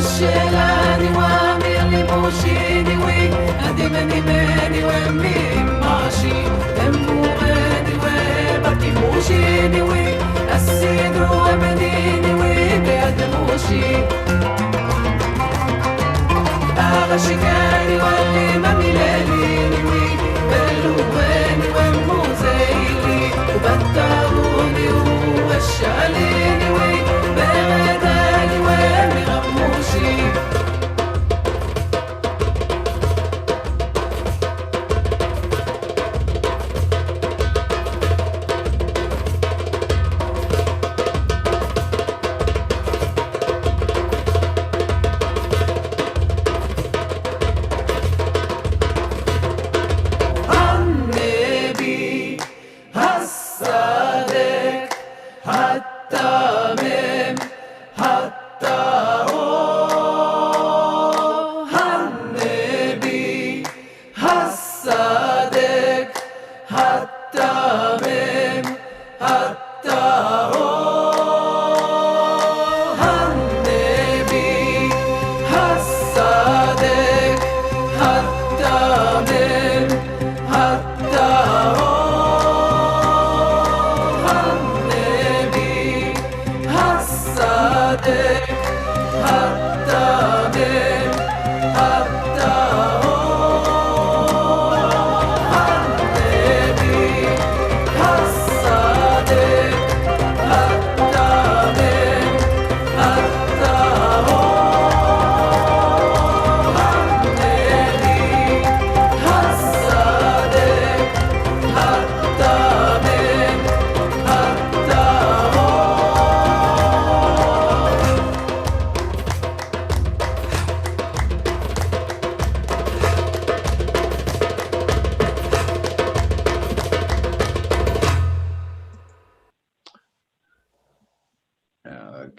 الشلاني واميلي بوشيني وي أدمني ماني وامي ماشي أمواني وبكي بوشيني وي السيد ومديني وي بيدموشي أغشكاني واللي مميلاني وي بلواني وموزيلي وبتعوني ووشاليني وي بغداني وامي غموشي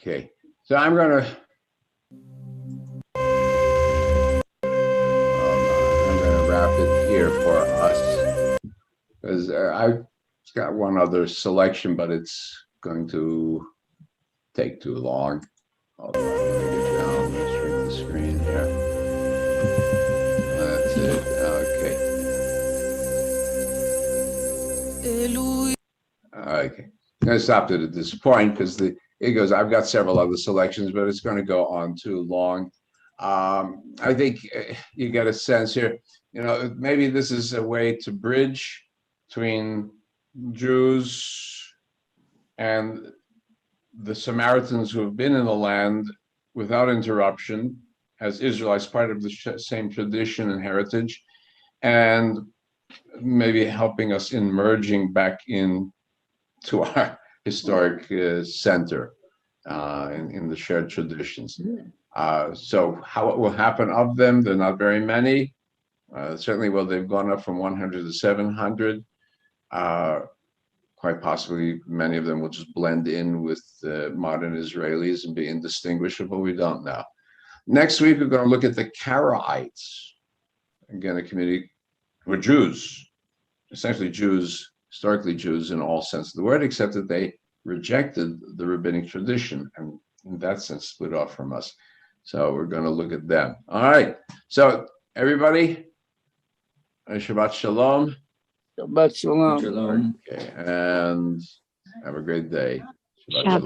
Okay, so I'm gonna wrap it here for us because I've got one other selection, but it's going to take too long. Hold on, let me get down. Let's shrink the screen here. That's it. Okay. Okay. I'm gonna stop it at this point because it goes. I've got several other selections, but it's going to go on too long. I think you get a sense here. You know, maybe this is a way to bridge between Jews and the Samaritans who have been in the land without interruption as Israelites, part of the same tradition and heritage, and maybe helping us in merging back in to our historic center in the shared traditions. So how it will happen of them, they're not very many. Certainly, well, they've gone up from 100 to 700. Quite possibly, many of them will just blend in with modern Israelis and be indistinguishable. We don't know. Next week, we're going to look at the Karaites. Again, a community who are Jews, essentially Jews, historically Jews in all sense of the word, except that they rejected the rabbinic tradition and in that sense split off from us. So we're going to look at them. All right. So everybody, Shabbat Shalom.
Shabbat Shalom.
Okay. And have a great day.
Shabbat